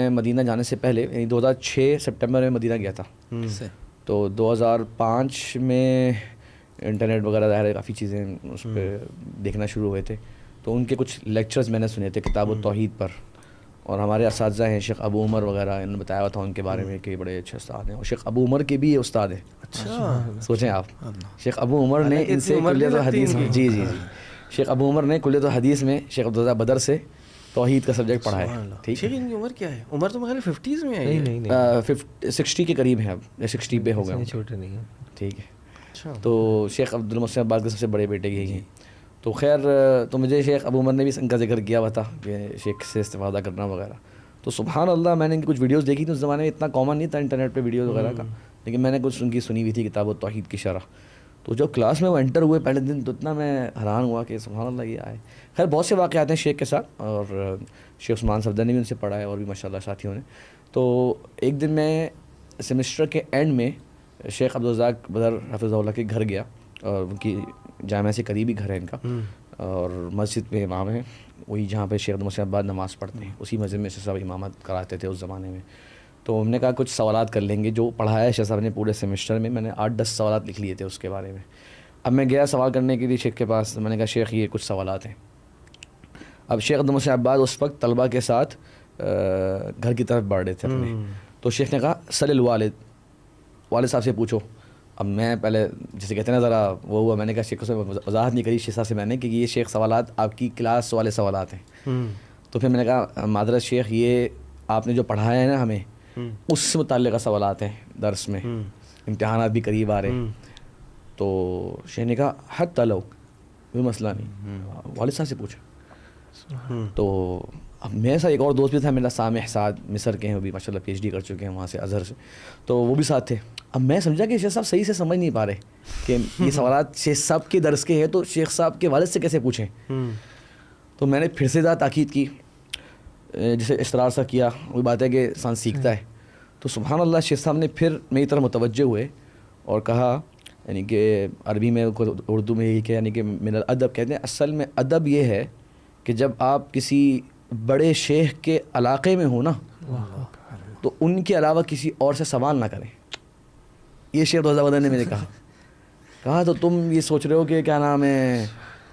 میں مدینہ جانے سے پہلے یعنی 2006 سپٹمبر میں مدینہ گیا تھا. تو 2005 میں انٹرنیٹ وغیرہ ظاہر ہے کافی چیزیں اس پہ دیکھنا شروع ہوئے تھے. تو ان کے کچھ لیکچرز میں نے سنے تھے کتاب التوحید پر, اور ہمارے اساتذہ ہیں شیخ ابو عمر وغیرہ, انہوں نے بتایا ہوا تھا ان کے بارے میں کہ بڑے اچھے استاد ہیں, اور شیخ ابو عمر کے بھی یہ استاد ہیں. اچھا سوچیں آپ, شیخ ابو عمر نے ان سے کلیت الحدیث میں, جی شیخ ابو عمر نے کلیت الحدیث میں شیخ عبدالرزاق بدر سے توحید کا سبجیکٹ پڑھا ہے. ٹھیک ہے, ان کی عمر کیا ہے؟ عمر تو مگر 50s میں ہے. نہیں 60 کے قریب ہیں اب, یا 60 پہ ہو گئے, چھوٹے نہیں ہیں. ٹھیک ہے. تو شیخ عبد المحسن عباس کے سب سے بڑے بیٹے یہی ہیں. تو خیر تو مجھے شیخ ابو عمر نے بھی ان کا ذکر کیا ہوا تھا کہ شیخ سے استفادہ کرنا وغیرہ. تو سبحان اللہ میں نے ان کی کچھ ویڈیوز دیکھی تھی, اس زمانے میں اتنا کامن نہیں تھا انٹرنیٹ پہ ویڈیوز وغیرہ کا, لیکن میں نے کچھ ان کی سنی ہوئی تھی کتاب التوحید کی شرح. تو جب کلاس میں وہ انٹر ہوئے پہلے دن تو اتنا میں حیران ہوا کہ سبحان اللہ یہ آئے. خیر بہت سے واقعات ہیں شیخ کے ساتھ, اور شیخ عثمان صفدر نے بھی ان سے پڑھا ہے, اور بھی ماشاء اللہ ساتھیوں نے. تو ایک دن میں سیمسٹر کے اینڈ میں شیخ عبدالرزاق بدر حفظہ اللہ کے گھر گیا, اور ان کی جامعہ سے قریبی گھر ہے ان کا, اور مسجد میں امام ہیں وہی جہاں پہ شیخ عبدالمحسن عباس نماز پڑھتے ہیں, اسی مسجد میں شیخ صاحب امامت کراتے تھے اس زمانے میں. تو ہم نے کہا کچھ سوالات کر لیں گے جو پڑھایا ہے شیخ صاحب نے پورے سیمسٹر میں. میں نے 8-10 سوالات لکھ لیے تھے اس کے بارے میں. اب میں گیا سوال کرنے کے لیے شیخ کے پاس, میں نے کہا شیخ یہ کچھ سوالات ہیں. اب شیخ عبدالمحسن عباس اس وقت طلبہ کے ساتھ گھر کی طرف بڑھ رہے تھے اپنے. تو شیخ نے کہا سل الوالد, والد صاحب سے پوچھو. اب میں پہلے جسے کہتے ہیں نا ذرا وہ ہوا, میں نے کہا شیخ سے وضاحت نہیں کری شیخ صاحب سے میں نے کہ یہ شیخ سوالات آپ کی کلاس والے سوالات ہیں. تو پھر میں نے کہا معذرت شیخ یہ آپ نے جو پڑھایا ہے نا ہمیں اس سے متعلقہ سوالات ہیں درس میں, امتحانات بھی قریب آ رہے ہیں. تو شیخ نے کہا حت لو کوئی مسئلہ نہیں, والد صاحب سے پوچھا. تو اب میرے ساتھ ایک اور دوست بھی تھا میرا سامح سعد, مصر کے ہیں, وہ بھی ماشاء اللہ PhD کر چکے ہیں وہاں سے ازہر سے, تو وہ بھی ساتھ تھے. اب میں سمجھا کہ شیخ صاحب صحیح سے سمجھ نہیں پا رہے کہ یہ سوالات شیخ صاحب کے درس کے ہیں تو شیخ صاحب کے والد سے کیسے پوچھیں. تو میں نے پھر سے زیادہ تاکید کی, جسے اصرار سا کیا, وہی بات ہے کہ انسان سیکھتا ہے. تو سبحان اللہ شیخ صاحب نے پھر میری طرف متوجہ ہوئے اور کہا, یعنی کہ عربی میں اردو میں یہی کہ یعنی کہ من الادب کہتے ہیں, اصل میں ادب یہ ہے کہ جب آپ کسی بڑے شیخ کے علاقے میں ہو نا تو ان کے علاوہ کسی اور سے سوال نہ کریں. یہ شیخ عبدالرزاق بدر نے میرے کہا تو تم یہ سوچ رہے ہو کہ کیا نام ہے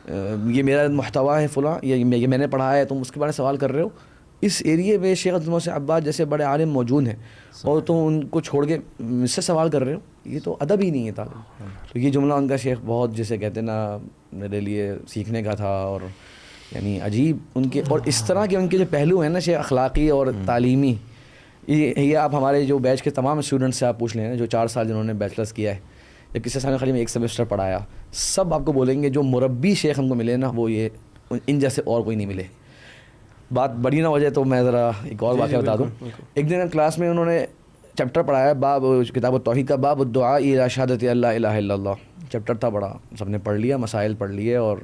یہ میرا محتوا ہے فلاں, یہ میں نے پڑھا ہے, تم اس کے بارے میں سوال کر رہے ہو. اس ایریے میں شیخ عبدالمحسن عباس جیسے بڑے عالم موجود ہیں اور تم ان کو چھوڑ کے مجھ سے سوال کر رہے ہو, یہ تو ادب ہی نہیں ہے طالب. تو یہ جملہ ان کا شیخ بہت جیسے کہتے ہیں نا میرے لیے سیکھنے کا تھا, اور یعنی عجیب ان کے, اور اس طرح کے ان کے جو پہلو ہیں نا شیخ اخلاقی اور تعلیمی, یہ آپ ہمارے جو بیچ کے تمام اسٹوڈنٹس سے آپ پوچھ لیں جو 4 سال جنہوں نے بیچلرس کیا ہے یا کسی سال میں خالی میں 1 سیمسٹر پڑھایا, سب آپ کو بولیں گے جو مربی شیخ ہم کو ملے نا وہ یہ ان جیسے اور کوئی نہیں ملے. بات بڑی نہ ہو جائے تو میں ذرا ایک اور واقعہ بتا دوں. ایک دن کلاس میں انہوں نے چیپٹر پڑھایا باب کتاب التوحید کا, باب الدعاء الی شہادت اللہ الہ الا اللہ. چیپٹر تھا بڑا, سب نے پڑھ لیا, مسائل پڑھ لیے اور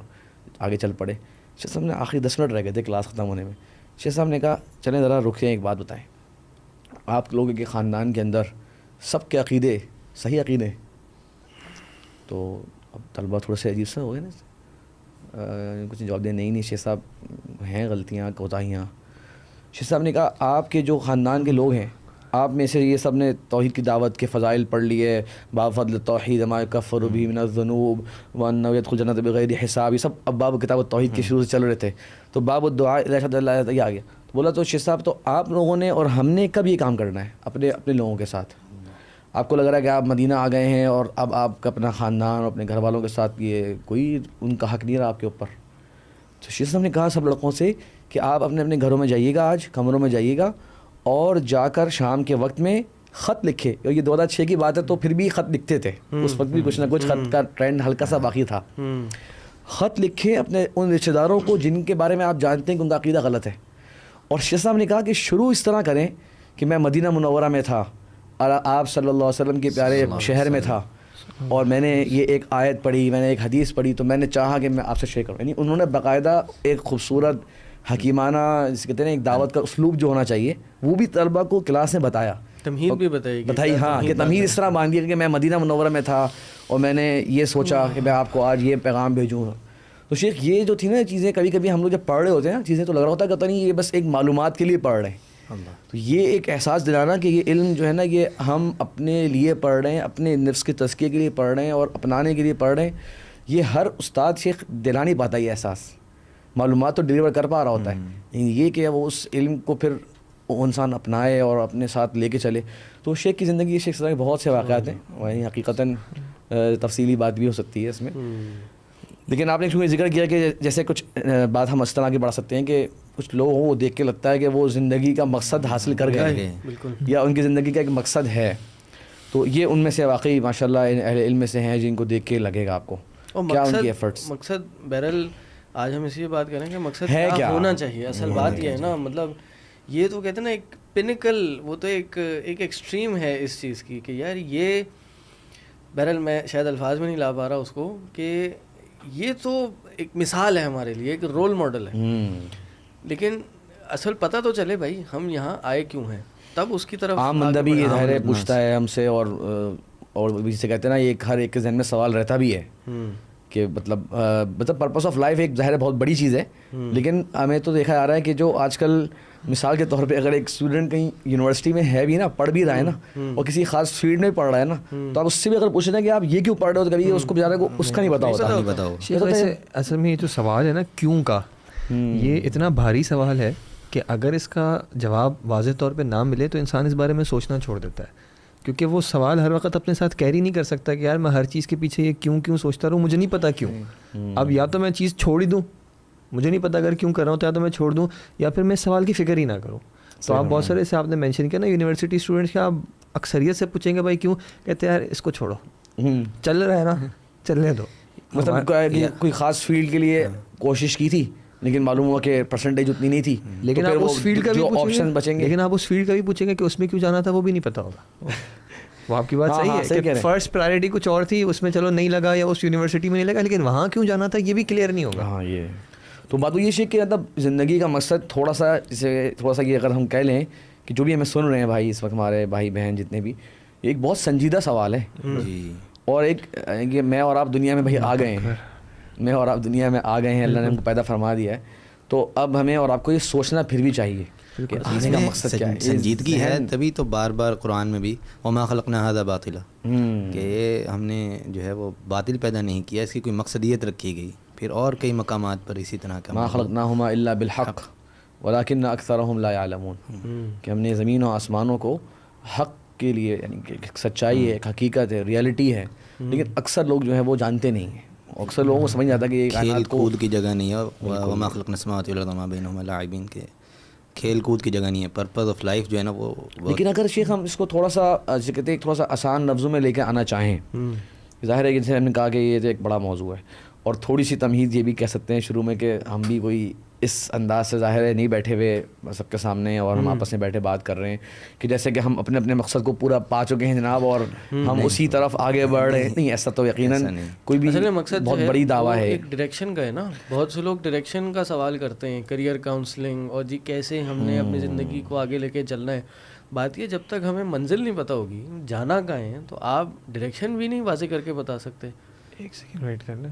آگے چل پڑے. شیخ صاحب نے آخری 10 منٹ رہ گئے تھے کلاس ختم ہونے میں. شیخ صاحب نے کہا چلیں ذرا رکیں ایک بات بتائیں, آپ لوگوں کے خاندان کے اندر سب کے عقیدے صحیح عقیدے؟ تو اب طلبہ تھوڑے سے عجیب سا ہو گئے نا, کچھ جواب دیں نہیں شیخ صاحب ہیں غلطیاں کوتاہیاں. شیخ صاحب نے کہا آپ کے جو خاندان کے لوگ ہیں آپ میں سے یہ سب نے توحید کی دعوت کے فضائل پڑھ لیے, باب فضل التوحید ما یکفر به من الذنوب وانه يدخل الجنة بغیر حساب, یہ سب اب باب کتاب التوحید کے شروع سے چل رہے تھے. تو باب الدعاء الی شہادت اللہ یہ آ گیا. تو بولا تو شیخ صاحب تو آپ لوگوں نے اور ہم نے کب یہ کام کرنا ہے اپنے لوگوں کے ساتھ؟ آپ کو لگ رہا ہے کہ آپ مدینہ آ گئے ہیں اور اب آپ کا اپنا خاندان اور اپنے گھر والوں کے ساتھ یہ کوئی ان کا حق نہیں رہا آپ کے اوپر. تو شیخ صاحب نے کہا سب لڑکوں سے کہ آپ اپنے گھروں میں جائیے گا, آج کمروں میں جائیے گا اور جا کر شام کے وقت میں خط لکھے. اور یہ 2006 کی بات ہے تو پھر بھی خط لکھتے تھے, اس وقت بھی کچھ نہ کچھ خط کا ٹرینڈ ہلکا سا باقی تھا. خط لکھیں اپنے ان رشتہ داروں کو جن کے بارے میں آپ جانتے ہیں کہ ان کا عقیدہ غلط ہے. اور شیخ صاحب نے کہا کہ شروع اس طرح کریں کہ میں مدینہ منورہ میں تھا اور آپ صلی اللہ علیہ وسلم کے پیارے شہر میں تھا اور میں نے یہ ایک آیت پڑھی, میں نے ایک حدیث پڑھی, تو میں نے چاہا کہ میں آپ سے شیئر کروں. یعنی انہوں نے باقاعدہ ایک خوبصورت حکیمانہ جسے کہتے ہیں ایک دعوت کا اسلوب جو ہونا چاہیے وہ بھی طلبہ کو کلاس میں بتایا, تمہید بھی بتائی. ہاں کہ تمہید اس طرح باندھی کہ میں مدینہ منورہ میں تھا اور میں نے یہ سوچا کہ میں آپ کو آج یہ پیغام بھیجوں. تو شیخ یہ جو تھی نا چیزیں کبھی کبھی ہم لوگ جب پڑھ رہے ہوتے ہیں چیزیں تو لگ رہا ہوتا ہے کہ پتہ نہیں یہ بس ایک معلومات کے لیے پڑھ رہے ہیں, تو یہ ایک احساس دلانا کہ یہ علم جو ہے نا یہ ہم اپنے لیے پڑھ رہے ہیں, اپنے نفس کے تزکیے کے لیے پڑھ رہے ہیں اور اپنانے کے لیے پڑھ رہے ہیں, یہ ہر استاد شیخ دلا نہیں پاتا یہ احساس. معلومات تو ڈلیور کر پا رہا ہوتا ہے, یہ کہ وہ اس علم کو پھر وہ انسان اپنائے اور اپنے ساتھ لے کے چلے. تو شیخ کی زندگی, شیخ صدر کے بہت سے واقعات ہیں, وہیں حقیقتاً تفصیلی بات بھی ہو سکتی ہے اس میں. لیکن آپ نے چونکہ ذکر کیا کہ جیسے کچھ بات ہم اس طرح آگے بڑھا سکتے ہیں کہ کچھ لوگ وہ دیکھ کے لگتا ہے کہ وہ زندگی کا مقصد حاصل کر گئے یا ان کی زندگی کا ایک مقصد ہے, تو یہ ان میں سے واقعی ماشاء اللہ اہل علم میں سے ہیں جن کو دیکھ کے لگے گا آپ کو کیا ان کے ایفرٹس. مقصد بہرحال آج ہم اسی بات کریں کہ مقصد کیا ہونا چاہیے. اصل بات یہ ہے نا, مطلب یہ تو کہتے ہیں نا ایک پینیکل, وہ تو ایک ایکسٹریم ہے اس چیز کی کہ یار یہ, بہرحال میں شاید الفاظ میں نہیں لا پا رہا اس کو, کہ یہ تو ایک مثال ہے ہمارے لیے, ایک رول ماڈل ہے, لیکن اصل پتہ تو چلے بھائی ہم یہاں آئے کیوں ہیں, تب اس کی طرف عام بندہ بھی یہ ظاہر ہے پوچھتا ہے ہم سے, اور جسے کہتے ہیں نا یہ ہر ایک کے ذہن میں سوال رہتا بھی ہے کہ مطلب پرپس آف لائف ایک ظاہر ہے بہت بڑی چیز ہے, لیکن ہمیں تو دیکھا جا رہا ہے کہ جو آج کل مثال کے طور پہ اگر ایک اسٹوڈنٹ کہیں یونیورسٹی میں ہے بھی نا, پڑھ بھی رہا ہے نا, اور کسی خاص فیلڈ میں پڑھ رہا ہے نا, تو آپ اس سے بھی اگر پوچھیں نا کہ آپ یہ کیوں پڑھ رہے ہو, تو کبھی اس کو بیچارے کو اس کا نہیں پتا ہوتا. اصل میں یہ جو سوال ہے نا کیوں کا, یہ اتنا بھاری سوال ہے کہ اگر اس کا جواب واضح طور پہ نہ ملے تو انسان اس بارے میں سوچنا چھوڑ دیتا ہے, کیونکہ وہ سوال ہر وقت اپنے ساتھ کیری نہیں کر سکتا کہ یار میں ہر چیز کے پیچھے یہ کیوں سوچتا رہوں, مجھے نہیں پتا کیوں. اب یا تو میں چیز چھوڑ ہی دوں, مجھے نہیں پتا اگر کیوں کر رہا ہوں, تو یا تو میں چھوڑ دوں یا پھر میں سوال کی فکر ہی نہ کروں. تو آپ بہت سارے سے آپ نے مینشن کیا نا یونیورسٹی اسٹوڈنٹس کے, آپ اکثریت سے پوچھیں گے بھائی کیوں, کہتے ہیں یار اس کو چھوڑو, چل رہا ہے نا چلنے دو. مطلب کوئی خاص فیلڈ کے لیے کوشش کی تھی لیکن معلوم ہوا کہ پرسنٹیج اتنی نہیں تھی, لیکن آپ اس فیلڈ کا بھی آپشن بچیں گے, لیکن آپ اس فیلڈ کا بھی پوچھیں گے کہ اس میں کیوں جانا تھا, وہ بھی نہیں پتا ہوگا. وہ آپ کی بات صحیح ہے کہ فرسٹ پرائرٹی کچھ اور تھی, اس میں چلو نہیں لگا یا اس یونیورسٹی میں نہیں لگا, لیکن وہاں کیوں جانا تھا یہ بھی کلیئر نہیں ہوگا. ہاں یہ تو بات یہ ہے کہ مطلب زندگی کا مقصد تھوڑا سا یہ اگر ہم کہہ لیں کہ جو بھی ہمیں سن رہے ہیں بھائی اس وقت, ہمارے بھائی بہن جتنے بھی, یہ ایک بہت سنجیدہ سوال ہے. اور ایک کہ میں اور آپ دنیا میں بھائی آ گئے ہیں, میں اور آپ دنیا میں آ گئے ہیں, اللہ نے ہم کو پیدا فرما دیا ہے, تو اب ہمیں اور آپ کو یہ سوچنا پھر بھی چاہیے کہ آنے کا مقصد کیا ہے. سنجیدگی ہے, تبھی تو بار بار قرآن میں بھی وما خلقنا ھذا باطلا, کہ ہم نے جو ہے وہ باطل پیدا نہیں کیا, اس کی کوئی مقصدیت رکھی گئی. پھر اور کئی مقامات پر اسی طرح کا ما خلقناہما الا بالحق ولکن اکثرهم لا يعلمون, کہ ہم نے زمین و آسمانوں کو حق کے لیے, یعنی کہ ایک سچائی ہے, ایک حقیقت ہے, ریالٹی ہے, لیکن اکثر لوگ جو ہے وہ جانتے نہیں ہیں. اکثر لوگوں کو سمجھ نہیں آتا کہ یہ کھیل کود کی جگہ نہیں ہے, وما خلقنا السماوات والارض وما بینہما لاعبین, کے کھیل کود کی جگہ نہیں ہے, پرپز آف لائف جو ہے نا وہ. لیکن اگر شیخ ہم اس کو تھوڑا سا کہتے ہیں تھوڑا سا آسان لفظوں میں لے کے آنا چاہیں, ظاہر ہے کہ جیسے ہم نے کہا کہ یہ ایک بڑا موضوع ہے, اور تھوڑی سی تمہید یہ بھی کہہ سکتے ہیں شروع میں کہ ہم بھی کوئی اس انداز سے ظاہر ہے نہیں بیٹھے ہوئے سب کے سامنے, اور ہم آپس میں بیٹھے بات کر رہے ہیں کہ جیسے کہ ہم اپنے اپنے مقصد کو پورا پا چکے ہیں جناب, اور ہم اسی طرف آگے بڑھ رہے ہیں. نہیں, ایسا تو یقیناً کوئی بھی مقصد بہت بڑی دعویٰ ہے, ایک ڈائریکشن کا ہے نا. بہت سے لوگ ڈائریکشن کا سوال کرتے ہیں, کریئر کاؤنسلنگ, اور جی کیسے ہم نے اپنی زندگی کو آگے لے کے چلنا ہے. بات یہ جب تک ہمیں منزل نہیں پتہ ہوگی جانا کہاں ہے, تو آپ ڈائریکشن بھی نہیں واضح کر کے بتا سکتے. ایک سیکنڈ ویٹ کر لیں,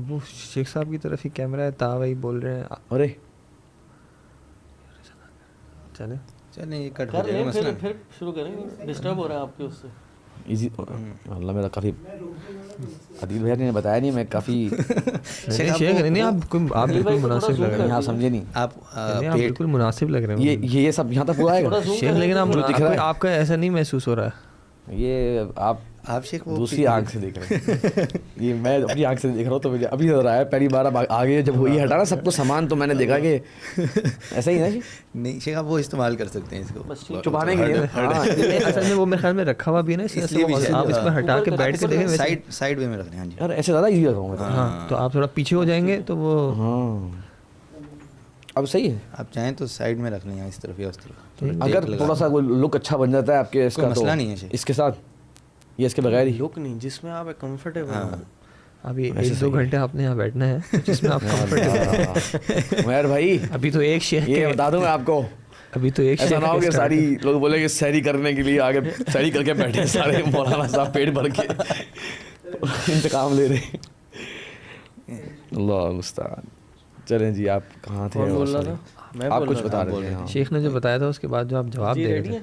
وہ شیخ صاحب کی طرف ہی کیمرہ ہے, تا بھائی بول رہے ہیں. ارے چلیں یہ کٹ ہو جائے گا, پھر شروع کریں گے, ڈسٹرب ہو رہا ہے آپ کے اس سے. ایزی اللہ میرا کافی عدیل بھیا نے بتایا نہیں, میں کافی شیخ نہیں, آپ بالکل مناسب لگ رہے ہیں, آپ سمجھے نہیں, آپ بالکل مناسب لگ رہے ہیں. یہ سب یہاں تک پورا ہے شیخ, لیکن آپ کا ایسا نہیں محسوس ہو رہا ہے. یہ آپ شیخ دوسری آنکھ سے دیکھ رہے ہیں, یہ میں اپنی آنکھ سے دیکھ رہا ہوں, تو مجھے ابھی نظر آیا پہلی بار. اب آگے جب وہ یہ ہٹا نا سب کو سامان, تو میں نے دیکھا کہ ایسا ہی ہے. نہیں شیخ, آپ وہ استعمال کر سکتے ہیں اس کو چھپانے کے لیے. اصل میں وہ میرے خیال میں رکھا ہوا بھی ہے نا, اس لیے آپ اس میں ہٹا کے بیٹھ کے دیکھیں, سائڈ وے میں رکھ رہے ہیں. یار ایسے زیادہ ایزی رکھوں گا. ہاں, تو آپ تھوڑا پیچھے ہو جائیں گے تو وہ, ہاں اب صحیح ہے. آپ چاہیں تو سائڈ میں رکھ لیں, اس طرف یا اس طرف. اگر تھوڑا سا لک اچھا بن جاتا ہے آپ کے, اس کا مسئلہ نہیں ہے اس کے ساتھ, یہ اس کے بغیر ہی لک نہیں جس میں آپ کمفرٹیبل ہوں. ابھی 1-2 گھنٹے آپ نے یہاں بیٹھنا ہے جس میں آپ کمفرٹیبل. میر بھائی ابھی تو ایک شیخ یہ بتا دوں میں آپ کو, ابھی تو ایک ایسا نہ ہو کہ ساری لوگ بولے کہ سحری کرنے کے لیے آگے سحری کر کے بیٹھے سارے مولانا صاحب پیٹ بھر کے انتقام لے رہے. اللہ مستعان. چلیں جی آپ کہاں تھے؟ کون بول رہا تھا؟ میں آپ کچھ بتا رہے تھے. شیخ نے جو بتایا تھا اس کے بعد جو آپ جواب دے رہے تھے.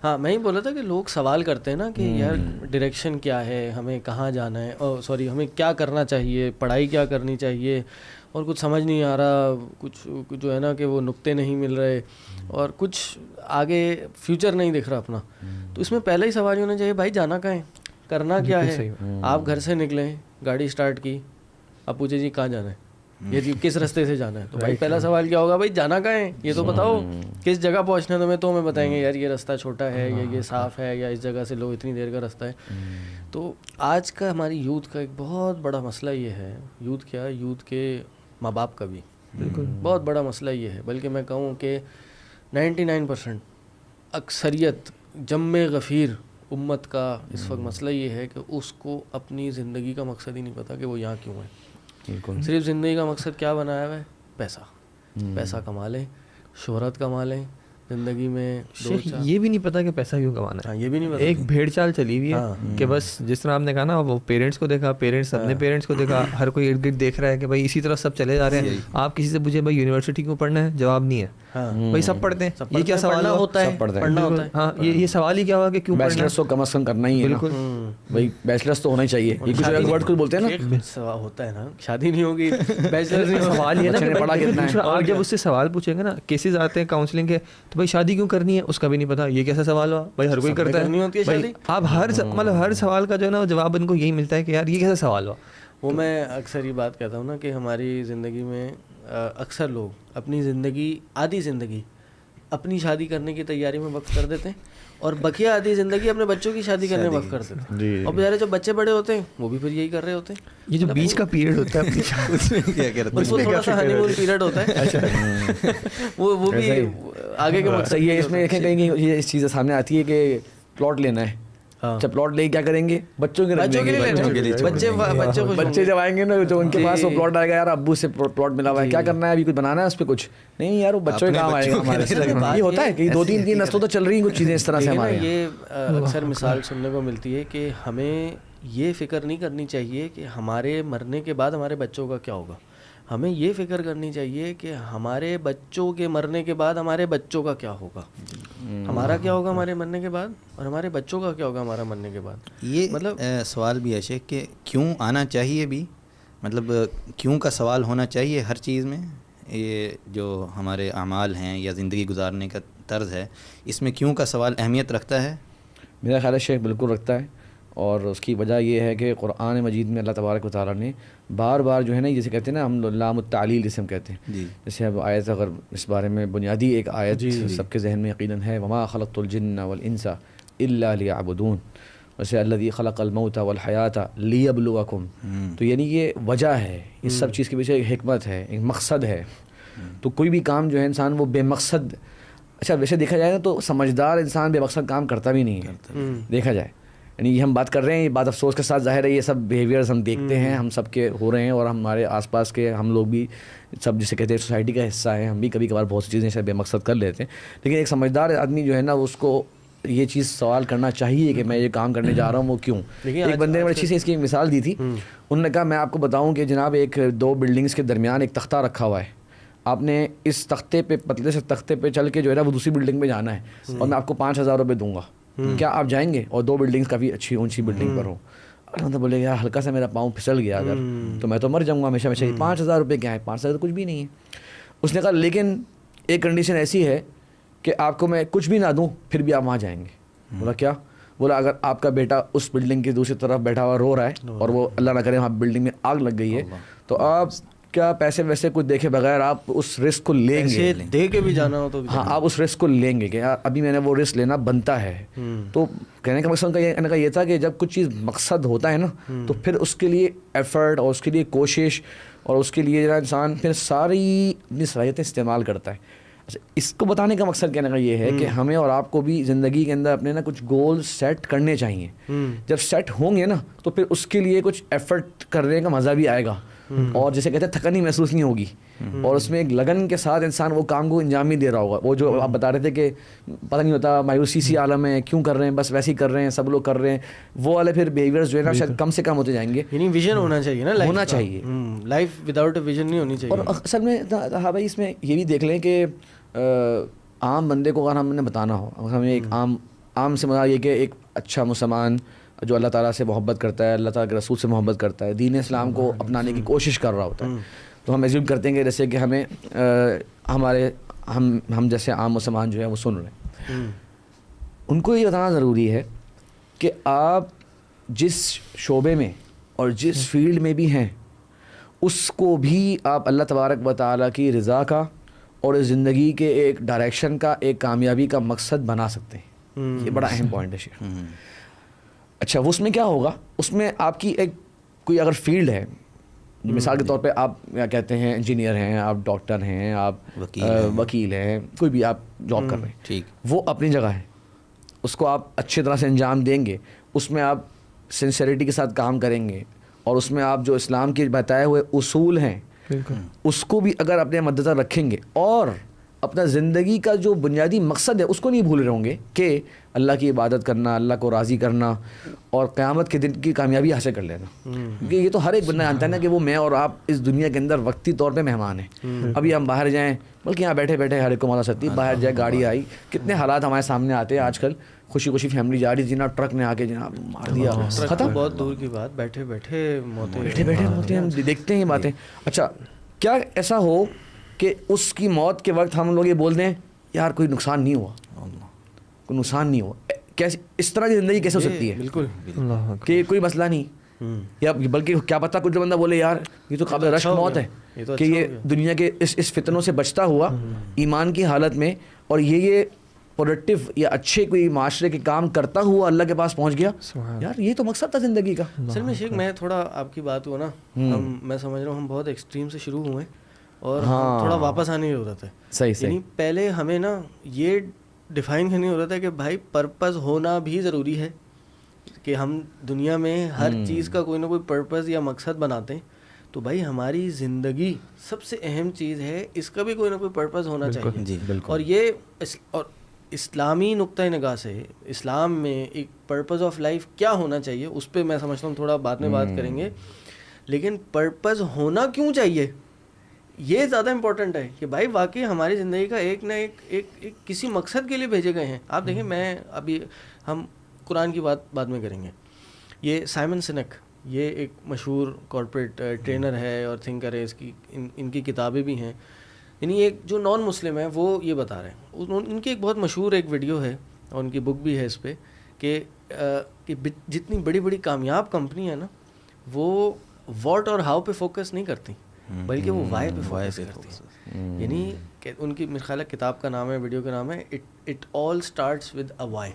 ہاں میں ہی بولا تھا کہ لوگ سوال کرتے ہیں نا کہ یار ڈائریکشن کیا ہے, ہمیں کہاں جانا ہے, سوری ہمیں کیا کرنا چاہیے, پڑھائی کیا کرنی چاہیے, اور کچھ سمجھ نہیں آ رہا, کچھ جو ہے نا کہ وہ نقطے نہیں مل رہے, اور کچھ آگے فیوچر نہیں دکھ رہا اپنا. تو اس میں پہلا ہی سوال ہونا چاہیے بھائی جانا کہاں ہے, کرنا کیا ہے. آپ گھر سے نکلیں, گاڑی اسٹارٹ کی, اب پوچھے جی کہاں جانا ہے, یہ کس راستے سے جانا ہے, تو بھائی پہلا سوال کیا ہوگا, بھائی جانا کہاں ہے یہ تو بتاؤ, کس جگہ پہنچنا ہے تمہیں, تو ہمیں بتائیں گے یار یہ راستہ چھوٹا ہے, یا یہ صاف ہے, یا اس جگہ سے لو اتنی دیر کا راستہ ہے. تو آج کا ہماری یوتھ کا ایک بہت بڑا مسئلہ یہ ہے, یوتھ کیا, یوتھ کے ماں باپ کا بھی بالکل بہت بڑا مسئلہ یہ ہے, بلکہ میں کہوں کہ 99% اکثریت جم غفیر امت کا اس وقت مسئلہ یہ ہے کہ اس کو اپنی زندگی کا مقصد ہی نہیں پتہ کہ وہ یہاں کیوں ہے. صرف زندگی کا مقصد کیا بنایا ہوا ہے, پیسہ, پیسہ کما لیں, شہرت کما لیں زندگی میں. یہ بھی نہیں پتا کہ پیسہ کیوں کمانا ہے, یہ بھی نہیں پتا. ایک بھیڑ چال چلی ہوئی ہے کہ بس جس طرح آپ نے کہا نا, وہ پیرنٹس کو دیکھا, پیرنٹس اپنے پیرنٹس کو دیکھا, ہر کوئی ارد گرد دیکھ رہا ہے کہ بھائی اسی طرح سب چلے جا رہے ہیں. آپ کسی سے پوچھیں بھائی یونیورسٹی کیوں پڑھنا ہے, جواب نہیں ہے. بھائی سب پڑھتے ہیں, یہ کیا سوال ہوتا ہے, پڑھنا ہوتا ہے. ہاں یہ سوال ہی کیا ہوا کہ کیوں بیچلرس تو کم از کم کرنا ہی ہے. بالکل بھائی بیچلرس تو ہونا ہی چاہیے, یہ کچھ ورڈ کچھ بولتے ہیں نا, سوال ہوتا ہے نا, شادی نہیں ہوگی, بیچلرس نہیں. سوال یہ نا پڑھا کتنا ہے. آپ جب اس سے سوال پوچھیں گے نا, کیسز آتے ہیں کاؤنسلنگ کے, تو بھائی شادی کیوں کرنی ہے اس کا بھی نہیں پتا. یہ کیسا سوال ہوا بھائی, ہر کوئی کرتا ہے. آپ ہر سوال کا جو ہے نا جواب ان کو یہی ملتا ہے کہ یار یہ کیسا سوال ہوا. وہ میں اکثر یہ بات کہتا ہوں نا کہ ہماری زندگی میں اکثر لوگ اپنی زندگی, آدھی زندگی اپنی شادی کرنے کی تیاری میں وقف کر دیتے ہیں, اور بقیہ آدھی زندگی اپنے بچوں کی شادی کرنے میں وقف کر دیتے ہیں. اور بیچارے جب بچے بڑے ہوتے ہیں وہ بھی پھر یہی کر رہے ہوتے ہیں. یہ جو بیچ کا پیریڈ ہوتا ہے اس میں کیا کرتے ہیں, وہ تھوڑا سا ہنی مون پیریڈ ہوتا ہے, وہ بھی آگے کے مقصد یہ. اس میں دیکھیں کہیں یہ اس چیز سامنے آتی ہے کہ پلاٹ لینا ہے, جب پلاٹ لے کیا کریں گے, بچوں کے بچے جب آئیں گے نا تو ان کے پاس وہ پلاٹ آئے گا, یار ابو سے پلاٹ ملا ہوا ہے, کیا کرنا ہے ابھی, کچھ بنانا ہے اس پہ, کچھ نہیں یار وہ بچوں کے کام آئے گا ہمارے. یہ ہوتا ہے کہ 2-3 نسلوں تو چل رہی ہیں کچھ چیزیں اس طرح سے ہمارے. یہ اکثر مثال سننے کو ملتی ہے کہ ہمیں یہ فکر نہیں کرنی چاہیے کہ ہمارے مرنے کے بعد ہمارے بچوں کا کیا ہوگا, ہمیں یہ فکر کرنی چاہیے کہ ہمارے بچوں کے مرنے کے بعد ہمارے بچوں کا کیا ہوگا, ہمارا کیا ہوگا ہمارے مرنے کے بعد, اور ہمارے بچوں کا کیا ہوگا ہمارا مرنے کے بعد. یہ مطلب سوال بھی ہے شیخ کہ کیوں آنا چاہیے بھی, مطلب کیوں کا سوال ہونا چاہیے ہر چیز میں. یہ جو ہمارے اعمال ہیں یا زندگی گزارنے کا طرز ہے, اس میں کیوں کا سوال اہمیت رکھتا ہے. میرا خیال ہے شیخ بالکل رکھتا ہے, اور اس کی وجہ یہ ہے کہ قرآن مجید میں اللہ تبارک و تعالیٰ نے بار بار جو ہے نا, جسے کہتے ہیں نا ہم لام التعلیل جسے ہم کہتے ہیں, جیسے اب آیت, اگر اس بارے میں بنیادی ایک آیت سب کے ذہن میں یقیناً ہے, وما خلقت الجن والانس الا لیعبدون, ویسے الذی خلق الموت والحیات لیبلوکم. تو یعنی یہ وجہ ہے, اس سب چیز کے پیچھے ایک حکمت ہے, ایک مقصد ہے. تو کوئی بھی کام جو ہے انسان وہ بے مقصد, اچھا ویسے دیکھا جائے نا تو سمجھدار انسان بے مقصد کام کرتا بھی نہیں ہے دیکھا جائے. یعنی یہ ہم بات کر رہے ہیں, یہ بات افسوس کے ساتھ ظاہر ہے, یہ سب بیہیویئرز ہم دیکھتے ہیں, ہم سب کے ہو رہے ہیں, اور ہمارے آس پاس کے ہم لوگ بھی سب جسے کہتے ہیں سوسائٹی کا حصہ ہیں, ہم بھی کبھی کبھار بہت سی چیزیں ایسے بے مقصد کر لیتے ہیں. لیکن ایک سمجھدار آدمی جو ہے نا, اس کو یہ چیز سوال کرنا چاہیے کہ میں یہ کام کرنے جا رہا ہوں وہ کیوں. ایک بندے نے بڑی اچھی سے اس کی ایک مثال دی تھی, انہوں نے کہا میں آپ کو بتاؤں کہ جناب ایک 2 بلڈنگس کے درمیان ایک تختہ رکھا ہوا ہے, آپ نے اس تختے پہ, پتلے سے تختے پہ چل کے جو ہے نا وہ دوسری بلڈنگ میں جانا ہے, اور میں آپ کو 5,000 روپے دوں گا, کیا آپ جائیں گے؟ اور 2 بلڈنگس کافی اچھی اونچی بلڈنگ پر ہوں. تو بولے یار ہلکا سا میرا پاؤں پھسل گیا اگر تو میں تو مر جاؤں گا ہمیشہ ہمیشہ. 5,000 روپے کیا ہے, 5,000 تو کچھ بھی نہیں ہے. اس نے کہا لیکن ایک کنڈیشن ایسی ہے کہ آپ کو میں کچھ بھی نہ دوں پھر بھی آپ وہاں جائیں گے. بولا کیا؟ بولا اگر آپ کا بیٹا اس بلڈنگ کی دوسری طرف بیٹھا ہوا رو رہا ہے اور وہ اللہ نہ کرے وہاں بلڈنگ میں آگ لگ گئی ہے, تو آپ کیا پیسے ویسے کچھ دیکھے بغیر آپ اس رسک کو لیں گے؟ دے کے بھی جانا ہو تو ہاں آپ اس رسک کو لیں گے کہ ابھی میں نے وہ رسک لینا بنتا ہے. تو کہنے کا مقصد کا یہ تھا کہ جب کچھ چیز مقصد ہوتا ہے نا, تو پھر اس کے لیے ایفرٹ اور اس کے لیے کوشش اور اس کے لیے جو انسان پھر ساری اپنی صلاحیتیں استعمال کرتا ہے. اس کو بتانے کا مقصد کہنے کا یہ ہے کہ ہمیں اور آپ کو بھی زندگی کے اندر اپنے نا کچھ گول سیٹ کرنے چاہیے. جب سیٹ ہوں گے نا تو پھر اس کے لیے کچھ ایفرٹ کرنے کا مزہ بھی آئے گا, اور جیسے کہتے ہیں تھکن ہی محسوس نہیں ہوگی, اور اس میں ایک لگن کے ساتھ انسان وہ کام کو انجام نہیں دے رہا ہوگا. وہ جو آپ بتا رہے تھے کہ پتہ نہیں ہوتا مایوسی سی عالم ہے, کیوں کر رہے ہیں, بس ویسے ہی کر رہے ہیں, سب لوگ کر رہے ہیں, وہ والے پھر بیہیویئرز جو ہے نا شاید کم سے کم ہوتے جائیں گے. یعنی ویژن ہونا چاہیے نا, ہونا چاہیے, لائف وداؤٹ اے ویژن نہیں ہونی چاہیے. اور اصل میں ہاں بھائی اس میں یہ بھی دیکھ لیں کہ عام بندے کو اگر ہم نے بتانا ہو, ہمیں ایک عام سے مراد یہ کہ ایک اچھا مسلمان جو اللہ تعالیٰ سے محبت کرتا ہے, اللہ تعالیٰ کے رسول سے محبت کرتا ہے, دین اسلام کو اپنانے کی کوشش کر رہا ہوتا ہے, تو ہم ایزیوم کرتے ہیں کہ جیسے کہ ہمیں ہم جیسے عام مسلمان جو ہیں وہ سن رہے ہیں. ان کو یہ بتانا ضروری ہے کہ آپ جس شعبے میں اور جس فیلڈ میں بھی ہیں اس کو بھی آپ اللہ تبارک و تعالیٰ کی رضا کا اور اس زندگی کے ایک ڈائریکشن کا, ایک کامیابی کا مقصد بنا سکتے ہیں. یہ بڑا اہم پوائنٹ ہے شیخ. اچھا وہ اس میں کیا ہوگا, اس میں آپ کی ایک کوئی اگر فیلڈ ہے, مثال کے طور پہ آپ کیا کہتے ہیں انجینئر ہیں, آپ ڈاکٹر ہیں, آپ وکیل ہیں, کوئی بھی آپ جاب کر رہے ہیں, ٹھیک, وہ اپنی جگہ ہے, اس کو آپ اچھی طرح سے انجام دیں گے, اس میں آپ سنسیریٹی کے ساتھ کام کریں گے, اور اس میں آپ جو اسلام کے بتائے ہوئے اصول ہیں اس کو بھی اگر اپنے مدنظر رکھیں گے, اور اپنا زندگی کا جو بنیادی مقصد ہے اس کو نہیں بھول رہے ہوں گے کہ اللہ کی عبادت کرنا, اللہ کو راضی کرنا اور قیامت کے دن کی کامیابی حاصل کر لینا. کیونکہ یہ تو ہر ایک بندہ جانتا ہے نا کہ وہ میں اور آپ اس دنیا کے اندر وقتی طور پہ مہمان ہیں. ابھی ہم باہر جائیں, بلکہ یہاں بیٹھے بیٹھے ہر ایک کو مالا سکتی, باہر جائے گاڑی آئی, کتنے حالات ہمارے سامنے آتے ہیں آج کل, خوشی خوشی فیملی جا رہی تھی, جناب ٹرک نے آ کے جناب مار دیا, ختم, بہت دور کی بات, بیٹھے بیٹھے موتیں ہم دیکھتے ہیں یہ باتیں. اچھا کیا ایسا ہو کہ اس کی موت کے وقت ہم لوگ یہ بول دیں یار کوئی نقصان نہیں ہوا, کوئی نقصان نہیں ہوا, کیسے اس طرح کی زندگی کیسے ہو سکتی ہے؟ بالکل کہ کوئی مسئلہ نہیں, یا بلکہ کیا پتہ کچھ بندہ بولے یار یہ تو قابل رشک موت ہے, کہ یہ دنیا کے اس فتنوں سے بچتا ہوا ایمان کی حالت میں, اور یہ پروڈکٹیو یا اچھے کوئی معاشرے کے کام کرتا ہوا اللہ کے پاس پہنچ گیا. یار یہ تو مقصد تھا زندگی کا. اصل میں شیخ میں تھوڑا آپ کی بات ہوا نا, میں سمجھ رہا ہوں ہم بہت ایکسٹریم سے شروع ہوئے اور تھوڑا واپس آنے کی ضرورت ہے. صحیح یعنی پہلے ہمیں نا یہ ڈیفائن کرنے کی ضرورت ہے کہ بھائی پرپز ہونا بھی ضروری ہے, کہ ہم دنیا میں ہر چیز کا کوئی نہ کوئی پرپز یا مقصد بناتے ہیں, تو بھائی ہماری زندگی سب سے اہم چیز ہے, اس کا بھی کوئی نہ کوئی پرپز ہونا چاہیے. جی بالکل. اور یہ اور اسلامی نقطۂ نگاہ سے اسلام میں ایک پرپز آف لائف کیا ہونا چاہیے اس پہ میں سمجھتا ہوں تھوڑا بعد میں بات کریں گے, لیکن پرپز ہونا کیوں چاہیے یہ زیادہ امپورٹنٹ ہے, کہ بھائی واقعی ہماری زندگی کا ایک نہ ایک کسی مقصد کے لیے بھیجے گئے ہیں. آپ دیکھیں, میں ابھی ہم قرآن کی بات بعد میں کریں گے. یہ سائمن سینک, یہ ایک مشہور کارپوریٹ ٹرینر ہے اور تھنکر ہے, اس کی ان کی کتابیں بھی ہیں. یعنی ایک جو نان مسلم ہے وہ یہ بتا رہے ہیں, ان کی ایک بہت مشہور ایک ویڈیو ہے اور ان کی بک بھی ہے اس پہ, کہ جتنی بڑی بڑی کامیاب کمپنی ہے نا وہ واٹ اور ہاؤ پہ فوکس نہیں کرتی, بلکہ وہ وائی پہ فوکس کرتی ہیں. یعنی کہ ان کی میرے خیال ہے کتاب کا نام ہے, ویڈیو کا نام ہے it all starts with a why,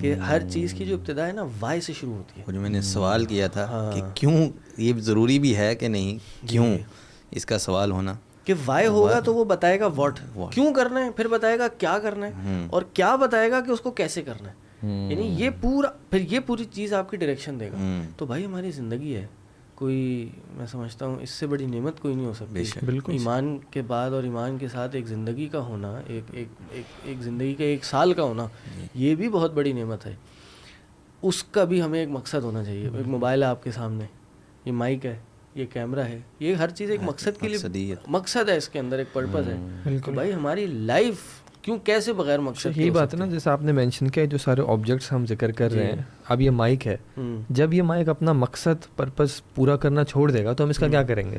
کہ ہر چیز کی جو ابتدا ہے نا وائی سے شروع ہوتی ہے. جو میں نے سوال کیا تھا کہ کیوں یہ ضروری بھی ہے کہ نہیں, کیوں اس کا سوال ہونا, کہ وائی ہوگا تو وہ بتائے گا واٹ کیوں کرنا ہے, پھر بتائے گا کیا کرنا ہے, اور کیا بتائے گا کہ اس کو کیسے کرنا ہے. یعنی یہ پورا پھر یہ پوری چیز آپ کی ڈائریکشن دے گا. تو بھائی ہماری زندگی ہے, کوئی میں سمجھتا ہوں اس سے بڑی نعمت کوئی نہیں ہو سکتی. بالکل ایمان کے بعد اور ایمان کے ساتھ ایک زندگی کا ہونا, ایک زندگی کا 1 سال کا ہونا, یہ بھی بہت بڑی نعمت ہے. اس کا بھی ہمیں ایک مقصد ہونا چاہیے. ایک موبائل ہے آپ کے سامنے, یہ مائک ہے, یہ کیمرہ ہے, یہ ہر چیز ایک مقصد کے لیے مقصد ہے, اس کے اندر ایک پرپز ہے. تو بھائی ہماری لائف کیوں کیسے بغیر مقصد, یہی بات ہے نا جیسے آپ نے مینشن کیا, جو سارے آبجیکٹس ہم ذکر کر رہے ہیں, اب یہ مائک ہے, جب یہ مائک اپنا مقصد پرپز پورا کرنا چھوڑ دے گا تو ہم اس کا کیا کریں گے,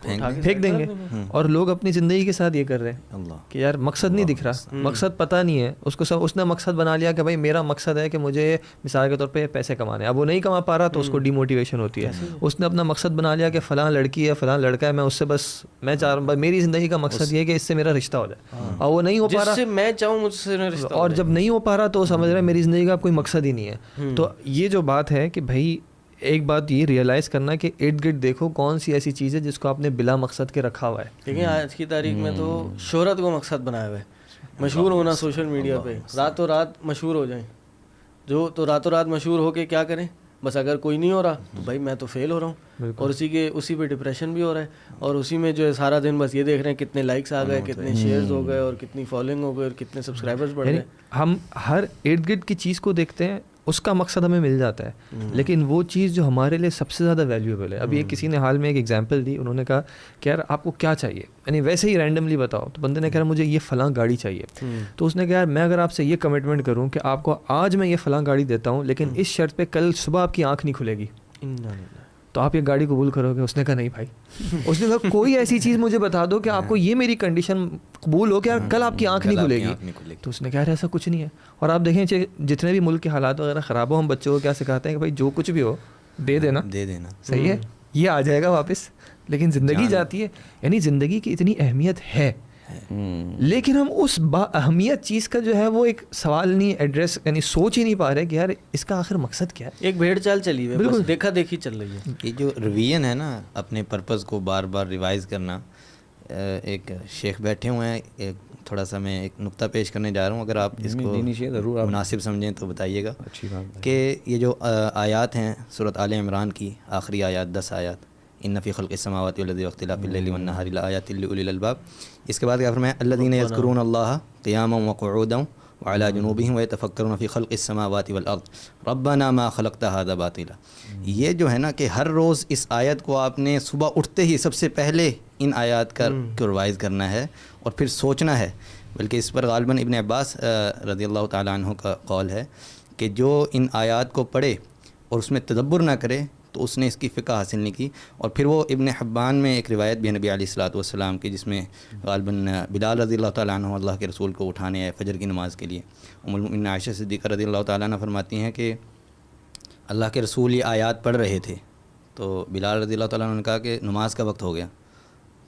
پھینک دیں گے. اور لوگ اپنی زندگی کے ساتھ یہ کر رہے ہیں کہ یار مقصد نہیں دکھ رہا, مقصد پتہ نہیں ہے اس کو, اس نے مقصد بنا لیا کہ بھائی میرا مقصد ہے کہ مجھے مثال کے طور پہ پیسے کمانے, اب وہ نہیں کما پا رہا تو اس کو ڈی موٹیویشن ہوتی ہے. اس نے اپنا مقصد بنا لیا کہ فلاں لڑکی ہے, فلاں لڑکا ہے, میں اس سے بس میں چاہ رہا ہوں, میری زندگی کا مقصد یہ ہے کہ اس سے میرا رشتہ ہو جائے, اور وہ نہیں ہو پا رہا, میں چاہوں مجھ سے رشتہ, اور جب نہیں ہو پا رہا تو سمجھ رہا ہے میری زندگی کا کوئی مقصد ہی نہیں ہے. تو یہ جو بات ہے کہ بھائی ایک بات یہ ریئلائز کرنا کہ ارد گرد دیکھو کون سی ایسی چیز ہے جس کو آپ نے بلا مقصد کے رکھا ہوا ہے. دیکھیں آج کی تاریخ میں تو شہرت کو مقصد بنایا ہوا ہے, مشہور ہونا سوشل میڈیا پہ, راتوں رات مشہور ہو جائیں, جو تو راتوں رات مشہور ہو کے کیا کریں, بس اگر کوئی نہیں ہو رہا تو بھائی میں تو فیل ہو رہا ہوں, اور اسی پہ ڈپریشن بھی ہو رہا ہے, اور اسی میں جو ہے سارا دن بس یہ دیکھ رہے ہیں کتنے لائکس آ گئے, کتنے شیئرز ہو گئے, اور کتنی فالوئنگ ہو گئی, اور کتنے سبسکرائبرز بڑھ گئے. ہم ہر ارد گرد کی چیز کو دیکھتے ہیں, اس کا مقصد ہمیں مل جاتا ہے, لیکن وہ چیز جو ہمارے لیے سب سے زیادہ ویلیویبل ہے. ابھی کسی نے حال میں ایک ایگزامپل دی, انہوں نے کہا کہ یار آپ کو کیا چاہیے, یعنی ویسے ہی رینڈملی بتاؤ. تو بندے نے کہا مجھے یہ فلاں گاڑی چاہیے. تو اس نے کہا یار میں اگر آپ سے یہ کمٹمنٹ کروں کہ آپ کو آج میں یہ فلاں گاڑی دیتا ہوں, لیکن اس شرط پہ کل صبح آپ کی آنکھ نہیں کھلے گی, تو آپ یہ گاڑی قبول کرو گے؟ اس نے کہا نہیں بھائی. اس نے کہا کوئی ایسی چیز مجھے بتا دو کہ آپ کو یہ میری کنڈیشن قبول ہو کہ یار کل آپ کی آنکھ نہیں کھلے گی. تو اس نے کہا ایسا کچھ نہیں ہے. اور آپ دیکھیں جتنے بھی ملک کے حالات وغیرہ خراب ہو, ہم بچوں کو کیا سکھاتے ہیں کہ بھائی جو کچھ بھی ہو دے دینا, صحیح ہے, یہ آ جائے گا واپس. لیکن زندگی جاتی ہے, یعنی زندگی کی اتنی اہمیت ہے, لیکن ہم اس با اہمیت چیز کا جو ہے وہ ایک سوال نہیں ایڈریس, یعنی سوچ ہی نہیں پا رہے کہ یار اس کا آخر مقصد کیا ہے. ایک بھیڑ چال چلی ہوئی ہے, بالکل دیکھا دیکھی چل رہی ہے. یہ جو ریویژن ہے نا, اپنے پرپز کو بار بار ریوائز کرنا. ایک شیخ بیٹھے ہوئے ہیں, ایک تھوڑا سا میں ایک نقطہ پیش کرنے جا رہا ہوں, اگر آپ اس کو مناسب سمجھیں تو بتائیے گا. کہ یہ جو آیات ہیں سورۃ آل عمران کی آخری آیات 10 آیات, ان فی خلق السماوات والارض واختلاف اللیل والنہار لآیات لأولی الالباب, اس کے بعد کیا فرمایا, الذین یذکرون اللہ قیاما وقعودا وعلی جنوبہم ویتفکرون فی خلق السماوات والارض ربنا ما خلقت ھذا باطلا. یہ جو ہے نا کہ ہر روز اس آیت کو آپ نے صبح اٹھتے ہی سب سے پہلے ان آیات کا ریوائز کرنا ہے اور پھر سوچنا ہے. بلکہ اس پر غالباً ابن عباس رضی اللہ تعالیٰ عنہ کا قول ہے کہ جو ان آیات کو پڑھے اور اس میں تدبر نہ کرے تو اس نے اس کی فقہ حاصل نہیں کی. اور پھر وہ ابن حبان میں ایک روایت بھی ہے نبی علیہ الصلوۃ والسلام کی, جس میں غالباً بلال رضی اللہ تعالیٰ عنہ اللہ کے رسول کو اٹھانے آئے فجر کی نماز کے لیے. ام المؤمنین عائشہ صدیقہ رضی اللہ تعالیٰ عنہ فرماتی ہیں کہ اللہ کے رسول یہ آیات پڑھ رہے تھے, تو بلال رضی اللہ تعالیٰ عنہ نے کہا کہ نماز کا وقت ہو گیا.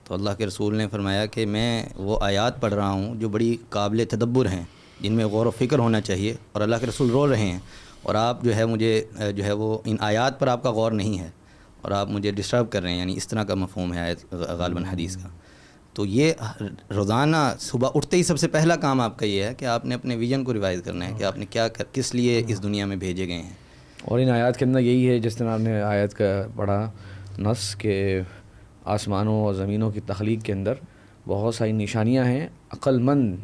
تو اللہ کے رسول نے فرمایا کہ میں وہ آیات پڑھ رہا ہوں جو بڑی قابل تدبر ہیں, جن میں غور و فکر ہونا چاہیے, اور اللہ کے رسول رو رہے ہیں, اور آپ جو ہے مجھے جو ہے وہ ان آیات پر آپ کا غور نہیں ہے, اور آپ مجھے ڈسٹرب کر رہے ہیں. یعنی اس طرح کا مفہوم ہے آیت غالباً حدیث کا. تو یہ روزانہ صبح اٹھتے ہی سب سے پہلا کام آپ کا یہ ہے کہ آپ نے اپنے ویژن کو ریوائز کرنا ہے کہ آپ نے کس لیے اس دنیا میں بھیجے گئے ہیں. اور ان آیات کے اندر یہی ہے, جس طرح آپ نے آیت کا پڑھا نص کے آسمانوں اور زمینوں کی تخلیق کے اندر بہت ساری نشانیاں ہیں عقل مند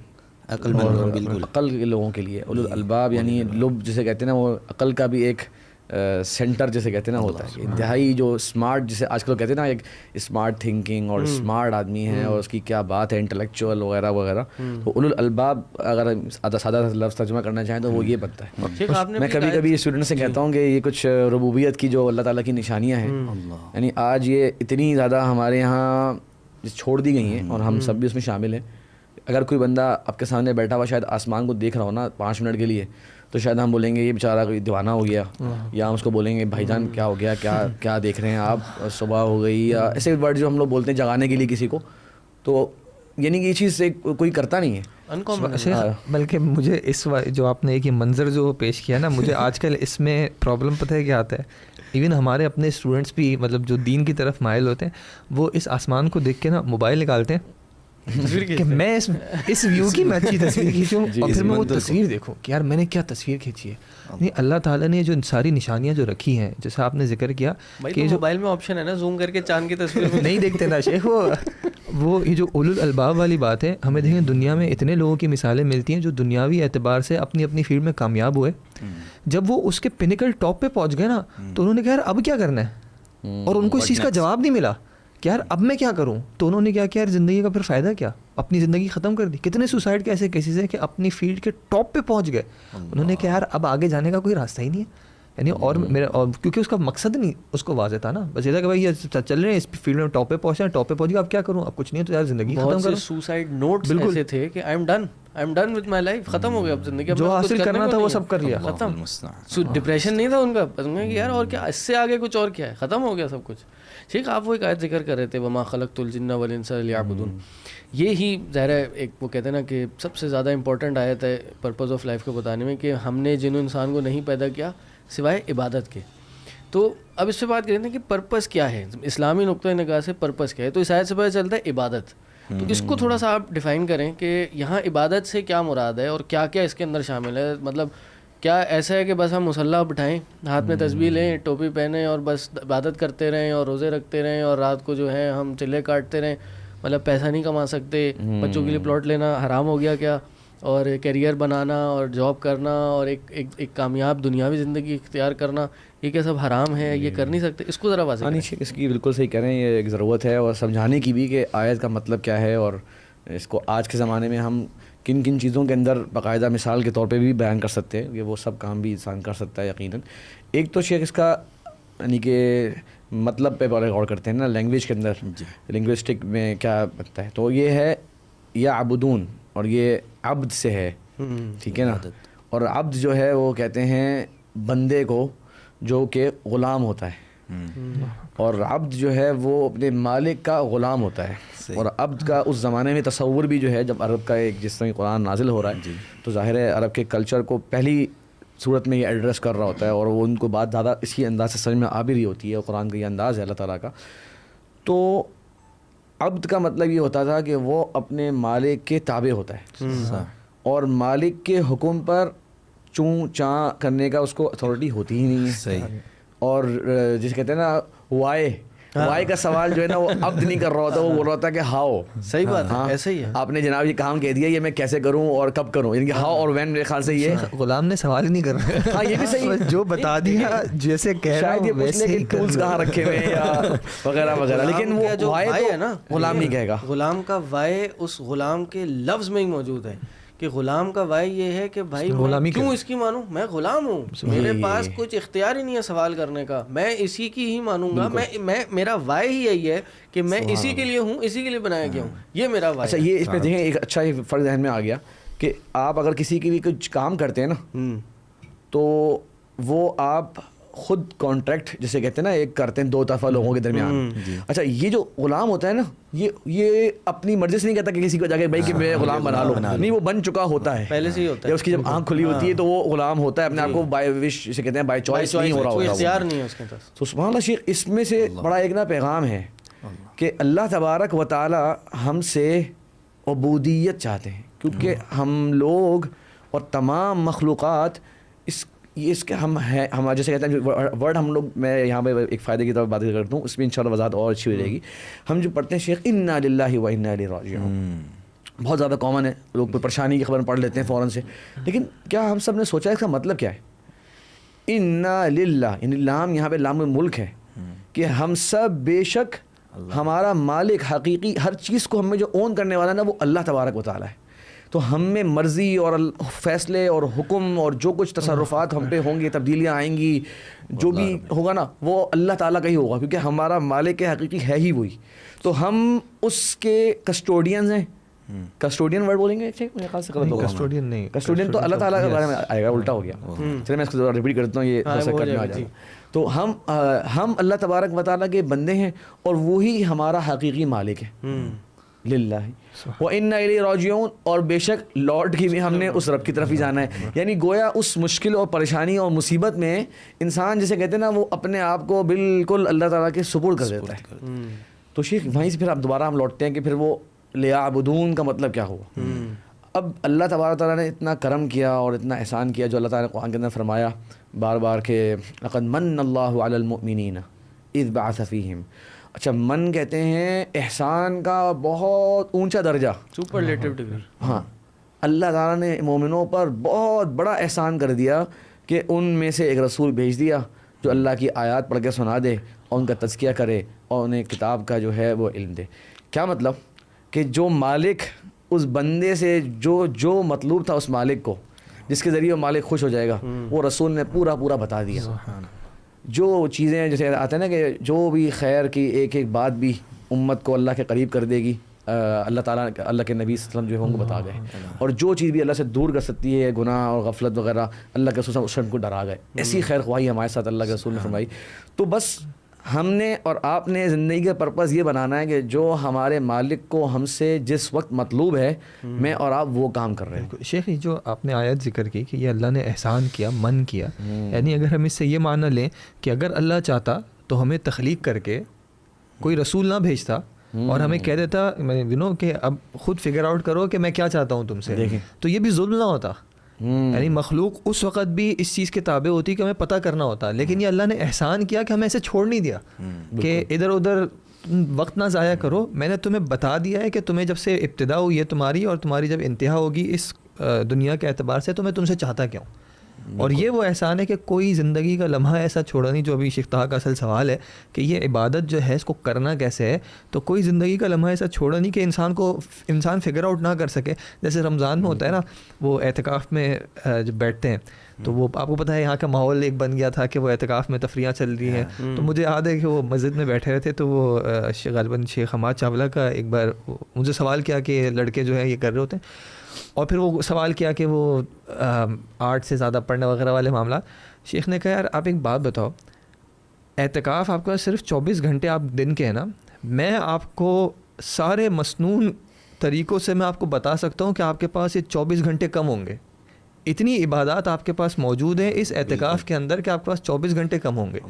بالکل عقل کے لوگوں کے لیے. اولو الالباب یعنی لب جسے کہتے ہیں نا, وہ عقل کا بھی ایک سینٹر جسے کہتے ہیں نا ہوتا ہے. انتہائی جو اسمارٹ جسے آج کل کہتے ہیں نا, ایک اسمارٹ تھنکنگ اور اسمارٹ آدمی ہے, اور اس کی کیا بات ہے, انٹلیکچوئل وغیرہ وغیرہ. تو اولو الالباب اگر سادہ لفظ ترجمہ کرنا چاہیں تو وہ یہ بنتا ہے. میں کبھی کبھی اسٹوڈنٹ سے کہتا ہوں کہ یہ کچھ ربوبیت کی جو اللہ تعالیٰ کی نشانیاں ہیں, یعنی آج یہ اتنی زیادہ ہمارے یہاں چھوڑ دی گئی ہیں, اور ہم سب بھی اس میں شامل ہیں. اگر کوئی بندہ آپ کے سامنے بیٹھا ہوا شاید آسمان کو دیکھ رہا ہو نا 5 منٹ کے لیے, تو شاید ہم بولیں گے یہ بیچارہ کوئی دیوانہ ہو گیا, یا ہم اس کو بولیں گے بھائی جان کیا ہو گیا, کیا دیکھ رہے ہیں آپ, صبح ہو گئی, یا ایسے ورڈ جو ہم لوگ بولتے ہیں جگانے کے لیے کسی کو. تو یعنی کہ یہ چیز کوئی کرتا نہیں ہے. بلکہ مجھے اس جو آپ نے ایک یہ منظر جو پیش کیا نا, مجھے آج کل اس میں پرابلم پتہ ہے کیا آتا ہے. ایون ہمارے اپنے اسٹوڈنٹس بھی مطلب جو دین کی طرف مائل ہوتے ہیں, وہ اس آسمان کو دیکھ کے نا موبائل نکالتے ہیں کہ میں اس ویو کی میں اچھی تصویر کھینچوں, اور پھر میں وہ تصویر دیکھوں کہ یار میں نے کیا تصویر کھینچی ہے. نہیں, اللہ تعالیٰ نے جو ساری نشانیاں جو رکھی ہیں, جیسے آپ نے ذکر کیا کہ موبائل میں آپشن ہے نا زوم کر کے چاند کی تصویر نہیں دیکھتے نا شیخ, وہ یہ جو اولو الالباب والی بات ہے. ہمیں دیکھیں دنیا میں اتنے لوگوں کی مثالیں ملتی ہیں جو دنیاوی اعتبار سے اپنی اپنی فیلڈ میں کامیاب ہوئے. جب وہ اس کے پینیکل ٹاپ پہ پہنچ گئے نا, تو انہوں نے کہا یار اب کیا کرنا ہے, اور ان کو اس چیز کا جواب نہیں ملا کہ یار اب میں کیا کروں. تو انہوں نے کیا کیا, یار زندگی کا پھر فائدہ کیا, اپنی زندگی ختم کر دی. کتنے سوسائڈ کے ایسے کیسز ہیں کہ اپنی فیلڈ کے ٹاپ پہ پہنچ گئے, انہوں نے کہا یار اب آگے جانے کا کوئی راستہ ہی نہیں ہے. یعنی اور کیونکہ اس کا مقصد نہیں اس کو واضح تھا نا, بس یہ تھا کہ بھائی یہ چل رہے ہیں اس فیلڈ میں ٹاپ پہ پہنچنا ہے, ٹاپ پہ پہنچ گیا, اب کیا کروں, اب کچھ نہیں ہے, تو یار زندگی ختم کرو. سوسائڈ نوٹس ایسے تھے کہ I am done with my life, ختم ہو گیا اب زندگی, جو حاصل کرنا تھا وہ سب کر لیا, ختم. ڈپریشن نہیں تھا ان کا, کہ یار اور کیا اس سے آگے کچھ اور کیا ہے, ختم ہو گیا سب کچھ. ٹھیک, آپ وہ ایک آیت ذکر کر رہے تھے, وما خلقت الجن والانس لیعبدون. یہی ظاہر ہے ایک وہ کہتے ہیں نا کہ سب سے زیادہ امپورٹنٹ آیت ہے پرپز آف لائف کو بتانے میں, کہ ہم نے جن انسان کو نہیں پیدا کیا سوائے عبادت کے. تو اب اس پہ بات کریں کہ پرپز کیا ہے, اسلامی نقطۂ نگاہ سے پرپز کیا ہے. تو اس آیت سے پتہ چلتا ہے عبادت. تو اس کو تھوڑا سا آپ ڈیفائن کریں کہ یہاں عبادت سے کیا مراد ہے, اور کیا کیا اس کے اندر شامل ہے. مطلب کیا ایسا ہے کہ بس ہم مصلی بٹھائیں, ہاتھ میں تسبیح لیں, ٹوپی پہنیں اور بس عبادت کرتے رہیں اور روزے رکھتے رہیں اور رات کو جو ہے ہم چلے کاٹتے رہیں, مطلب پیسہ نہیں کما سکتے, بچوں کے لیے پلاٹ لینا حرام ہو گیا کیا, اور کیریئر بنانا اور جاب کرنا اور ایک کامیاب دنیاوی زندگی اختیار کرنا, یہ کیا سب حرام ہے, یہ کر نہیں سکتے؟ اس کو ذرا واضح کریں. اس کی بالکل صحیح کہہ رہے ہیں, یہ ایک ضرورت ہے اور سمجھانے کی بھی کہ آیت کا مطلب کیا ہے, اور اس کو آج کے زمانے میں ہم کن کن چیزوں کے اندر باقاعدہ مثال کے طور پہ بھی بیان کر سکتے ہیں, کہ وہ سب کام بھی انسان کر سکتا ہے یقیناً. ایک تو شیخ اس کا یعنی کہ مطلب پہ بڑے غور کرتے ہیں نا, لینگویج کے اندر لنگوسٹک میں کیا بنتا ہے, تو یہ ہے یا عبدون, اور یہ عبد سے ہے, ٹھیک ہے نا, اور عبد جو ہے وہ کہتے ہیں بندے کو جو کہ غلام ہوتا ہے, اور عبد جو ہے وہ اپنے مالک کا غلام ہوتا ہے. اور عبد کا اس زمانے میں تصور بھی جو ہے, جب عرب کا ایک جس طرح قرآن نازل ہو رہا ہے تو ظاہر ہے عرب کے کلچر کو پہلی صورت میں یہ ایڈریس کر رہا ہوتا ہے, اور وہ ان کو بات زیادہ اسی انداز سے سمجھ میں آ بھی رہی ہوتی ہے, اور قرآن کا یہ انداز ہے اللہ تعالیٰ کا. تو عبد کا مطلب یہ ہوتا تھا کہ وہ اپنے مالک کے تابع ہوتا ہے, اور مالک کے حکم پر چوں چاں کرنے کا اس کو اتھارٹی ہوتی ہی نہیں ہے. صحیح. اور جسے کہتے ہیں نا وائی کا سوال جو ہے نا وہ عبد نہیں کر رہا ہوتا, وہ بول رہا ہوتا ہے کہ ہاؤ. صحیح بات ہے, ایسا ہی ہے. آپ نے جناب یہ کام کہہ دیا, یہ میں کیسے کروں اور کب کروں, یعنی کہ ہاؤ اور وین میرے خیال سے یہ غلام نے سوال ہی نہیں کر رہا. ہاں یہ بھی صحیح, جو بتا دیا جیسے کہہ رہا شاید یہ پوچھنے کے ٹولز کہاں رکھے ہوئے ہیں یا وغیرہ وغیرہ, لیکن وہ وائے ہے نا, غلام نہیں کہے گا. غلام کا وائے اس غلام کے لفظ میں ہی موجود ہے, کہ غلام کا وائے یہ ہے کہ بھائی میں کیوں اس کی مانوں, میں غلام ہوں, میرے پاس کچھ اختیار ہی نہیں ہے سوال کرنے کا, میں اسی کی ہی مانوں گا, میں میرا وائے ہی یہی ہے کہ میں اسی کے لیے ہوں, اسی کے لیے بنایا گیا ہوں, یہ میرا وائے. اچھا یہ اس میں دیکھیں ایک اچھا فرق ذہن میں آ گیا کہ آپ اگر کسی کے لیے کچھ کام کرتے ہیں نا, تو وہ آپ خود کانٹریکٹ جسے کہتے ہیں نا ایک کرتے ہیں دو طرفہ لوگوں کے درمیان. اچھا یہ جو غلام ہوتا ہے نا, یہ اپنی مرضی سے نہیں کہتا کہ کسی کو جا کے بھائی کہ میں غلام بنا لو, نہیں, وہ بن چکا ہوتا ہے پہلے سے ہی ہوتا ہے. اس کی جب آنکھ کھلی ہوتی ہے تو وہ غلام ہوتا ہے, اپنے آپ کو بائی وش جسے کہتے ہیں بائی چوائس نہیں ہو رہا ہوتا, اختیار نہیں ہے اس کے پاس. تو سبحان اللہ شیخ, اس میں سے بڑا ایک نا پیغام ہے کہ اللہ تبارک و تعالی ہم سے عبودیت چاہتے ہیں, کیونکہ ہم لوگ اور تمام مخلوقات اس کے ہم جیسے کہتے ہیں ورڈ ہم لوگ, میں یہاں پہ ایک فائدے کی طرف بات کرتا ہوں, اس میں انشاءاللہ وضاحت اور اچھی ہو جائے گی. ہم جو پڑھتے ہیں شیخ انا للہ و انا الیہ راجعون, بہت زیادہ کامن ہے, لوگ پریشانی کی خبر پڑھ لیتے ہیں فوراً سے, لیکن کیا ہم سب نے سوچا اس کا مطلب کیا ہے؟ انا للہ, یعنی لام یہاں پہ لام ملک ہے, کہ ہم سب بے شک ہمارا مالک حقیقی ہر چیز کو ہم میں جو اون کرنے والا نا وہ اللہ تبارک و تعالیٰ ہے. تو ہم میں مرضی اور فیصلے اور حکم اور جو کچھ تصرفات ہم پہ ہوں گے, تبدیلیاں آئیں گی, جو بھی ہوگا نا وہ اللہ تعالیٰ کا ہی ہوگا, کیونکہ ہمارا مالک حقیقی ہے ہی وہی. تو ہم اس کے کسٹوڈینز ہیں. کسٹوڈین ورڈ بولیں گے, میرے خیال سے غلط ہوگا. کسٹوڈین نہیں, کسٹوڈین تو اللہ تعالیٰ کے بارے میں آئے گا, الٹا ہو گیا. چلیے میں اس کو ریپیٹ کرتا ہوں, یہ میں آ جائے گا. تو ہم اللہ تبارک و تعالیٰ کے بندے ہیں, اور وہی ہمارا حقیقی مالک ہے. للہ وَإِنَّا إِلَيْهِ راجعون, اور بے شک لوٹ کی بھی ہم نے اس رب کی طرف ہی جانا ہے. یعنی گویا اس مشکل اور پریشانی اور مصیبت میں انسان جسے کہتے ہیں نا وہ اپنے آپ کو بالکل اللہ تعالیٰ کے سپرد کر دیتا ہے. تو شیخ وہیں سے پھر اب دوبارہ ہم لوٹتے ہیں کہ پھر وہ لیعبدون کا مطلب کیا ہوا. اب اللہ تبارک تعالیٰ نے اتنا کرم کیا اور اتنا احسان کیا, جو اللہ تعالیٰ نے قرآن کے اندر فرمایا بار بار کہ لقد من اللہ علی المؤمنین اذ بعث فیہم. اچھا من کہتے ہیں احسان کا بہت اونچا درجہ, سپرلیٹو ڈگری. ہاں, اللہ تعالیٰ نے مومنوں پر بہت بڑا احسان کر دیا کہ ان میں سے ایک رسول بھیج دیا جو اللہ کی آیات پڑھ کے سنا دے اور ان کا تزکیہ کرے اور انہیں کتاب کا جو ہے وہ علم دے. کیا مطلب کہ جو مالک اس بندے سے جو مطلوب تھا اس مالک کو, جس کے ذریعے مالک خوش ہو جائے گا, وہ رسول نے پورا بتا دیا. جو چیزیں جیسے آتے ہیں نا کہ جو بھی خیر کی ایک ایک بات بھی امت کو اللہ کے قریب کر دے گی, اللہ تعالیٰ اللہ کے نبی صلی اللہ علیہ وسلم جو ہے ان کو بتا گئے, اور جو چیز بھی اللہ سے دور کر سکتی ہے گناہ اور غفلت وغیرہ, اللہ کے رسول اس کو ڈرا گئے. ایسی خیر خواہی ہمارے ساتھ اللہ کے رسول نے فرمائی. تو بس ہم نے اور آپ نے زندگی کا پرپز یہ بنانا ہے کہ جو ہمارے مالک کو ہم سے جس وقت مطلوب ہے, میں اور آپ وہ کام کر رہے ہیں. شیخ جو آپ نے آیت ذکر کی کہ یہ اللہ نے احسان کیا, من کیا, یعنی اگر ہم اس سے یہ ماننا لیں کہ اگر اللہ چاہتا تو ہمیں تخلیق کر کے کوئی رسول نہ بھیجتا اور ہمیں کہہ دیتا کہ اب خود فگر آؤٹ کرو کہ میں کیا چاہتا ہوں تم سے, تو یہ بھی ظلم نہ ہوتا. یعنی مخلوق اس وقت بھی اس چیز کے تابع ہوتی کہ ہمیں پتہ کرنا ہوتا, لیکن یہ اللہ نے احسان کیا کہ ہمیں ایسے چھوڑ نہیں دیا کہ ادھر ادھر وقت نہ ضائع کرو. میں نے تمہیں بتا دیا ہے کہ تمہیں جب سے ابتدا ہوئی ہے تمہاری اور تمہاری جب انتہا ہوگی اس دنیا کے اعتبار سے, تو میں تم سے چاہتا کیا ہوں. اور یہ وہ احسان ہے کہ کوئی زندگی کا لمحہ ایسا چھوڑا نہیں, جو ابھی شیخ طاہا کا اصل سوال ہے کہ یہ عبادت جو ہے اس کو کرنا کیسے ہے, تو کوئی زندگی کا لمحہ ایسا چھوڑا نہیں کہ انسان فگر آؤٹ نہ کر سکے. جیسے رمضان میں ہوتا ہے نا, وہ اعتکاف میں جب بیٹھتے ہیں تو وہ آپ کو پتہ ہے یہاں کا ماحول ایک بن گیا تھا کہ وہ اعتکاف میں تفریحاں چل رہی ہیں. تو مجھے یاد ہے کہ وہ مسجد میں بیٹھے ہوئے تھے, تو وہ غالباً شیخ حماد چاولہ کا ایک بار مجھے سوال کیا کہ لڑکے جو ہیں یہ کر رہے ہوتے ہیں, اور پھر وہ سوال کیا کہ وہ آرٹ سے زیادہ پڑھنے وغیرہ والے معاملات. شیخ نے کہا یار آپ ایک بات بتاؤ, اعتکاف آپ کا صرف 24 گھنٹے آپ دن کے ہیں نا, میں آپ کو سارے مسنون طریقوں سے میں آپ کو بتا سکتا ہوں کہ آپ کے پاس یہ 24 گھنٹے کم ہوں گے. اتنی عبادات آپ کے پاس موجود ہیں اس اعتکاف کے اندر کہ آپ کے پاس 24 گھنٹے کم ہوں گے.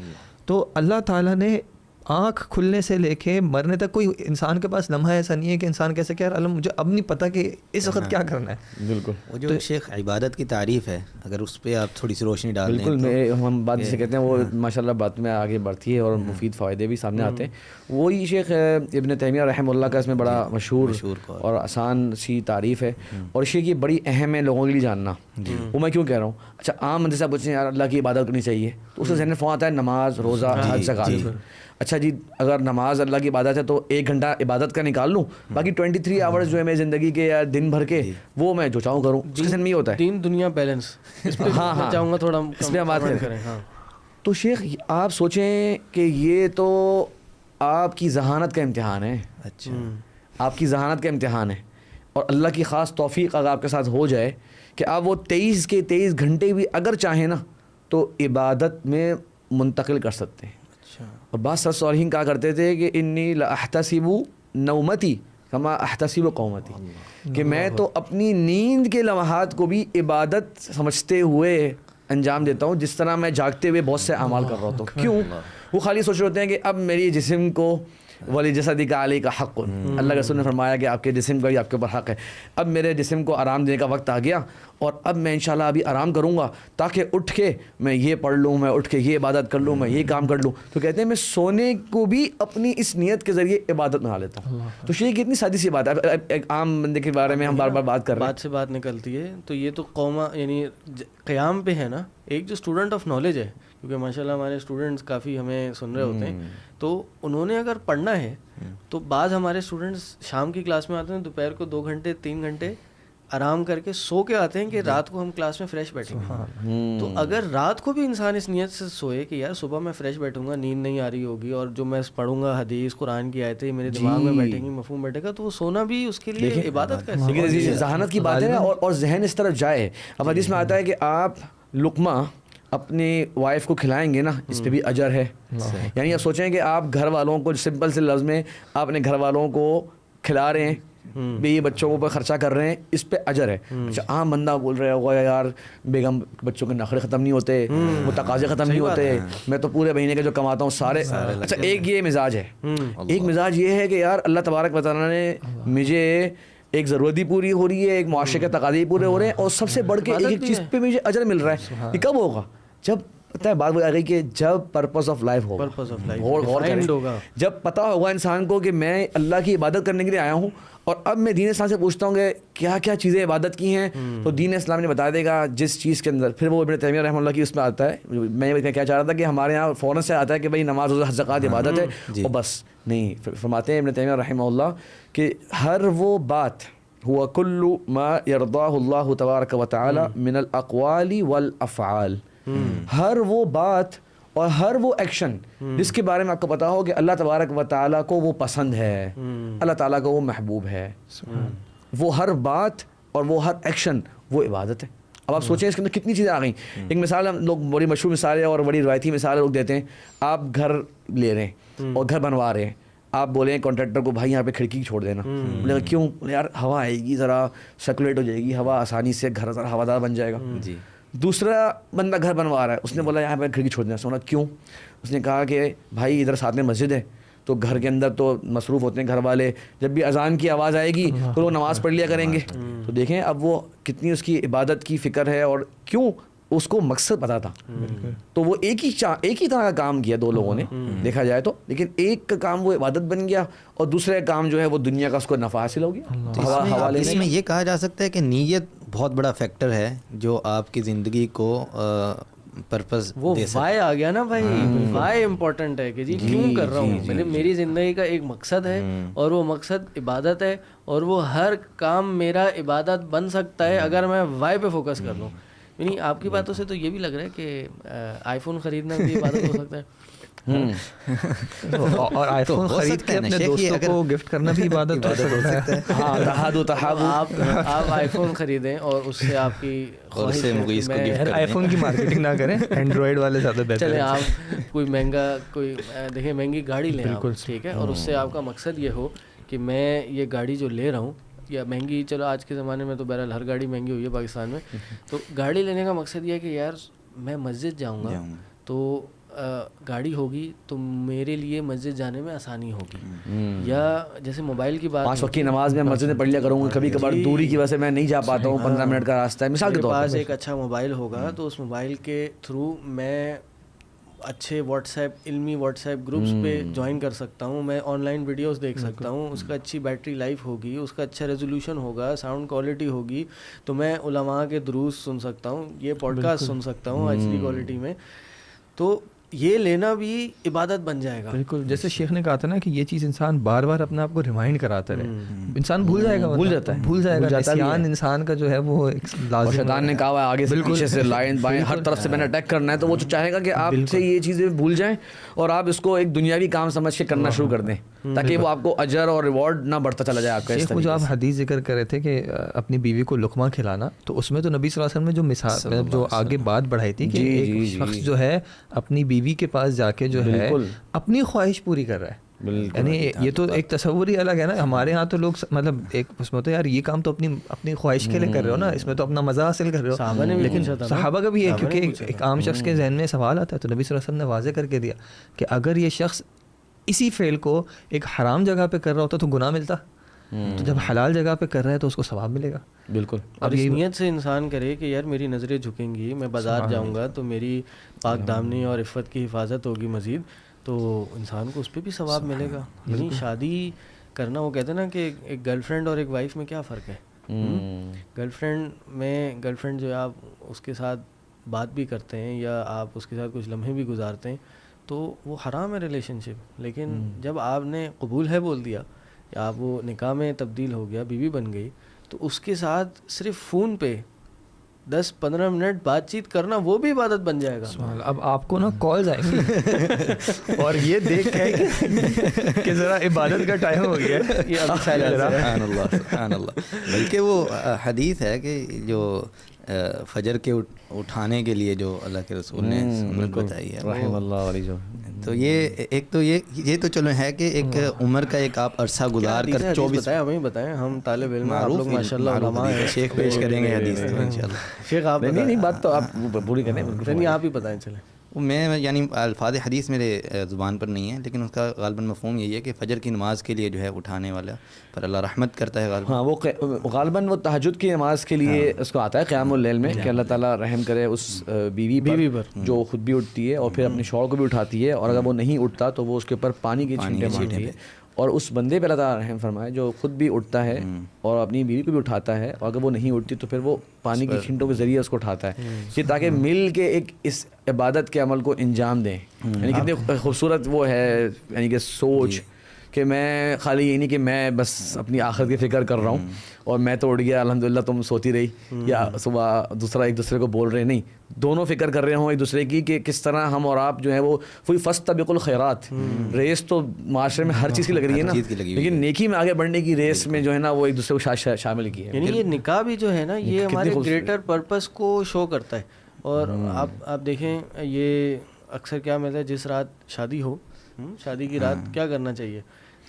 تو اللہ تعالیٰ نے آنکھ کھلنے سے لے کے مرنے تک کوئی انسان کے پاس لمحہ ایسا نہیں ہے کہ انسان کہہ سکے یار اللہ مجھے اب نہیں پتہ کہ اس وقت کیا کرنا ہے. بالکل. وہ جو شیخ عبادت کی تعریف ہے, اگر اس پہ آپ تھوڑی سی روشنی ڈال دیں. بالکل, ہم بات جسے کہتے ہیں وہ ماشاءاللہ بات میں آگے بڑھتی ہے اور مفید فائدے بھی سامنے آتے ہیں. وہی شیخ ابن تیمیہ رحمہ اللہ کا اس میں بڑا مشہور اور آسان سی تعریف ہے, اور شیخ یہ بڑی اہم ہے لوگوں کے لیے جاننا. وہ میں کیوں کہہ رہا ہوں, اچھا عام بندے سے پوچھیں یار اللہ کی عبادت کرنی چاہیے, تو اس کے ذہن میں فون آتا ہے نماز, روزہ, حج, زکوٰۃ. اچھا جی اگر نماز اللہ کی عبادت ہے تو 1 گھنٹہ عبادت کا نکال لوں, باقی 23 آورز جو ہے میری زندگی کے یا دن بھر کے وہ میں جو چاہوں کروں. اس کے ذہن میں یہ ہوتا ہے دین دنیا بیلنس. ہاں چاہوں گا تھوڑا اس میں بات کریں. تو شیخ آپ سوچیں کہ یہ تو آپ کی ذہانت کا امتحان ہے. اچھا, آپ کی ذہانت کا امتحان ہے, اور اللہ کی خاص توفیق اگر آپ کے ساتھ ہو جائے کہ آپ وہ 23 کے 23 گھنٹے بھی اگر چاہیں نا تو عبادت میں منتقل کر سکتے ہیں. اور بعض سلف صالحین کہا کرتے تھے کہ انی لاحتسب نومتی کما احتسب قومتی, کہ میں تو اپنی نیند کے لمحات کو بھی عبادت سمجھتے ہوئے انجام دیتا ہوں جس طرح میں جاگتے ہوئے بہت سے اعمال کر رہا ہوتا ہوں. کیوں؟ وہ خالی سوچ رہے ہوتے ہیں کہ اب میری جسم کو ولی جسدک علیک حق, اللہ کے رسول نے فرمایا کہ آپ کے جسم کا بھی آپ کے اوپر حق ہے. اب میرے جسم کو آرام دینے کا وقت آ گیا, اور اب میں انشاءاللہ ابھی آرام کروں گا تاکہ اٹھ کے میں یہ پڑھ لوں, میں اٹھ کے یہ عبادت کر لوں, میں یہ کام کر لوں. تو کہتے ہیں میں سونے کو بھی اپنی اس نیت کے ذریعے عبادت بنا لیتا ہوں. تو یہ کتنی سادی سی بات ہے. ایک عام بندے کے بارے میں ہم بار بار بات کر رہے ہیں, بات سے بات نکلتی ہے. تو یہ تو قوما یعنی قیام پہ ہے نا, ایک جو اسٹوڈنٹ آف نالج ہے, کیونکہ ماشاء اللہ ہمارے اسٹوڈنٹس کافی ہمیں سن رہے ہوتے ہیں, تو انہوں نے اگر پڑھنا ہے تو بعض ہمارے اسٹوڈنٹس شام کی کلاس میں آتے ہیں, دوپہر کو 2 گھنٹے 3 گھنٹے آرام کر کے سو کے آتے ہیں کہ رات کو ہم کلاس میں فریش بیٹھیں گے. تو اگر رات کو بھی انسان اس نیت سے سوئے کہ یار صبح میں فریش بیٹھوں گا, نیند نہیں آ رہی ہوگی, اور جو میں پڑھوں گا حدیث قرآن کی آیتیں میرے دماغ میں بیٹھیں گی, مفہوم بیٹھے گا, تو وہ سونا بھی اس کے لیے عبادت کا لیکن ذہانت کی بات ہے, اور ذہن اس طرف جائے. اب حدیث میں آتا ہے کہ آپ لقمہ اپنی وائف کو کھلائیں گے نا, اس پہ بھی اجر ہے. یعنی آپ سوچیں کہ آپ گھر والوں کو سمپل سے لفظ میں آپ اپنے گھر والوں کو کھلا رہے ہیں, بھی بچوں کو خرچہ کر رہے ہیں, اس پہ اجر ہے. اچھا عام بندہ بول رہا ہوگا یار بیگم بچوں کے نخرے ختم نہیں ہوتے, وہ تقاضے ختم نہیں ہوتے, میں تو پورے مہینے کے جو کماتا ہوں سارے. اچھا ایک یہ مزاج ہے, ایک مزاج یہ ہے کہ یار اللہ تبارک و تعالیٰ نے مجھے ایک ضرورت بھی پوری ہو رہی ہے, ایک معاشرے کے تقاضے بھی پورے ہو رہے ہیں, اور سب سے بڑھ کے ایک چیز پہ مجھے اجر مل رہا ہے. یہ کب ہوگا؟ جب پتہ ہے بات آ گئی کہ جب پرپز آف لائف ہوگا, جب پتہ ہوگا انسان کو کہ میں اللہ کی عبادت کرنے کے لیے آیا ہوں, اور اب میں دین اسلام سے پوچھتا ہوں کہ کیا کیا چیزیں عبادت کی ہیں, تو دین اسلام نے بتا دے گا جس چیز کے اندر. پھر وہ ابن تیمیہ رحمہ اللہ کی اس میں آتا ہے, میں یہ کیا چاہ رہا تھا کہ ہمارے یہاں فوراً سے آتا ہے کہ بھائی نماز روزہ حج زکوٰۃ عبادت ہے, اور بس نہیں. فرماتے ہیں ابن تیمیہ رحمہ اللہ کہ ہر وہ بات ہوا کل ما یرضاہ اللہ تبارک و تعالی من الاقوال والافعال, ہر وہ بات اور ہر وہ ایکشن جس کے بارے میں آپ کو پتا ہو کہ اللہ تبارک و تعالیٰ کو وہ پسند ہے, اللہ تعالیٰ کو وہ محبوب ہے, وہ ہر بات اور وہ ہر ایکشن وہ عبادت ہے. اب آپ سوچیں اس کے اندر کتنی چیزیں آ گئیں. ایک مثال ہم لوگ بڑی مشہور مثالیں اور بڑی روایتی مثالیں لوگ دیتے ہیں. آپ گھر لے رہے ہیں اور گھر بنوا رہے ہیں, آپ بولیں کانٹریکٹر کو بھائی یہاں پہ کھڑکی چھوڑ دینا, بولے گا کیوں؟ یار ہوا آئے گی, ذرا سرکولیٹ ہو جائے گی ہوا, آسانی سے گھر ذرا ہوادار بن جائے گا. جی. دوسرا بندہ گھر بنوا رہا ہے, اس نے بولا یہاں پہ کھڑکی چھوڑ دینا. سونا کیوں؟ اس نے کہا کہ بھائی ادھر ساتھ میں مسجد ہے, تو گھر کے اندر تو مصروف ہوتے ہیں گھر والے, جب بھی اذان کی آواز آئے گی تو وہ نماز پڑھ لیا کریں گے. تو دیکھیں اب وہ کتنی اس کی عبادت کی فکر ہے, اور کیوں اس کو مقصد پتا تھا. تو وہ ایک ہی طرح کا کام کیا دو لوگوں نے دیکھا جائے تو, لیکن ایک کا کام وہ عبادت بن گیا اور دوسرے کا کام جو ہے وہ دنیا کا اس کو نفع حاصل ہو گیا. اس میں یہ کہا جا سکتا ہے کہ نیت بہت بڑا فیکٹر ہے جو آپ کی زندگی کو پرپز وہ وائے آ گیا نا بھائی, وائے امپورٹنٹ ہے کہ جی کیوں کر رہا ہوں, مطلب میری زندگی کا ایک مقصد ہے اور وہ مقصد عبادت ہے, اور وہ ہر کام میرا عبادت بن سکتا ہے اگر میں وائے پہ فوکس کر لوں. یعنی آپ کی باتوں سے تو یہ بھی لگ رہا ہے کہ آئی فون خریدنا بھی عبادت ہو سکتا ہے, اور آئی فون خرید کے اپنے دوستوں کو گفٹ کرنا بھی عبادت ہو سکتا ہے. ہاں تحابو, آپ آئی فون خریدیں اور اس سے آپ کی خواہش ہے آئی فون کی مارکیٹنگ نہ کریں, اینڈرائڈ والے زیادہ بہتر. چلیں آپ کوئی مہنگا دیکھیں مہنگی گاڑی لیں آپ, ٹھیک ہے, اور اس سے آپ کا مقصد یہ ہو کہ میں یہ گاڑی جو لے رہا ہوں, یا مہنگی, چلو آج کے زمانے میں تو بہرحال ہر گاڑی مہنگی ہوئی ہے پاکستان میں, تو گاڑی لینے کا مقصد یہ ہے کہ یار میں مسجد جاؤں گا تو گاڑی ہوگی تو میرے لیے مسجد جانے میں آسانی ہوگی. یا جیسے موبائل کی بات, 5 وقت کی نماز میں مسجد میں پڑھ لیا کروں گا, کبھی کبھار دوری کی وجہ سے میں نہیں جا پاتا ہوں, 15 منٹ کا راستہ ہے مثال کے طور پر, پاس ایک اچھا موبائل ہوگا تو اس موبائل کے تھرو میں اچھے واٹس ایپ, علمی واٹس ایپ گروپس پہ جوائن کر سکتا ہوں, میں آن لائن ویڈیوز دیکھ سکتا ہوں, اس کا اچھی بیٹری لائف ہوگی, اس کا اچھا ریزولوشن ہوگا, ساؤنڈ کوالٹی ہوگی, تو میں علماء کے دروس سن سکتا ہوں, یہ پوڈ کاسٹ سن سکتا ہوں HD کوالٹی میں. تو یہ لینا بھی عبادت بن جائے گا. بالکل, جیسے شیخ نے کہا تھا نا کہ یہ چیز انسان بار بار اپنے آپ کو ریمائنڈ کراتا رہے, انسان بھول جائے گا, بھول جائے گا. نسیان انسان کا جو ہے وہ لازم, شیطان نے کہا ہوا ہے آگے سے پیچھے سے لائن بائیں ہر طرف سے میں نے اٹیک کرنا ہے, تو وہ چاہے گا کہ آپ سے یہ چیزیں بھول جائیں اور آپ اس کو ایک دنیاوی کام سمجھ کے کرنا شروع کر دیں, تاکہ وہ آپ کو اجر اور ریوارڈ نہ بڑھتا چلا جائے آپ کا. شیخ جو آپ حدیث ذکر کر رہے تھے کہ اپنی بیوی کو لقمہ کھلانا, تو اس میں تو نبی صلی اللہ علیہ وسلم نے جو مثال جو آگے بات بڑھائی تھی کہ ایک شخص جو ہے اپنی بیوی کے پاس جا کے جو ہے اپنی خواہش پوری کر رہا ہے. یعنی یہ تو ایک تصور ہی الگ ہے نا. ہمارے ہاں تو لوگ مطلب ایک اس میں ہوتا ہے یار یہ کام تو اپنی خواہش کے لیے کر رہے ہو نا, اس میں تو اپنا مزہ حاصل کر رہے ہو. لیکن صحابہ کا بھی ہے, کیونکہ ایک عام شخص کے ذہن میں سوال آتا ہے, تو نبی صلی اللہ علیہ وسلم نے واضح کر کے دیا کہ اگر یہ شخص اسی فعل کو ایک حرام جگہ پہ کر رہا ہوتا تو گناہ ملتا, تو جب حلال جگہ پہ کر رہا ہے تو اس کو ثواب ملے گا. بالکل. اور اس نیت سے انسان کرے کہ یار میری نظریں جھکیں گی, میں بازار جاؤں گا تو میری پاک دامنی اور عفت کی حفاظت ہوگی مزید, تو انسان کو اس پہ بھی ثواب ملے گا. یعنی شادی کرنا, وہ کہتے ہیں نا کہ ایک گرل فرینڈ اور ایک وائف میں کیا فرق ہے. گرل فرینڈ جو ہے آپ اس کے ساتھ بات بھی کرتے ہیں یا آپ اس کے ساتھ کچھ لمحے بھی گزارتے ہیں تو وہ حرام ہے ریلیشن شپ. لیکن جب آپ نے قبول ہے بول دیا یا آپ وہ نکاح میں تبدیل ہو گیا, بیوی بن گئی, تو اس کے ساتھ صرف فون پہ 10-15 منٹ بات چیت کرنا وہ بھی عبادت بن جائے گا. اب آپ کو نا کالز آئیں گی اور یہ دیکھ کے کہ ذرا عبادت کا ٹائم ہو گیا ہے. یہ اب سبحان اللہ سبحان اللہ. بلکہ وہ حدیث ہے کہ جو فجر کے اٹھانے کے لیے جو اللہ کے رسول نے سنت بتائی ہے, رحم اللہ علی جو, تو یہ تو چلو ہے کہ ایک عمر کا ایک آپ عرصہ گزار کر 24 بتائیں, ہمیں بتائیں, ہم طالب علم ہیں, آپ لوگ ماشاءاللہ علماء ہیں, شیخ پیش کریں گے حدیث انشاءاللہ. شیخ آپ نہیں بات تو آپ پوری کریں, نہیں آپ ہی بتائیں. چلیں میں یعنی الفاظ حدیث میرے زبان پر نہیں ہے, لیکن اس کا غالباً مفہوم یہی ہے کہ فجر کی نماز کے لیے جو ہے اٹھانے والا پر اللہ رحمت کرتا ہے غالباً. ہاں وہ غالباً وہ تہجد کی نماز کے لیے اس کو آتا ہے قیام اللیل میں, کہ اللہ تعالیٰ رحم کرے اس بیوی پر جو خود بھی اٹھتی ہے اور پھر اپنے شوہر کو بھی اٹھاتی ہے, اور اگر وہ نہیں اٹھتا تو وہ اس کے اوپر پانی کی چھینٹیں مارتی ہے, اور اس بندے پہ اللہ تعالیٰ رحم فرمائے جو خود بھی اٹھتا ہے اور اپنی بیوی کو بھی اٹھاتا ہے, اور اگر وہ نہیں اٹھتی تو پھر وہ پانی کی چھینٹوں کے ذریعے اس کو اٹھاتا ہے, کہ تاکہ مل کے ایک اس عبادت کے عمل کو انجام دیں. یعنی کتنی خوبصورت وہ ہے, یعنی کہ سوچ کہ میں خالی یہ نہیں کہ میں بس اپنی آخرت کی فکر کر رہا ہوں اور میں تو اٹھ گیا الحمدللہ تم سوتی رہی, یا صبح دوسرا ایک دوسرے کو بول رہے, نہیں, دونوں فکر کر رہے ہوں ایک دوسرے کی کہ کس طرح ہم اور آپ جو ہے وہ کوئی فاستبقوا الخیرات, ریس تو معاشرے میں ہر چیز کی لگ رہی ہے نا, لیکن نیکی میں آگے بڑھنے کی ریس میں جو ہے نا وہ ایک دوسرے کو شامل کی ہے. یعنی یہ نکاح بھی جو ہے نا یہ ہمارے گریٹر پرپس کو شو کرتا ہے. اور آپ دیکھیں یہ اکثر کیا ملتا ہے, جس رات شادی ہو, شادی کی رات کیا کرنا چاہیے,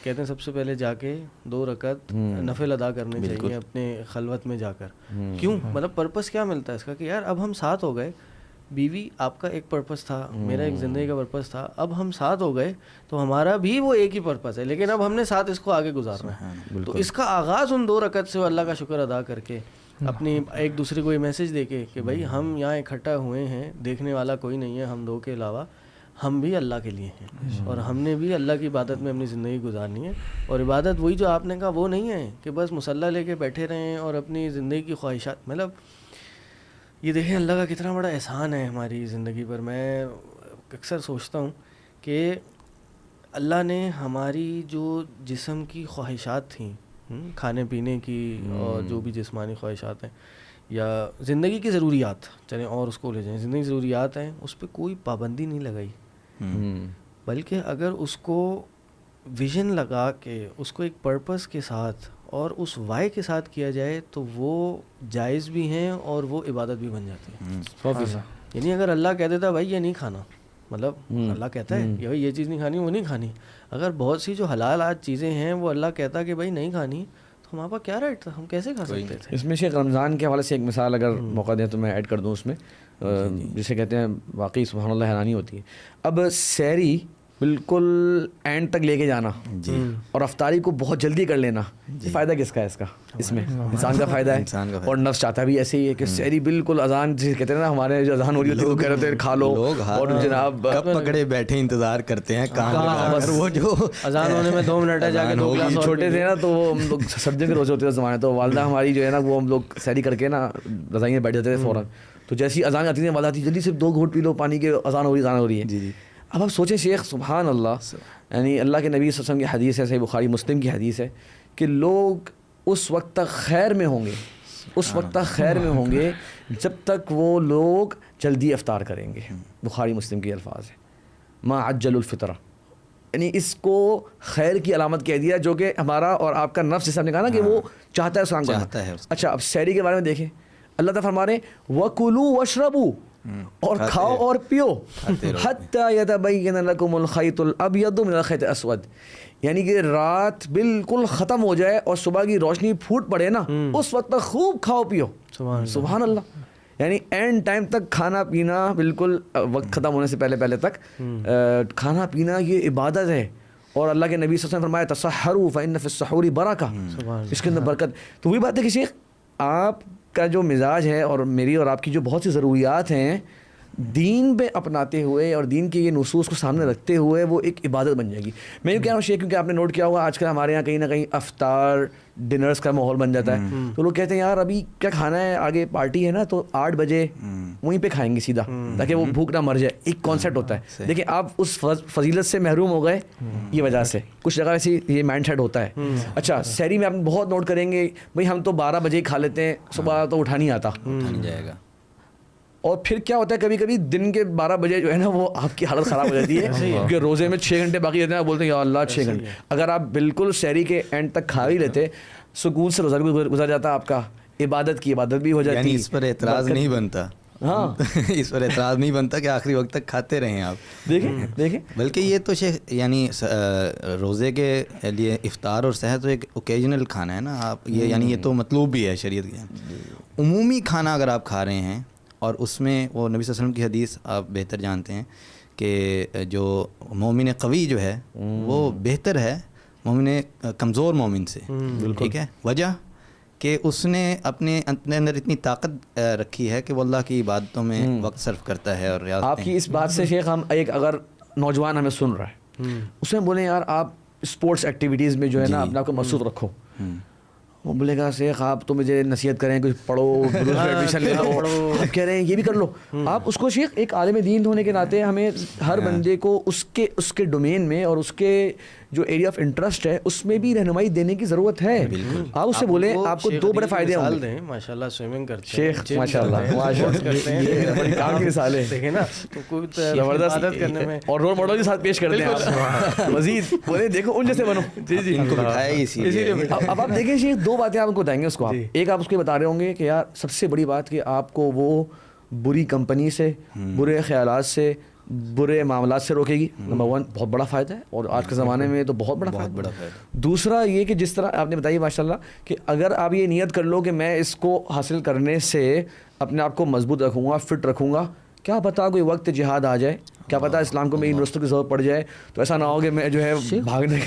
کہتے ہیں سب سے پہلے جا کے 2 رکعت نفل ادا کرنے چاہیے اپنے خلوت میں جا کر. کیوں, مطلب پرپس کیا ملتا ہے اس کا کہ یار اب ہم ساتھ ہو گئے, بیوی آپ کا ایک پرپس تھا, میرا ایک زندگی کا پرپس تھا, اب ہم ساتھ ہو گئے تو ہمارا بھی وہ ایک ہی پرپس ہے, لیکن اب ہم نے ساتھ اس کو آگے گزارنا ہے. تو اس کا آغاز ان 2 رکعت سے اللہ کا شکر ادا کر کے, اپنی ایک دوسرے کو یہ میسج دے کے کہ بھائی ہم یہاں اکٹھا ہوئے ہیں, دیکھنے والا کوئی نہیں ہے ہم 2 کے علاوہ, ہم بھی اللہ کے لیے ہیں اور ہم نے بھی اللہ کی عبادت میں اپنی زندگی گزارنی ہے. اور عبادت وہی جو آپ نے کہا وہ نہیں ہے کہ بس مصلی لے کے بیٹھے رہیں اور اپنی زندگی کی خواہشات, مطلب یہ دیکھیں اللہ کا کتنا بڑا احسان ہے ہماری زندگی پر. میں اکثر سوچتا ہوں کہ اللہ نے ہماری جو جسم کی خواہشات تھیں, کھانے پینے کی اور جو بھی جسمانی خواہشات ہیں یا زندگی کی ضروریات, چلیں اور اس کو لے جائیں, زندگی کی ضروریات ہیں, اس پہ کوئی پابندی نہیں لگائی, بلکہ اگر اس کو ویژن لگا کے اس کو ایک پرپس کے ساتھ اور اس وائی کے ساتھ کیا جائے تو وہ جائز بھی ہیں اور وہ عبادت بھی بن جاتی ہے. یعنی اگر اللہ کہہ دیتا بھائی یہ نہیں کھانا, مطلب اللہ کہتا ہے کہ بھائی یہ چیز نہیں کھانی, وہ نہیں کھانی, اگر بہت سی جو حلال آج چیزیں ہیں وہ اللہ کہتا کہ بھائی نہیں کھانی, تو ہمارے پاس کیا رائٹ تھا, ہم کیسے کھا سکتے تھے. اس میں شیخ رمضان کے حوالے سے ایک مثال اگر موقع دیں تو میں ایڈ کر دوں اس میں, جسے کہتے ہیں واقعی سبحان اللہ حیرانی ہوتی ہے. اب سحری بالکل اینڈ تک لے کے جانا اور افطاری کو بہت جلدی کر لینا, فائدہ کس کا ہے اس کا؟ اس میں انسان کا فائدہ ہے, اور نفس چاہتا بھی ایسے ہی ہے کہ سحری بالکل اذان جسے کہتے ہیں نا, ہمارے جو اذان ہو رہی ہوتی ہے وہ کہہ رہے تھے کھا لو, اور جناب کب پکڑے بیٹھے انتظار کرتے ہیں کہاں, وہ جو اذان ہونے میں 2 منٹ ہے, جا کے 2 گلاس چھوٹے تھے نا تو وہ ہم لوگ سردیوں کے روزے ہوتے تھے زمانے, تو والدہ ہماری جو ہے نا وہ ہم لوگ سحری کر کے نا رضائی میں بیٹھ جاتے تھے فوراً, تو جیسی اذان آتی تھی والدہ آتی جلدی سے 2 گھونٹ پی لو پانی کے, اذان ہو رہی ہے. جی. اب آپ سوچیں شیخ سبحان اللہ, یعنی اللہ کے نبی صلی اللہ علیہ وسلم کی حدیث ہے, صحیح بخاری مسلم کی حدیث ہے کہ لوگ اس وقت تک خیر میں ہوں گے, جب تک وہ لوگ جلدی افطار کریں گے. بخاری مسلم کے الفاظ ہیں, ما عجل الفطرہ, یعنی اس کو خیر کی علامت کہہ دیا, جو کہ ہمارا اور آپ کا نفس جیسے ہم نے کہا نا کہ وہ چاہتا ہے اس کام کرنا. اچھا اب سحری کے بارے میں دیکھیں, اللہ تعالیٰ فرما رہے ہیں وَكُلُوا وَاشْرَبُوا, اور کھاؤ اور پیو, حَتَّى يَتَبَيَّنَ لَكُمُ الْخَيْطُ الْأَبْيَضُ مِنَ الْخَيْطِ الْأَسْوَدِ, یعنی کہ رات بالکل ختم ہو جائے اور صبح کی روشنی پھوٹ پڑے نا, اس وقت تک خوب کھاؤ پیو. سبحان اللہ, یعنی اینڈ ٹائم تک کھانا پینا, بالکل وقت ختم ہونے سے پہلے تک کھانا پینا یہ عبادت ہے. اور اللہ کے نبی صلی اللہ علیہ وسلم فرمایا تسحروا فإن فی السحور برکہ, اس کے اندر برکت. تو وہی بات ہے کہ شیخ آپ کا جو مزاج ہے اور میری اور آپ کی جو بہت سی ضروریات ہیں, دین پہ اپناتے ہوئے اور دین کے یہ نصوص کو سامنے رکھتے ہوئے وہ ایک عبادت بن جائے گی. میں یہ کہہ رہا ہوں شیخ, کیونکہ آپ نے نوٹ کیا ہوگا آج کل ہمارے یہاں کہیں نہ کہیں افطار ڈنرز کا ماحول بن جاتا ہے, تو لوگ کہتے ہیں یار ابھی کیا کھانا ہے, آگے پارٹی ہے نا تو 8 بجے وہیں پہ کھائیں گے سیدھا, تاکہ وہ بھوک نہ مر جائے. ایک کانسیپٹ ہوتا ہے. دیکھیں آپ اس فضیلت سے محروم ہو گئے یہ وجہ سے, کچھ جگہ ایسی یہ مائنڈ سیٹ ہوتا ہے. اچھا سحری میں آپ بہت نوٹ کریں گے بھائی ہم تو 12 بجے کھا لیتے ہیں, صبح تو اٹھا نہیں آتا, جائے گا. اور پھر کیا ہوتا ہے کبھی کبھی دن کے 12 بجے جو ہے نا وہ آپ کی حالت خراب ہو جاتی ہے, کیونکہ روزے میں 6 گھنٹے باقی رہتے ہیں, آپ بولتے ہیں یا اللہ 6 گھنٹے. اگر آپ بالکل سحری کے اینڈ تک کھا ہی لیتے, سکون سے روزہ بھی گزر جاتا آپ کا, عبادت کی عبادت بھی ہو جاتی. یعنی اس پر اعتراض نہیں بنتا, ہاں اس پر اعتراض نہیں بنتا کہ آخری وقت تک کھاتے رہیں آپ. دیکھیں بلکہ یہ تو شیخ یعنی روزے کے لیے افطار اور سحر تو ایک اوکیجنل کھانا ہے نا آپ, یہ یعنی یہ تو مطلوب بھی ہے شریعت کے. عمومی کھانا اگر آپ کھا رہے ہیں اور اس میں وہ نبی صلی اللہ علیہ وسلم کی حدیث آپ بہتر جانتے ہیں کہ جو مومن قوی جو ہے وہ بہتر ہے مومن کمزور مومن سے. ٹھیک ہے, وجہ کہ اس نے اپنے اندر اتنی طاقت رکھی ہے کہ وہ اللہ کی عبادتوں میں وقت صرف کرتا ہے. اور آپ کی اس بات سے شیخ ہم ایک اگر نوجوان ہمیں سن رہا ہے, اس میں بولیں یار آپ اسپورٹس ایکٹیویٹیز میں جو ہے نا اپنے آپ کو مصروف رکھو, وہ بولے گا شیخ آپ تو مجھے نصیحت کریں کچھ پڑھو, ایڈمیشن لے لو, آپ کہہ رہے ہیں یہ بھی کر لو. آپ اس کو شیخ ایک عالم دین ہونے کے ناطے ہمیں ہر بندے کو اس کے ڈومین میں اور اس کے جو ایریا آف انٹرسٹ ہے اس میں بھی رہنمائی دینے کی ضرورت ہے. آپ اس سے بولیں آپ کو 2 بڑے فائدے ہوں گے. ماشاءاللہ سوئمنگ کرتے ہیں شیخ, ماشاءاللہ کام کی مثال ہے, دیکھیں نا زبردست عبادت کرنے میں, اور رول ماڈل کے ساتھ پیش کرتے ہیں مزید, بولے دیکھو ان جیسے بنو. جی ان کو بٹھایا اسی لیے. اب آپ دیکھیں شیخ 2 باتیں آپ کو بتائیں گے اس کو. ایک آپ اس کو بتا رہے ہوں گے کہ یار سب سے بڑی بات کہ آپ کو وہ بری کمپنی سے, برے خیالات سے, برے معاملات سے روکے گی. نمبر 1 بہت بڑا فائدہ ہے, اور آج کے زمانے میں تو بہت بڑا فائدہ. دوسرا یہ کہ جس طرح آپ نے بتائی ماشاءاللہ کہ اگر آپ یہ نیت کر لو کہ میں اس کو حاصل کرنے سے اپنے آپ کو مضبوط رکھوں گا, فٹ رکھوں گا, کیا پتا کوئی وقت جہاد آ جائے, کیا پتا اسلام کو میری نصرت کی ضرورت پڑ جائے, تو ایسا نہ ہو کہ میں جو ہے بھاگنے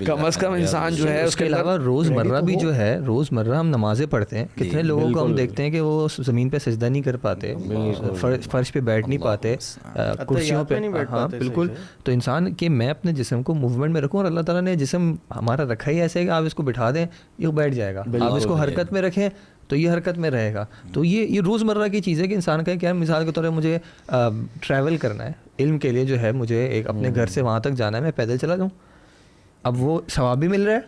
کم از کم انسان جو ہے. اس کے علاوہ روزمرہ بھی جو ہے, روزمرہ ہم نمازیں پڑھتے ہیں, کتنے لوگوں کو ہم دیکھتے ہیں کہ وہ زمین پہ سجدہ نہیں کر پاتے, فرش پہ بیٹھ نہیں پاتے, کرسیوں پہ. ہاں بالکل. تو انسان کہ میں اپنے جسم کو موومنٹ میں رکھوں, اور اللہ تعالیٰ نے جسم ہمارا رکھا ہی ایسے کہ آپ اس کو بٹھا دیں یہ بیٹھ جائے گا, آپ اس کو حرکت میں رکھیں تو یہ حرکت میں رہے گا. تو یہ روزمرہ کی چیز ہے کہ انسان کا کیا, مثال کے طور پر مجھے ٹریول کرنا ہے علم کے لیے, جو ہے مجھے ایک اپنے گھر سے وہاں تک جانا ہے, میں پیدل چلا جاؤں, اب وہ ثواب بھی مل رہا ہے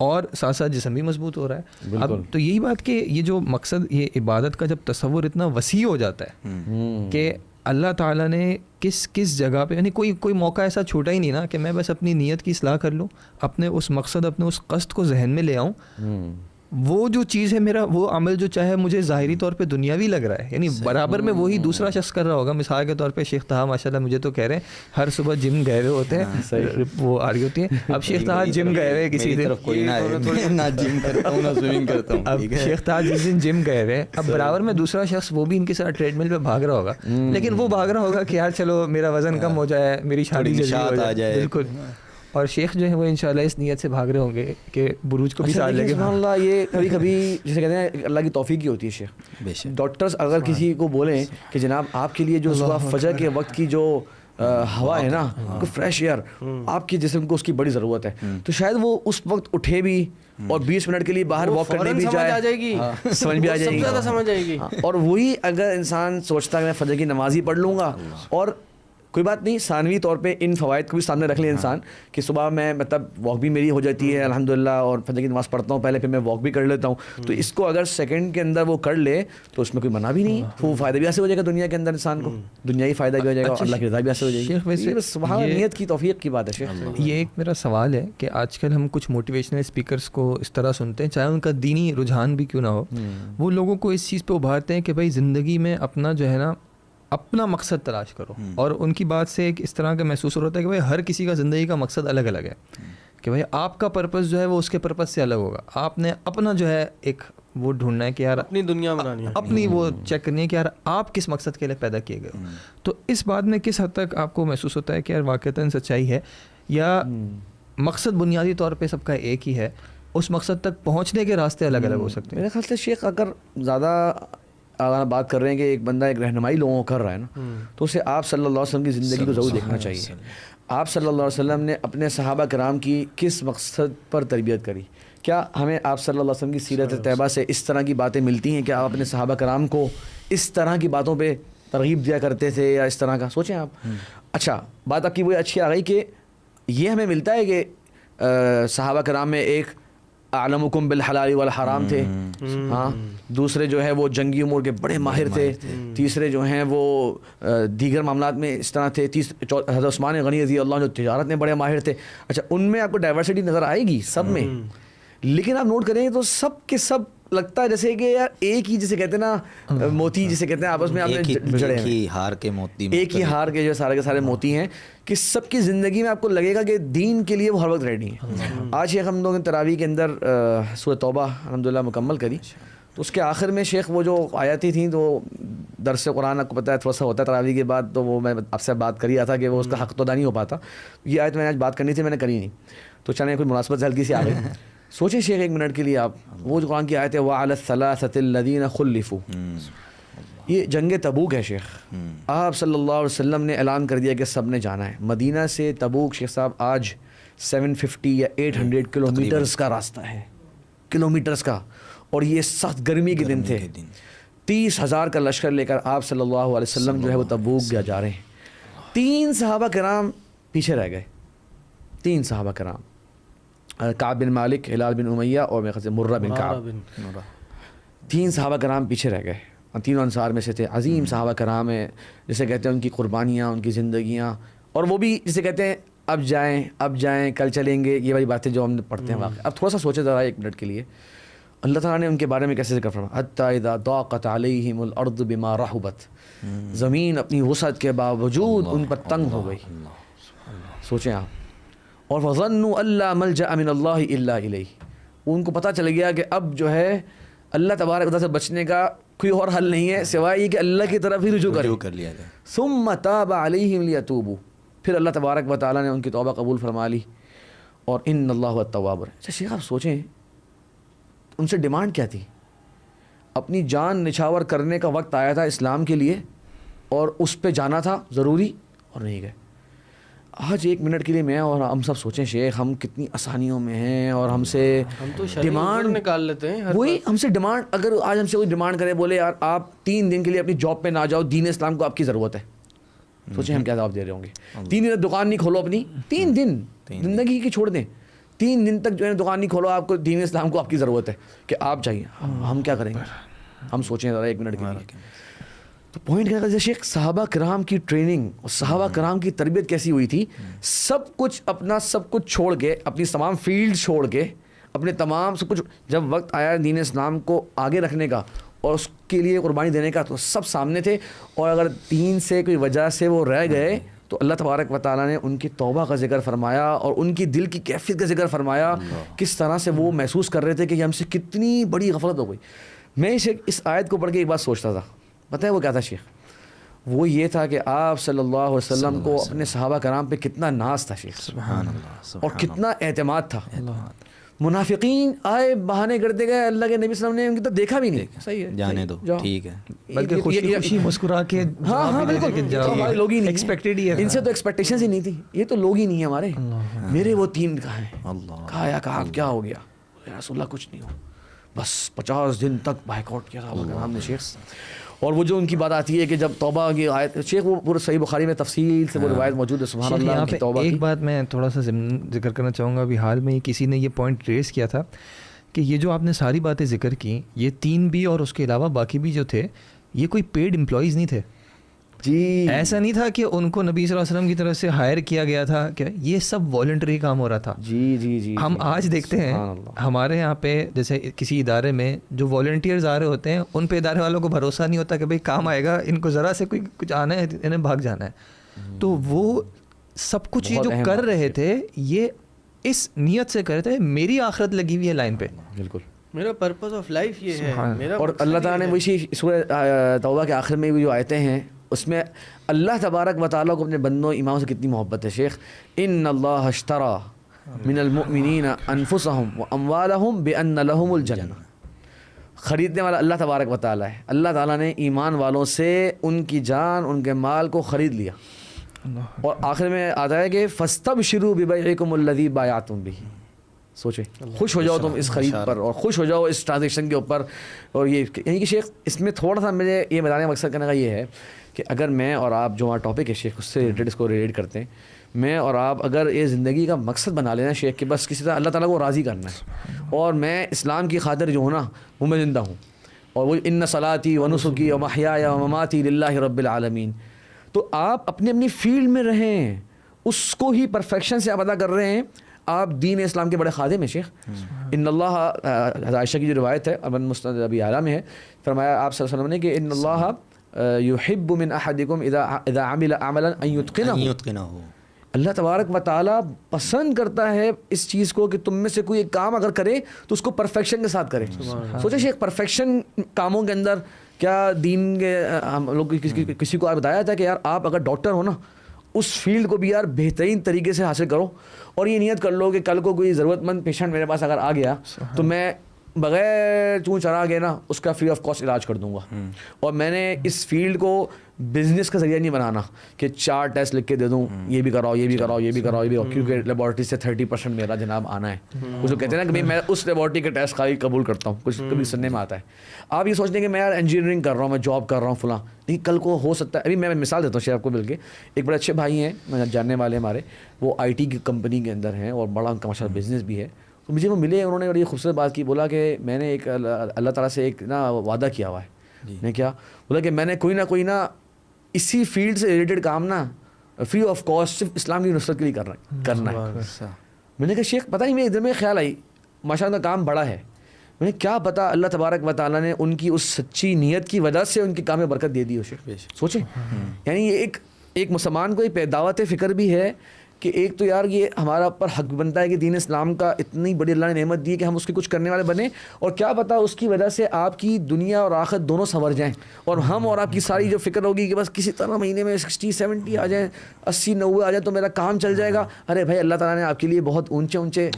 اور ساتھ ساتھ جسم بھی مضبوط ہو رہا ہے. اب تو یہی بات کہ یہ جو مقصد, یہ عبادت کا جب تصور اتنا وسیع ہو جاتا ہے کہ اللہ تعالیٰ نے کس جگہ پہ, یعنی کوئی موقع ایسا چھوٹا ہی نہیں نا کہ میں بس اپنی نیت کی اصلاح کر لوں, اپنے اس مقصد, اپنے اس قصد کو ذہن میں لے آؤں. وہ جو چیز ہے میرا, وہ عمل جو چاہے مجھے ظاہری طور پہ دنیاوی لگ رہا ہے, یعنی برابر میں وہی دوسرا شخص کر رہا ہوگا. مثال کے طور پہ شیخ طہا ماشاء اللہ مجھے تو کہہ رہے ہیں ہر صبح جم گئے ہوئے ہوتے ہیں, وہ آ رہی ہوتی ہیں. اب شیخ طہا جم گئے ہوئے کسی دن, اب شیخ طہا جس دن جم گئے ہوئے, اب برابر میں دوسرا شخص وہ بھی ان کے ساتھ ٹریڈ مل پہ بھاگ رہا ہوگا, لیکن وہ بھاگ رہا ہوگا کہ یار چلو میرا وزن کم ہو جائے, میری شادی جلدی ہو جائے. بالکل. اور شیخ جو ہے وہ انشاءاللہ اس نیت سے بھاگ رہے ہوں گے کہ بروج کو بھی ساتھ لے کے. سبحان اللہ, یہ کبھی کبھی جسے کہتے ہیں اللہ کی توفیق کی ہوتی ہے شیخ. ڈاکٹرز اگر کسی کو بولیں کہ جناب آپ کے لیے جو صبح فجر کے وقت کی جو ہوا ہے نا, فریش ایئر, آپ کے جسم کو اس کی بڑی ضرورت ہے, تو شاید وہ اس وقت اٹھے بھی اور 20 منٹ کے لیے باہر واک کرنے بھی جائے, سمجھ بھی آ جائے گی. اور وہی اگر انسان سوچتا ہے میں فجر کی نماز ہی پڑھ لوں گا, اور کوئی بات نہیں, ثانوی طور پہ ان فوائد کو بھی سامنے رکھ لیں انسان کہ صبح میں مطلب واک بھی میری ہو جاتی ہے الحمدللہ, اور فجر کی نماز پڑھتا ہوں پہلے, پھر میں واک بھی کر لیتا ہوں. تو اس کو اگر سیکنڈ کے اندر وہ کر لے تو اس میں کوئی منع بھی نہیں, وہ فائدہ بھی حاصل ہو جائے گا دنیا کے اندر انسان کو, دنیائی فائدہ بھی ہو جائے گا اور اللہ کی رضا بھی حاصل ہو جائے گی. سبحان اللہ, نیت کی توفیق کی بات ہے شیخ. یہ ایک میرا سوال ہے کہ آج کل ہم کچھ موٹیویشنل اسپیکرس کو اس طرح سنتے ہیں, چاہے ان کا دینی رجحان بھی کیوں نہ ہو, وہ لوگوں کو اس چیز پہ ابھارتے ہیں کہ بھائی زندگی میں اپنا جو ہے نا اپنا مقصد تلاش کرو. اور ان کی بات سے ایک اس طرح کا محسوس ہو رہا ہے کہ بھائی ہر کسی کا زندگی کا مقصد الگ الگ ہے, کہ بھائی آپ کا پرپس جو ہے وہ اس کے پرپس سے الگ ہوگا. آپ نے اپنا جو ہے ایک وہ ڈھونڈنا ہے کہ یار اپنی دنیا بنانی ہے, اپنی وہ چیک کرنی ہے کہ یار آپ کس مقصد کے لیے پیدا کیے گئے. تو اس بات میں کس حد تک آپ کو محسوس ہوتا ہے کہ یار واقعتاً سچائی ہے, یا مقصد بنیادی طور پہ سب کا ایک ہی ہے, اس مقصد تک پہنچنے کے راستے الگ الگ ہو سکتے ہیں؟ میرے خیال سے شیخ اگر زیادہ اگر بات کر رہے ہیں کہ ایک بندہ ایک رہنمائی لوگوں کو کر رہا ہے نا, تو اسے آپ صلی اللہ علیہ وسلم کی زندگی کو ضرور دیکھنا چاہیے. آپ صلی اللہ علیہ وسلم نے اپنے صحابہ کرام کی کس مقصد پر تربیت کری؟ کیا ہمیں آپ صلی اللہ علیہ وسلم کی سیرت طیبہ سے اس طرح کی باتیں ملتی ہیں کہ آپ اپنے صحابہ کرام کو اس طرح کی باتوں پہ ترغیب دیا کرتے تھے, یا اس طرح کا سوچیں آپ. اچھا بات آپ کی وہ اچھی آ گئی کہ یہ ہمیں ملتا ہے کہ صحابہ کرام میں ایک اعلمکم بالحلال والحرام تھے, ہاں, دوسرے جو ہے وہ جنگی امور کے بڑے ماہر تھے, تیسرے جو ہیں وہ دیگر معاملات میں اس طرح تھے, حضرت عثمان غنی رضی اللہ عنہ جو تجارت میں بڑے ماہر تھے. اچھا ان میں آپ کو ڈائیورسٹی نظر آئے گی سب میں, لیکن آپ نوٹ کریں تو سب کے سب لگتا ہے جیسے کہ یار ایک ہی, جسے کہتے ہیں نا موتی جسے کہتے ہیں, آپس میں آپ نے جڑے ہیں, ہار کے موتی, ایک ہی ہار کے جو سارے کے سارے موتی ہیں, کہ سب کی زندگی میں آپ کو لگے گا کہ دین کے لیے وہ ہر وقت ریڈی ہیں. آج شیخ ہم لوگوں نے تراویح کے اندر سورہ توبہ الحمدللہ مکمل کری, تو اس کے آخر میں شیخ وہ جو آیاتیں تھیں, تو درس قرآن آپ کو پتہ ہے تھوڑا سا ہوتا ہے تراویح کے بعد, تو وہ میں آپ سے بات کر رہا تھا کہ وہ اس کا حق تو ادا نہیں ہو پاتا. یہ آیت میں نے آج بات کرنی تھی, میں نے کری نہیں, تو چلیں کوئی مناسبت ہلکی سی آ گئی. سوچیں شیخ ایک منٹ کے لیے آپ, وہ جو قرآن کی آیت ہے وَعَلَى الثَّلَاثَةِ الَّذِينَ خُلِّفُوا, یہ جنگ تبوک ہے شیخ. آپ صلی اللہ علیہ وسلم نے اعلان کر دیا کہ سب نے جانا ہے. مدینہ سے تبوک شیخ صاحب آج 750 یا 800 کلومیٹرز کا راستہ ہے, کلومیٹرز کا, اور یہ سخت گرمی کے دن تھے. 30,000 کا لشکر لے کر آپ صلی اللہ علیہ وسلم جو ہے وہ تبوک جا رہے ہیں. 3 صحابہ کرام پیچھے رہ گئے, 3 صحابہ کرام, کعب بن مالک, ہلال بن امیہ, اور میرے خیال سے مرہ بن کعب. 3 صحابہ کرام پیچھے رہ گئے, تینوں انصار میں سے تھے. عظیم صحابہ کرام ہیں, جسے کہتے ہیں ان کی قربانیاں, ان کی زندگیاں, اور وہ بھی جسے کہتے ہیں اب جائیں کل چلیں گے, یہ والی باتیں جو ہم نے پڑھتے ہیں واقعی. اب تھوڑا سا سوچے ذرا ایک منٹ کے لیے, اللہ تعالیٰ نے ان کے بارے میں کیسے ذکر فرمایا, حتیٰ اذا ضاقت علیہم الارض بما رحبت, زمین اپنی وسعت کے باوجود ان پر تنگ ہو گئی. سوچیں آپ. اور وظنوا الا ملجأ من اللہ الا الیہ, ان کو پتہ چل گیا کہ اب جو ہے اللہ تبارک و تعالیٰ سے بچنے کا کوئی اور حل نہیں ہے سوائے یہ کہ اللہ کی طرف ہی رجوع کر لیا جائے. ثم تاب علیہم لیتوبوا, پھر اللہ تبارک و تعالیٰ نے ان کی توبہ قبول فرما لی, اور ان اللہ هو التواب. اچھا شیخ آپ سوچیں ان سے ڈیمانڈ کیا تھی؟ اپنی جان نچھاور کرنے کا وقت آیا تھا اسلام کے لیے اور اس پہ جانا تھا ضروری, اور نہیں گئے. آج ایک منٹ کے لیے میں اور ہم سب سوچیں شیخ ہم کتنی آسانیوں میں ہیں, اور ہم سے ڈیمانڈ نکال لیتے ہیں. وہی ہم سے ڈیمانڈ, اگر آج ہم سے کوئی ڈیمانڈ کرے بولے یار آپ 3 دن کے لیے اپنی جاب پہ نہ جاؤ, دین اسلام کو آپ کی ضرورت ہے, سوچیں ہم کیا جواب دے رہے ہوں گے. 3 دن دکان نہیں کھولو اپنی, 3 دن زندگی کی چھوڑ دیں, 3 دن تک جو ہے دکان نہیں کھولو, آپ کو دین اسلام کو آپ کی ضرورت ہے کہ آپ چاہیے, ہم کیا کریں گے؟ ہم سوچیں ذرا 1 منٹ کے لیے. تو پوائنٹ کیا کہ شیخ صحابہ کرام کی ٹریننگ اور صحابہ کرام کی تربیت کیسی ہوئی تھی, سب کچھ اپنا سب کچھ چھوڑ کے, اپنی تمام فیلڈ چھوڑ کے, اپنے تمام سب کچھ, جب وقت آیا دین اسلام کو آگے رکھنے کا اور اس کے لیے قربانی دینے کا تو سب سامنے تھے, اور اگر دین سے کوئی وجہ سے وہ رہ گئے تو اللہ تبارک و تعالیٰ نے ان کی توبہ کا ذکر فرمایا اور ان کی دل کی کیفیت کا ذکر فرمایا, کس طرح سے وہ محسوس کر رہے تھے کہ ہم سے کتنی بڑی غفلت ہو گئی. میں اس آیت کو پڑھ کے ایک بات سوچتا تھا, پتہ ہے وہ کیا تھا شیخ؟ وہ یہ تھا کہ آپ صلی اللہ علیہ وسلم کو اپنے صحابہ کرام پہ کتنا ناز تھا شیخ, سبحان اللہ, اور کتنا اعتماد تھا. منافقین آئے بہانے کرتے گئے, اللہ کے نبی صلی اللہ علیہ وسلم نے ان کی تو دیکھا بھی نہیں, صحیح ہے جانے دو ٹھیک ہے, بلکہ خوشی مسکرا کے, ہاں بالکل ہمارے لوگ ہی نہیں, ان سے تو ایکسپیکٹیشنز ہی نہیں تھی, یہ تو لوگ ہی نہیں ہیں ہمارے. میرے وہ 3 کہاں ہیں, کہا کیا ہو گیا یا رسول اللہ؟ کچھ نہیں ہو, بس 50 دن تک بائک آؤٹ کیا تھا ہم نے شیخ. اور وہ جو ان کی بات آتی ہے کہ جب توبہ کی آیت, شیخ وہ پورے صحیح بخاری میں تفصیل سے وہ روایت موجود ہے, سبحان اللہ کی توبہ کی. ایک بات میں تھوڑا سا ذکر کرنا چاہوں گا, ابھی حال میں کسی نے یہ پوائنٹ ریز کیا تھا کہ یہ جو آپ نے ساری باتیں ذکر کی, یہ 3 بھی اور اس کے علاوہ باقی بھی جو تھے, یہ کوئی پیڈ امپلائیز نہیں تھے. جی ایسا نہیں تھا کہ ان کو نبی صلی اللہ علیہ وسلم کی طرف سے ہائر کیا گیا تھا, کہ یہ سب والنٹری کام ہو رہا تھا. جی جی جی ہم آج دیکھتے ہیں ہمارے یہاں پہ جیسے کسی ادارے میں جو والنٹیئرز آ رہے ہوتے ہیں, ان پہ ادارے والوں کو بھروسہ نہیں ہوتا کہ بھئی کام آئے گا, ان کو ذرا سے کوئی کچھ آنا ہے, انہیں بھاگ جانا ہے. تو وہ سب کچھ یہ جو کر رہے تھے یہ اس نیت سے کر رہے تھے میری آخرت لگی ہوئی ہے لائن پہ, بالکل میرا پرپز آف لائف یہ ہے. اور اللہ تعالیٰ نے وہی سورہ توبہ کے آخر میں بھی جو آیتیں ہیں اس میں اللہ تبارک و تعالیٰ کو اپنے بندوں اماموں سے کتنی محبت ہے شیخ. ان اللہ اشترا من المؤمنین انفسهم واموالهم بان لهم الجنہ. خریدنے والا اللہ تبارک و تعالیٰ ہے. اللہ تعالیٰ نے ایمان والوں سے ان کی جان, ان کے مال کو خرید لیا, اور آخر میں آتا ہے کہ فاستبشروا ببیعکم الذی بایعتم بہ. سوچے, خوش ہو جاؤ تم اس خرید پر, اور خوش ہو جاؤ اس ٹرانزیکشن کے اوپر. اور یہ یعنی کہ شیخ اس میں تھوڑا سا مجھے یہ بتانے کا مقصد کرنے کا یہ ہے کہ اگر میں اور آپ جو ہمارا ٹاپک ہے شیخ اس سے ریلیٹڈ اس کو ریلیٹ کرتے ہیں, میں اور آپ اگر یہ زندگی کا مقصد بنا لینا شیخ کہ بس کسی طرح اللہ تعالیٰ کو راضی کرنا ہے, اور میں اسلام کی خاطر جو ہوں نا وہ میں زندہ ہوں, اور وہ ان صلاتی و نسکی و محیای و مماتی للہ رب العالمین, تو آپ اپنی اپنی فیلڈ میں رہیں, اس کو ہی پرفیکشن سے آپ ادا کر رہے ہیں, آپ دین اسلام کے بڑے خادم ہیں شیخ. ان اللہ, عائشہ کی جو روایت ہے ابن مسند ابی اعلیٰ میں ہے, فرمایا آپ صلی اللہ علیہ وسلم نے کہ ان اللہ یحب من احدکم اذا عمل عملا ان یتقنہ. اللہ تبارک و تعالیٰ پسند کرتا ہے اس چیز کو کہ تم میں سے کوئی ایک کام اگر کرے تو اس کو پرفیکشن کے ساتھ کرے. سوچے شیخ پرفیکشن کاموں کے اندر کیا دین کے ہم لوگ کسی کو آپ بتایا تھا کہ یار آپ اگر ڈاکٹر ہو نا اس فیلڈ کو بھی یار بہترین طریقے سے حاصل کرو, اور یہ نیت کر لو کہ کل کو کوئی ضرورت مند پیشنٹ میرے پاس اگر آ گیا تو میں بغیر چون چرا کے نا اس کا فری آف کاسٹ علاج کر دوں گا. اور میں نے اس فیلڈ کو بزنس کا ذریعہ نہیں بنانا کہ 4 ٹیسٹ لکھ کے دے دوں, یہ بھی کراؤ, یہ بھی کراؤ, یہ بھی کراؤ, یہ بھی کراؤ, کیونکہ لیبارٹری سے 30% میرا جناب آنا ہے. کچھ لوگ کہتے ہیں نا کہ میں اس لیبارٹری کے ٹیسٹ کا ہی قبول کرتا ہوں, کچھ کبھی سننے میں آتا ہے. آپ یہ سوچتے ہیں کہ میں یار انجینئرنگ کر رہا ہوں, میں جاب کر رہا ہوں فلاں, نہیں کل کو ہو سکتا ہے. ابھی میں مثال دیتا ہوں شیخ آپ کو, بلکہ ایک بڑے اچھے بھائی ہیں جاننے والے ہمارے, وہ IT کی کمپنی کے اندر ہیں اور بڑا ان کا ماشاء اللہ بزنس بھی ہے. تو مجھے وہ ملے, انہوں نے بڑی خوبصورت بات کی, بولا کہ میں نے ایک اللہ تعالیٰ سے ایک نا وعدہ کیا ہوا ہے. میں کیا بولا کہ میں نے کوئی نہ اسی فیلڈ سے ریلیٹڈ کام نا فری آف کاسٹ صرف اسلام کی نصرت کے لیے کرنا ہے. میں نے کہا شیخ پتہ نہیں, میرے دل میں خیال آئی ماشاء اللہ کام بڑا ہے. میں نے کیا پتا اللہ تبارک و تعالیٰ نے ان کی اس سچی نیت کی وجہ سے ان کے کام میں برکت دے دی ہو شیخ. سوچیں یعنی یہ ایک مسلمان کو ایک دعوت فکر بھی ہے کہ ایک تو یار یہ ہمارا پر حق بنتا ہے کہ دین اسلام کا اتنی بڑی اللہ نے نعمت دی ہے کہ ہم اس کے کچھ کرنے والے بنیں, اور کیا پتہ اس کی وجہ سے آپ کی دنیا اور آخرت دونوں سنور جائیں, اور ہم اور آپ کی ساری جو فکر ہوگی کہ بس کسی طرح مہینے میں 60-70 آ جائیں, 80-90 آ جائیں تو میرا کام چل جائے گا. ارے بھائی اللہ تعالیٰ نے آپ کے لیے بہت اونچے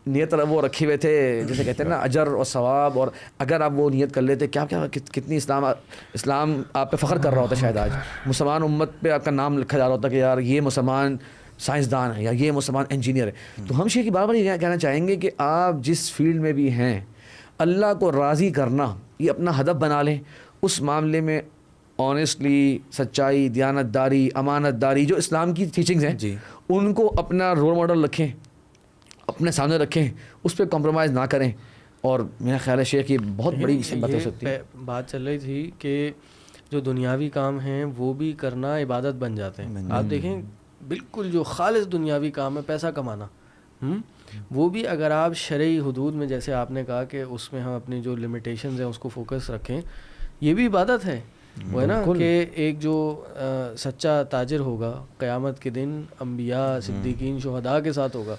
نیت وہ رکھے ہوئے تھے, جیسے کہتے ہیں نا اجر اور ثواب, اور اگر آپ وہ نیت کر لیتے کیا کتنی اسلام آپ پہ فخر کر رہا ہوتا شاید. آج مسلمان امت پہ آپ کا نام لکھا جا رہا ہوتا کہ یار یہ مسلمان سائنسدان ہے یا یہ مسلمان انجینئر ہے. تو ہم شیخ کی بار بار یہ کہنا چاہیں گے کہ آپ جس فیلڈ میں بھی ہیں اللہ کو راضی کرنا یہ اپنا ہدف بنا لیں. اس معاملے میں آنیسٹلی, سچائی, دیانتداری, امانت داری, جو اسلام کی ٹیچنگز ہیں جی ان کو اپنا رول ماڈل رکھیں, اپنے سامنے رکھیں, اس پہ کمپرومائز نہ کریں. اور میرا خیال ہے شیخ یہ بہت بڑی بات ہو سکتی ہے. بات چل رہی تھی کہ جو دنیاوی کام ہیں وہ بھی کرنا عبادت بن جاتے ہیں. آپ دیکھیں بالکل جو خالص دنیاوی کام ہے پیسہ کمانا, وہ بھی اگر آپ شرعی حدود میں, جیسے آپ نے کہا کہ اس میں ہم اپنی جو لمیٹیشنز ہیں اس کو فوکس رکھیں, یہ بھی عبادت ہے. وہ ہے نا کہ ایک جو سچا تاجر ہوگا قیامت کے دن انبیاء, صدیقین, شہداء کے ساتھ ہوگا.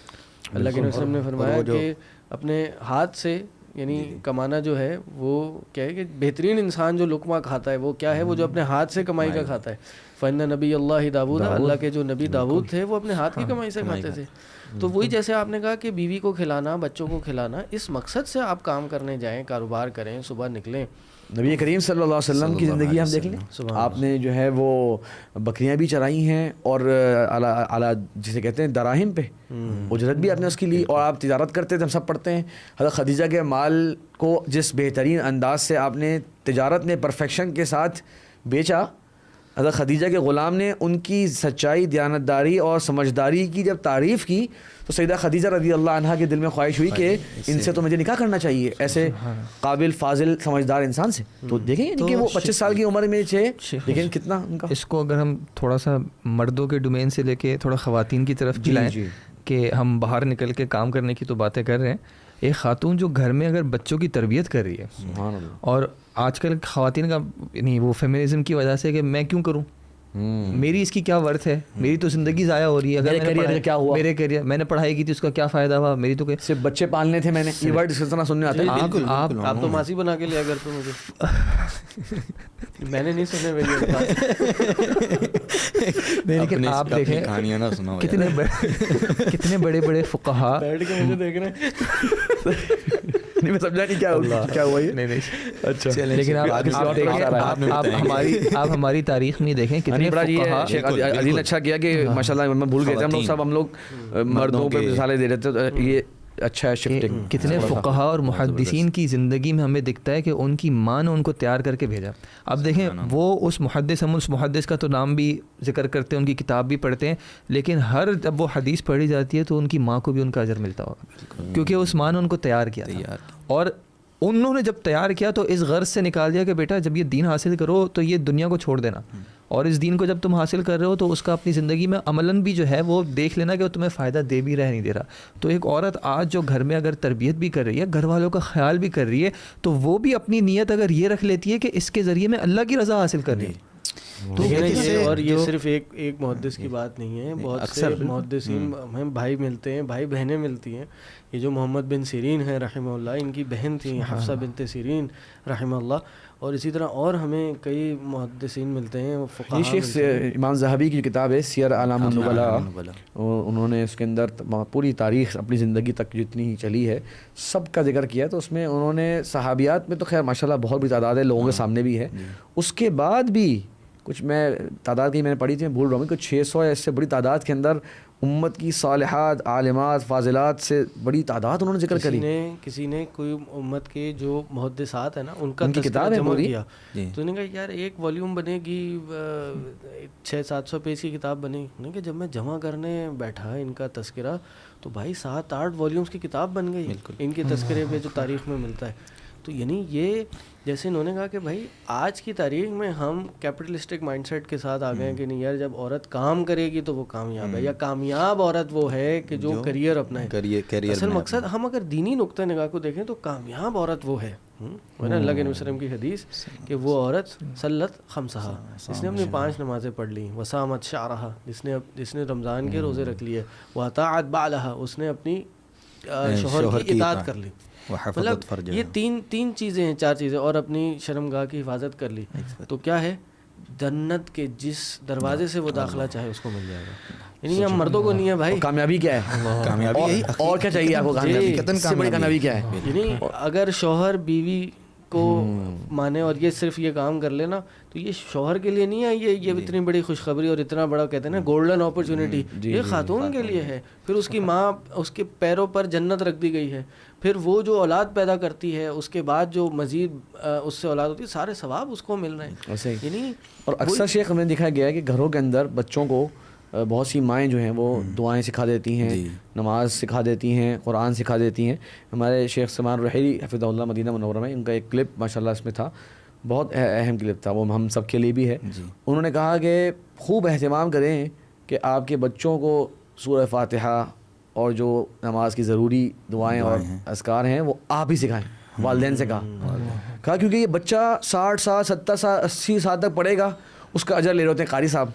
اللہ کے رسول نے فرمایا کہ اپنے ہاتھ سے یعنی کمانا جو ہے وہ کیا ہے کہ بہترین انسان جو لقمہ کھاتا ہے وہ کیا ہے, وہ جو اپنے ہاتھ سے کمائی کا کھاتا ہے. فَإِنَّ نبی اللہ داؤد, اللہ کے جو نبی داؤد تھے وہ اپنے ہاتھ کی کمائی سے کھاتے تھے. تو وہی جیسے آپ نے کہا کہ بیوی کو کھلانا, بچوں کو کھلانا, اس مقصد سے آپ کام کرنے جائیں, کاروبار کریں, صبح نکلیں. نبی کریم صلی اللہ علیہ وسلم کی زندگی ہم دیکھ لیں, آپ نے جو ہے وہ بکریاں بھی چرائی ہیں اور اعلیٰ جسے کہتے ہیں دراہم پہ اجرت بھی آپ نے اس کی لی, اور آپ تجارت کرتے تھے, ہم سب پڑھتے ہیں. حضرت خدیجہ کے مال کو جس بہترین انداز سے آپ نے تجارت میں پرفیکشن کے ساتھ بیچا, حضرت خدیجہ کے غلام نے ان کی سچائی, دیانتداری اور سمجھداری کی جب تعریف کی تو سیدہ خدیجہ رضی اللہ عنہا کے دل میں خواہش ہوئی کہ ان سے تو مجھے نکاح کرنا چاہیے, ایسے قابل, فاضل, سمجھدار انسان سے. تو دیکھیں کہ وہ 25 سال کی عمر میں تھے, لیکن کتنا ان کا. اس کو اگر ہم تھوڑا سا مردوں کے ڈومین سے لے کے تھوڑا خواتین کی طرف جلائیں کہ ہم باہر نکل کے کام کرنے کی تو باتیں کر رہے ہیں, ایک خاتون جو گھر میں اگر بچوں کی تربیت کر رہی ہے, اور آج کل خواتین کا یعنی وہ فیمنزم کی وجہ سے کہ میں کیوں کروں, میری اس کی کیا ورتھ ہے, میری تو زندگی ضائع ہو رہی ہے, اگر کیا ہوا, میرے کیریئر, میں نے پڑھائی کی تھی اس کا کیا فائدہ ہوا, میری تو صرف بچے پالنے تھے, میں نے یہ ورڈ اس طرح سننے آتے ہیں. آپ تو ماسی بنا کے لیا کرتے مجھے, میں نے نہیں سنے لیکن آپ دیکھیں کتنے بڑے بڑے فقہا بیٹھ کے مجھے دیکھ رہے ہیں, میں سمجھا نہیں کیا ہوا یہ. اچھا لیکن آپ دیکھیں, آپ ہماری تاریخ میں دیکھیں کتنے فقہا. شیخ علی نے اچھا کیا کہ ماشاءاللہ میں بھول گئے تھے ہم لوگ مردوں پہ مثالیں دے رہے تھے, یہ اچھا ہے شفٹنگ. کتنے فقہا اور محدثین کی زندگی میں ہمیں دکھتا ہے کہ ان کی ماں نے ان کو تیار کر کے بھیجا. اب دیکھیں وہ اس محدث کا تو نام بھی ذکر کرتے ہیں, ان کی کتاب بھی پڑھتے ہیں, لیکن ہر جب وہ حدیث پڑھی جاتی ہے تو ان کی ماں کو بھی ان کا اجر ملتا ہوگا, کیونکہ اس ماں نے ان کو تیار کیا تھا. اور انہوں نے جب تیار کیا تو اس غرض سے نکال دیا کہ بیٹا جب یہ دین حاصل کرو تو یہ دنیا کو چھوڑ دینا, اور اس دین کو جب تم حاصل کر رہے ہو تو اس کا اپنی زندگی میں عملاً بھی جو ہے وہ دیکھ لینا کہ وہ تمہیں فائدہ دے بھی رہا نہیں دے رہا. تو ایک عورت آج جو گھر میں اگر تربیت بھی کر رہی ہے, گھر والوں کا خیال بھی کر رہی ہے, تو وہ بھی اپنی نیت اگر یہ رکھ لیتی ہے کہ اس کے ذریعے میں اللہ کی رضا حاصل کر رہی ہے. اور یہ صرف ایک محدث کی بات نہیں ہے, بہت سے محدثین ہمیں بھائی ملتے ہیں, بھائی بہنیں ملتی ہیں. یہ جو محمد بن سیرین ہیں رحمہ اللہ, ان کی بہن تھی حفصہ بنت سیرین رحمہ اللہ, اور اسی طرح اور ہمیں کئی محدثین ملتے ہیں. یہ شیخ امام ذہبی کی کتاب ہے سیر اعلام النبلاء, انہوں نے اس کے اندر پوری تاریخ اپنی زندگی تک جتنی چلی ہے سب کا ذکر کیا. تو اس میں انہوں نے صحابیات میں تو خیر ماشاءاللہ بہت بڑی تعداد ہے, لوگوں کے سامنے بھی ہے. اس کے بعد بھی کچھ میں تعداد کی میں نے پڑھی تھی, میں بھول رہا ہوں, کچھ 600 یا اس سے بڑی تعداد کے اندر امت کی صالحات, عالمات, فاضلات سے بڑی تعداد انہوں نے ذکر کری. کسی نے کوئی امت کے جو محدثات ہیں نا ان کا تذکرہ جمع کیا, تو انہوں نے کہا یار ایک والیوم بنے گی, 600-700 پیج کی کتاب بنے گی. کہ جب میں جمع کرنے بیٹھا ان کا تذکرہ تو بھائی 7-8 والیومز کی کتاب بن گئی ان کے تذکرے پہ جو تاریخ میں ملتا ہے. تو یعنی یہ جیسے انہوں نے کہا کہ بھائی آج کی تاریخ میں ہم کیپٹلسٹک مائنڈ سیٹ کے ساتھ آ گئے ہیں کہ نہیں یار جب عورت کام کرے گی تو وہ کامیاب ہے, یا کامیاب عورت وہ ہے کہ جو کریئر اپنا ہے. اصل مقصد ہم اگر دینی نقطہ نگاہ کو دیکھیں تو کامیاب عورت وہ ہے. اللہ کے نبی وسلم کی حدیث کہ وہ عورت صلت خمسہا, جس نے اپنی 5 نمازیں پڑھ لی, وسامت شعرہا, جس نے رمضان کے روزے رکھ لیے, واطاعت بعلہا, اس نے اپنی شوہر کی اطاعت کر لی. مطلب یہ تین چیزیں ہیں, 4 چیزیں, اور اپنی شرمگاہ کی حفاظت کر لی, تو کیا ہے جنت کے جس دروازے سے وہ داخلہ چاہے اس کو مل جائے گا. یعنی ہم مردوں کو نہیں ہے بھائی. کامیابی کیا ہے؟ کامیابی اور کیا چاہیے آپ کو؟ کامیابی کیا ہے؟ یعنی اگر شوہر بیوی کو مانے اور یہ صرف یہ کام کر لینا تو یہ شوہر کے لیے نہیں ہے, یہ اتنی بڑی خوشخبری اور اتنا بڑا کہتے ہیں نا گولڈن اپرچونٹی, یہ خاتون کے لیے ہے. پھر اس کی ماں اس کے پیروں پر جنت رکھ دی گئی ہے. پھر وہ جو اولاد پیدا کرتی ہے اس کے بعد جو مزید اس سے اولاد ہوتی ہے سارے ثواب اس کو مل رہے ہیں. یعنی اور اکثر شیخ ہمیں دیکھا گیا ہے کہ گھروں کے اندر بچوں کو بہت سی مائیں جو ہیں وہ دعائیں سکھا دیتی ہیں, نماز سکھا دیتی ہیں, قرآن سکھا دیتی ہیں. ہمارے شیخ سلمان الرحیلی حفظہ اللہ مدینہ منورہ میں ان کا ایک کلپ ماشاءاللہ اس میں تھا, بہت اہم کلپ تھا, وہ ہم سب کے لیے بھی ہے. انہوں نے کہا کہ خوب اہتمام کریں کہ آپ کے بچوں کو سورہ فاتحہ اور جو نماز کی ضروری دعائیں اور اذکار ہیں وہ آپ ہی سکھائیں. والدین سے کہا کیونکہ یہ بچہ 60 سال 70 سال 80 سال تک پڑھے گا, اس کا اجر لے رہے ہوتے ہیں قاری صاحب,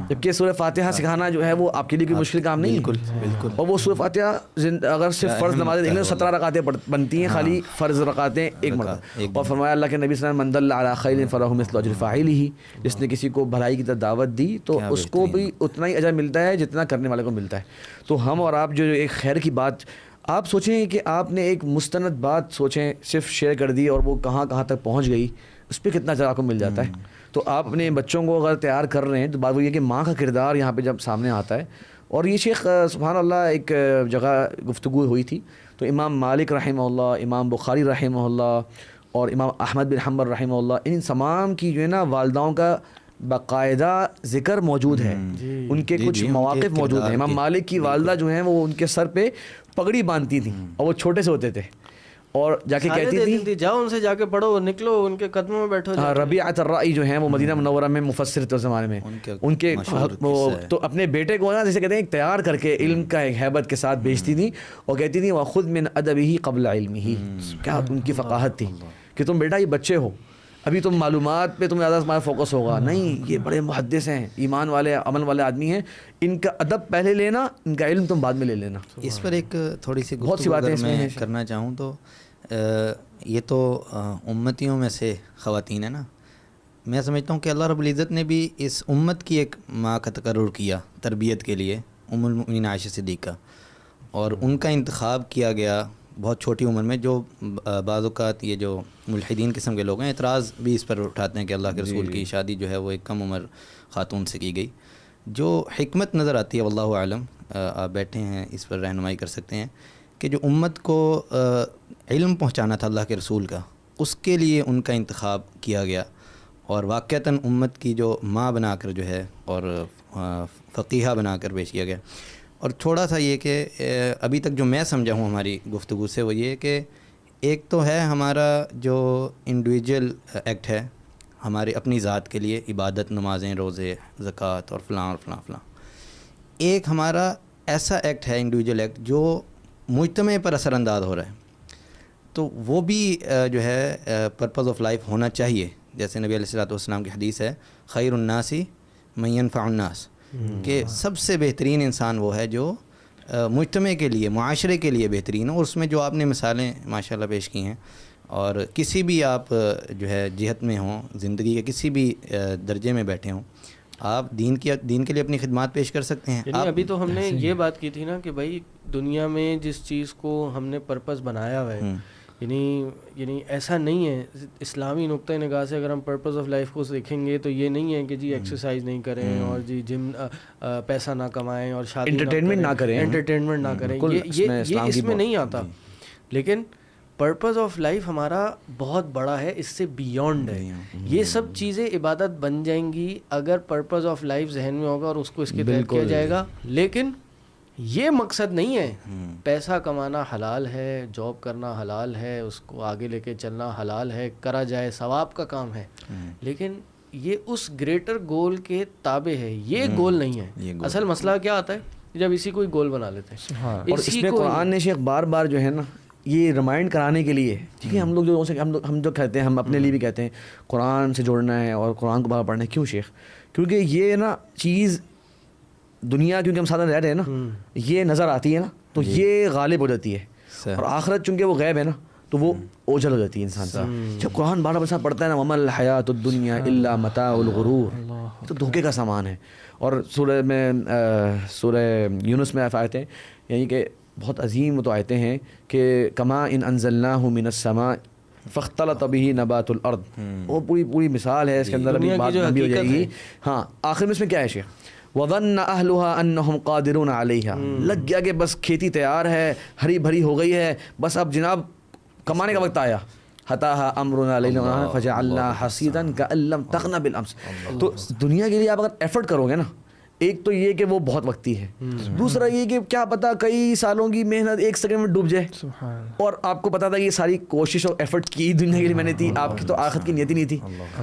جبکہ سورہ فاتحہ سکھانا جو ہے وہ آپ کے لیے کوئی مشکل کام نہیں. بالکل. اور وہ سورہ فاتحہ اگر صرف فرض نمازیں دیکھ لیں تو 17 رکعتیں بنتی ہیں, خالی فرض رکعتیں ایک مرتبہ. اور فرمایا اللہ کے نبی صلی اللہ علیہ وسلم من دل علی خیر فلہ مثل اجر فاعلہ, جس نے کسی کو بھلائی کی طرف دعوت دی تو اس کو بھی اتنا ہی اجر ملتا ہے جتنا کرنے والے کو ملتا ہے. تو ہم اور آپ جو ایک خیر کی بات آپ سوچیں کہ آپ نے ایک مستند بات سوچیں صرف شیئر کر دی اور وہ کہاں کہاں تک پہنچ گئی, اس پہ کتنا اجر آپ کو مل جاتا ہے. تو آپ اپنے بچوں کو اگر تیار کر رہے ہیں تو بات وہ یہ کہ ماں کا کردار یہاں پہ جب سامنے آتا ہے. اور یہ شیخ سبحان اللہ ایک جگہ گفتگو ہوئی تھی تو امام مالک رحمہ اللہ, امام بخاری رحمہ اللہ اور امام احمد بن حنبل رحمہ اللہ, ان تمام کی جو ہے نا والداؤں کا باقاعدہ ذکر موجود ہے, ان کے کچھ مواقف موجود ہیں. امام مالک کی والدہ جو ہیں وہ ان کے سر پہ پگڑی باندھتی تھیں اور وہ چھوٹے سے ہوتے تھے, اور جا کے کہتی تھی جاؤ ان سے جا کے پڑھو, نکلو ان کے قدموں میں بیٹھو. ربیعۃ الرأی جو ہیں وہ مدینہ منورہ میں مفسر تھے اس زمانے میں, ان کے تو اپنے بیٹے کو نا جیسے کہتے ہیں تیار کر کے علم کا ایک ہیبت کے ساتھ بھیجتی تھی اور کہتی تھی وَخُذْ مِنْ أَدَبِهِ قَبْلَ عِلْمِهِ. کیا ان کی فقاہت تھی کہ تم بیٹا یہ بچے ہو, ابھی تم معلومات پہ تم زیادہ تمہارا فوکس ہوگا نہیں, یہ بڑے محدث ہیں, ایمان والے عمل والے آدمی ہیں, ان کا ادب پہلے لینا, ان کا علم تم بعد میں لے لینا. اس پر ایک تھوڑی سی گفتگو اگر میں کرنا چاہوں تو یہ تو امتیوں میں سے خواتین ہیں نا, میں سمجھتا ہوں کہ اللہ رب العزت نے بھی اس امت کی ایک ماں کا تقرر کیا تربیت کے لیے, ام المؤمنین عائشہ صدیقہ, اور ان کا انتخاب کیا گیا بہت چھوٹی عمر میں. جو بعض اوقات یہ جو ملحدین قسم کے لوگ ہیں اعتراض بھی اس پر اٹھاتے ہیں کہ اللہ کے رسول کی شادی جو ہے وہ ایک کم عمر خاتون سے کی گئی. جو حکمت نظر آتی ہے واللہ اعلم, آپ بیٹھے ہیں اس پر رہنمائی کر سکتے ہیں, کہ جو امت کو علم پہنچانا تھا اللہ کے رسول کا, اس کے لیے ان کا انتخاب کیا گیا, اور واقعتاً امت کی جو ماں بنا کر جو ہے اور فقیہہ بنا کر پیش کیا گیا. اور تھوڑا سا یہ کہ ابھی تک جو میں سمجھا ہوں ہماری گفتگو سے وہ یہ کہ ایک تو ہے ہمارا جو انڈیویجول ایکٹ ہے ہمارے اپنی ذات کے لیے, عبادت, نمازیں, روزے, زکوٰۃ اور فلاں اور فلاں فلاں. ایک ہمارا ایسا ایکٹ ہے انڈیویجول ایکٹ جو مجتمع پر اثر انداز ہو رہا ہے, تو وہ بھی جو ہے پرپز آف لائف ہونا چاہیے. جیسے نبی علیہ الصلوۃ والسلام کی حدیث ہے خیر الناس من ينفع الناس, کہ سب سے بہترین انسان وہ ہے جو مجتمع کے لیے, معاشرے کے لیے بہترین ہو. اور اس میں جو آپ نے مثالیں ماشاءاللہ پیش کی ہیں, اور کسی بھی آپ جو ہے جہت میں ہوں, زندگی کے کسی بھی درجے میں بیٹھے ہوں, آپ دین کے لیے اپنی خدمات پیش کر سکتے ہیں. یعنی ابھی تو ہم نے یہ بات کی تھی نا کہ بھائی دنیا میں جس چیز کو ہم نے پرپس بنایا ہوا ہے, یعنی ایسا نہیں ہے اسلامی نقطۂ نگاہ سے اگر ہم پرپس آف لائف کو دیکھیں گے تو یہ نہیں ہے کہ جی ایکسرسائز نہیں کریں اور جی جم پیسہ نہ کمائیں اور شادی انٹرٹینمنٹ نہ کریں, یہ اس میں نہیں آتا. لیکن پرپز آف لائف ہمارا بہت بڑا ہے, اس سے بیونڈ ہے. یہ سب چیزیں عبادت بن جائیں گی اگر پرپز آف لائف ذہن میں ہوگا اور اس کو اس کے تحت کیا جائے گا. لیکن یہ مقصد نہیں ہے. پیسہ کمانا حلال ہے, جاب کرنا حلال ہے, اس کو آگے لے کے چلنا حلال ہے, کرا جائے ثواب کا کام ہے, لیکن یہ اس گریٹر گول کے تابع ہے, یہ گول نہیں ہے. اصل مسئلہ کیا آتا ہے جب اسی کو گول بنا لیتے ہیں. اور اس میں قرآن نے شیخ بار بار جو ہے نا یہ ریمائنڈ کرانے کے لیے, ٹھیک ہے, ہم لوگ جو ہم جو کہتے ہیں, ہم اپنے لیے بھی کہتے ہیں قرآن سے جوڑنا ہے اور قرآن کو بار پڑھنا ہے. کیوں شیخ؟ کیونکہ یہ نا چیز دنیا کیونکہ ہم ساتھ رہ رہے ہیں نا, یہ نظر آتی ہے نا تو یہ غالب ہو جاتی ہے, اور آخرت چونکہ وہ غیب ہے نا تو وہ اوجھل ہو جاتی ہے انسان سے. جب قرآن بارہ بار پڑھتا ہے نا وَمَا الْحَيَاةُ الدُّنْيَا إِلَّا مَتَاعُ الْغُرُورِ, تو دھوکے کا سامان ہے. اور سورہ یونس میں آیتیں یعنی کہ بہت عظیم تو آیتیں ہیں کہ کما ان انزلناہ من السماء فاختلط به نبات الارض, وہ پوری مثال ہے اس کے اندر, ابھی بات بھی ہو جائے گی. ہاں آخر میں اس میں کیا ہے شیخ؟ وظن اہلها انہم قادرون علیہا, لگ گیا کہ بس کھیتی تیار ہے, ہری بھری ہو گئی ہے, بس اب جناب کمانے کا وقت آیا. اتاها امرنا لیلا فجعلناها حصیدا کأن لم تغن بالامس. تو دنیا کے لیے آپ اگر ایفرٹ کرو گے نا, ایک تو یہ کہ وہ بہت وقتی ہے, دوسرا یہ کہ کیا پتا کئی سالوں کی محنت ایک سیکنڈ میں ڈوب جائے, اور آپ کو پتا تھا یہ ساری کوشش اور ایفرٹ کی دنیا کے لیے میں نے تھی, آپ کی تو آخرت کی نیت ہی نہیں تھی.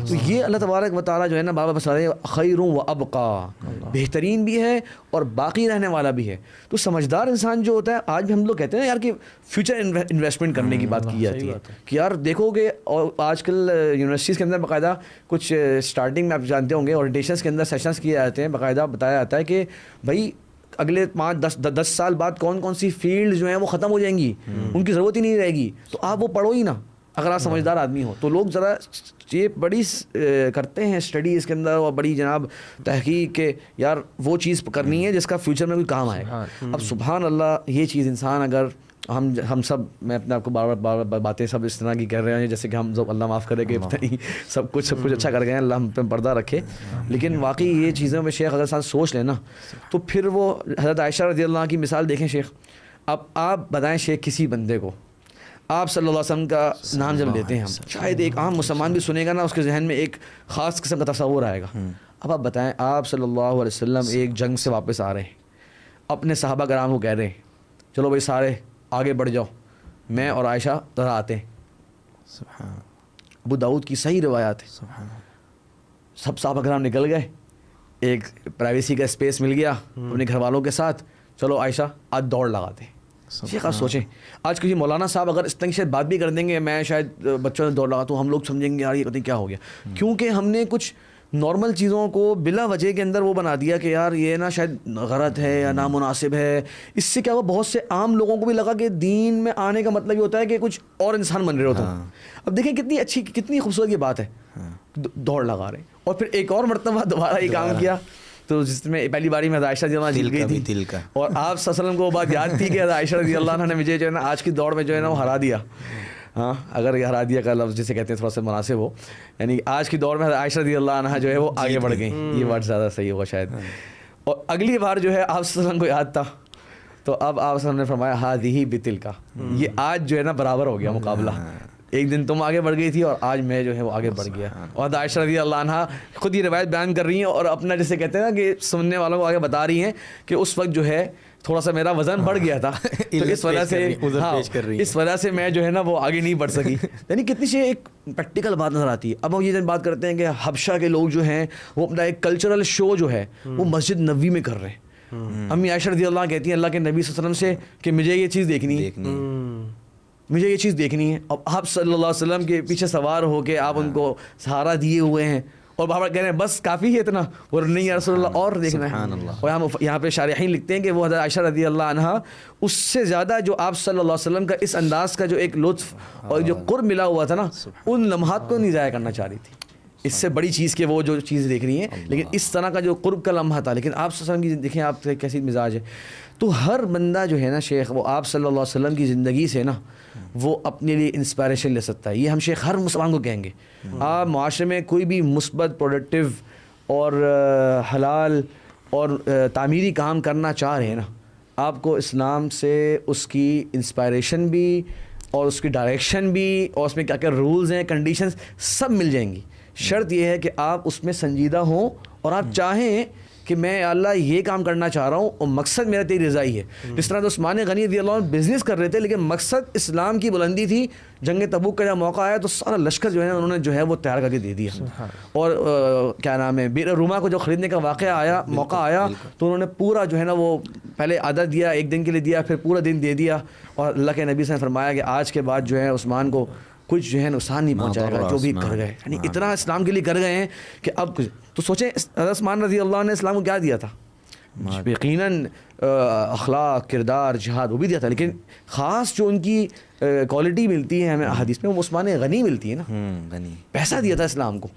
تو یہ اللہ تبارک و تعالیٰ جو ہے نا بابا بس خیر و ابقا, بہترین بھی ہے اور باقی رہنے والا بھی ہے. تو سمجھدار انسان جو ہوتا ہے, آج بھی ہم لوگ کہتے ہیں یار کہ فیوچر انویسٹمنٹ کرنے کی بات کی جاتی ہے کہ یار دیکھو گے, اور آج کل یونیورسٹیز کے اندر باقاعدہ کچھ اسٹارٹنگ میں آپ جانتے ہوں گے اورینٹیشنس کے اندر سیشنس کیے جاتے ہیں, باقاعدہ بتایا جاتا ہے کہ بھائی اگلے 5-10 سال بعد کون کون سی فیلڈ جو ہیں وہ ختم ہو جائیں گی, ان کی ضرورت ہی نہیں رہے گی, تو آپ وہ پڑھو ہی نا اگر آپ سمجھدار آدمی ہو. تو لوگ ذرا یہ بڑی کرتے ہیں اسٹڈی اس کے اندر, اور بڑی جناب تحقیق کہ یار وہ چیز کرنی ہے جس کا فیوچر میں کوئی کام آئے گا. اب سبحان اللہ یہ چیز انسان اگر ہم سب, میں اپنے آپ کو بار بار باتیں سب اس طرح کی کر رہے ہیں جیسے کہ ہم سب اللہ معاف کرے کہ سب کچھ اچھا کر گئے ہیں, اللہ ہم پہ پردہ رکھے. لیکن واقعی یہ چیزوں میں شیخ اگر ساتھ سوچ لیں نا تو پھر وہ حضرت عائشہ رضی اللہ عنہ کی مثال دیکھیں شیخ. اب آپ بتائیں شیخ کسی بندے کو آپ صلی اللہ علیہ وسلم کا نام جب لیتے ہیں, ہم شاید ایک عام مسلمان بھی سنے گا نا اس کے ذہن میں ایک خاص قسم کا تصور آئے گا. اب آپ بتائیں آپ صلی اللہ علیہ وسلم ایک جنگ سے واپس آ رہے ہیں, اپنے صحابہ کرام کو کہہ رہے ہیں چلو بھائی سارے آگے بڑھ جاؤ, میں اور عائشہ ذرا آتے ہیں. ابو داؤد کی صحیح روایات ہے, سب صحابہ کرام نکل گئے, ایک پرائیویسی کا اسپیس مل گیا اپنے گھر والوں کے ساتھ, چلو عائشہ آج دوڑ لگاتے ہیں. شیخ آپ سوچیں آج کسی مولانا صاحب اگر اس طرح شاید بات بھی کر دیں گے, میں شاید بچوں نے دوڑ لگا تو ہم لوگ سمجھیں گے یار یہ پتہ کیا ہو گیا, کیونکہ ہم نے کچھ نارمل چیزوں کو بلا وجہ کے اندر وہ بنا دیا کہ یار یہ نا شاید غلط ہے یا نامناسب ہے. اس سے کیا ہوا بہت سے عام لوگوں کو بھی لگا کہ دین میں آنے کا مطلب یہ ہوتا ہے کہ کچھ اور انسان بن رہے ہو تم. اب دیکھیں کتنی اچھی کتنی خوبصورت یہ بات ہے, دوڑ لگا رہے ہیں. اور پھر ایک اور مرتبہ دوبارہ یہ کام کیا تو جس میں پہلی باری میں عائشہ رضی اللہ عنہ جیت گئی تھی, اور آپ صلی اللہ علیہ وسلم کو وہ بات یاد تھی کہ عائشہ رضی اللہ عنہ نے مجھے جو ہے نا آج کی دوڑ میں جو ہے نا وہ ہرا دیا. ہاں اگر یہ ہرا دیا کا لفظ جسے کہتے ہیں تھوڑا سا مناسب ہو, یعنی آج کی دوڑ میں عائشہ رضی اللہ عنہ جو ہے وہ آگے بڑھ گئیں, یہ ورڈ زیادہ صحیح ہوگا شاید. اور اگلی بار جو ہے آپ صلی اللہ علیہ وسلم کو یاد تھا تو اب آپ صلی اللہ علیہ وسلم نے فرمایا ہذہ بتلک, یہ آج جو ہے نا برابر ہو گیا مقابلہ, ایک دن تم آگے بڑھ گئی تھی اور آج میں جو ہے وہ آگے بڑھ گیا. اور عائشہ رضی اللہ عنہ خود یہ روایت بیان کر رہی ہیں اور اپنا جسے کہتے ہیں نا کہ سننے والوں کو آگے بتا رہی ہیں کہ اس وقت جو ہے تھوڑا سا میرا وزن بڑھ گیا تھا تو اس وجہ سے میں جو ہے نا وہ آگے نہیں بڑھ سکی. یعنی کتنی سی ایک پریکٹیکل بات نظر آتی ہے. اب ہم یہ بات کرتے ہیں کہ حبشہ کے لوگ جو ہیں وہ اپنا ایک کلچرل شو جو ہے وہ مسجد نبوی میں کر رہے ہیں. امی عائشہ رضی اللہ عنہ کہتی ہیں اللہ کے نبی صلی اللہ علیہ وسلم سے کہ مجھے یہ چیز دیکھنی ہے, مجھے یہ چیز دیکھنی ہے. اب آپ صلی اللہ علیہ وسلم کے پیچھے سوار ہو کے آپ ان کو سہارا دیے ہوئے ہیں اور بابا کہہ رہے ہیں بس کافی ہے اتنا, اور نہیں یا رسول اللہ اور دیکھنا ہے. اور یہاں پہ شارحین لکھتے ہیں کہ وہ حضرت عائشہ رضی اللہ عنہ اس سے زیادہ جو آپ صلی اللہ علیہ وسلم کا اس انداز کا جو ایک لطف اور جو قرب ملا ہوا تھا نا ان لمحات کو نہیں ضائع کرنا چاہ رہی تھی. اس سے بڑی چیز کہ وہ جو چیز دیکھ رہی ہیں, لیکن اس طرح کا جو قرب کا لمحہ تھا. لیکن آپ صلی اللہ علیہ وسلم کی دیکھیں آپ کیسی مزاج ہے. تو ہر بندہ جو ہے نا شیخ وہ آپ صلی اللہ علیہ وسلم کی زندگی سے نا وہ اپنے لیے انسپائریشن لے سکتا ہے. یہ ہم شیخ ہر مسلمان کو کہیں گے. آپ معاشرے میں کوئی بھی مثبت پروڈکٹیو اور حلال اور تعمیری کام کرنا چاہ رہے ہیں نا, آپ کو اسلام سے اس کی انسپائریشن بھی اور اس کی ڈائریکشن بھی اور اس میں کیا کیا رولز ہیں کنڈیشنز سب مل جائیں گی. شرط یہ ہے کہ آپ اس میں سنجیدہ ہوں اور آپ چاہیں کہ میں اللہ یہ کام کرنا چاہ رہا ہوں اور مقصد میرا تیری رضا ہی ہے. جس طرح عثمان غنی رضی اللہ عنہ بزنس کر رہے تھے لیکن مقصد اسلام کی بلندی تھی. جنگ تبوک کا جب موقع آیا تو سارا لشکر جو ہے انہوں نے جو ہے وہ تیار کر کے دے دیا. اور کیا نام ہے بیر روما کو جو خریدنے کا واقعہ آیا, موقع آیا, تو انہوں نے پورا جو ہے نا وہ پہلے آدھا دیا, ایک دن کے لیے دیا, پھر پورا دن دے دیا. اور اللہ کے نبی سے نے فرمایا کہ آج کے بعد جو ہے عثمان کو کچھ جو ہے نقصان نہیں پہنچائے گا جو بھی کر گئے. یعنی اتنا اسلام کے لیے کر گئے ہیں کہ اب کچھ تو سوچیں حضرت عثمان رضی اللہ عنہ نے اسلام کو کیا دیا تھا. یقیناً اخلاق, کردار, جہاد وہ بھی دیا تھا, لیکن خاص جو ان کی کوالٹی ملتی ہے ہمیں احادیث میں وہ عثمان غنی ملتی ہے نا. غنی پیسہ دیا تھا اسلام کو.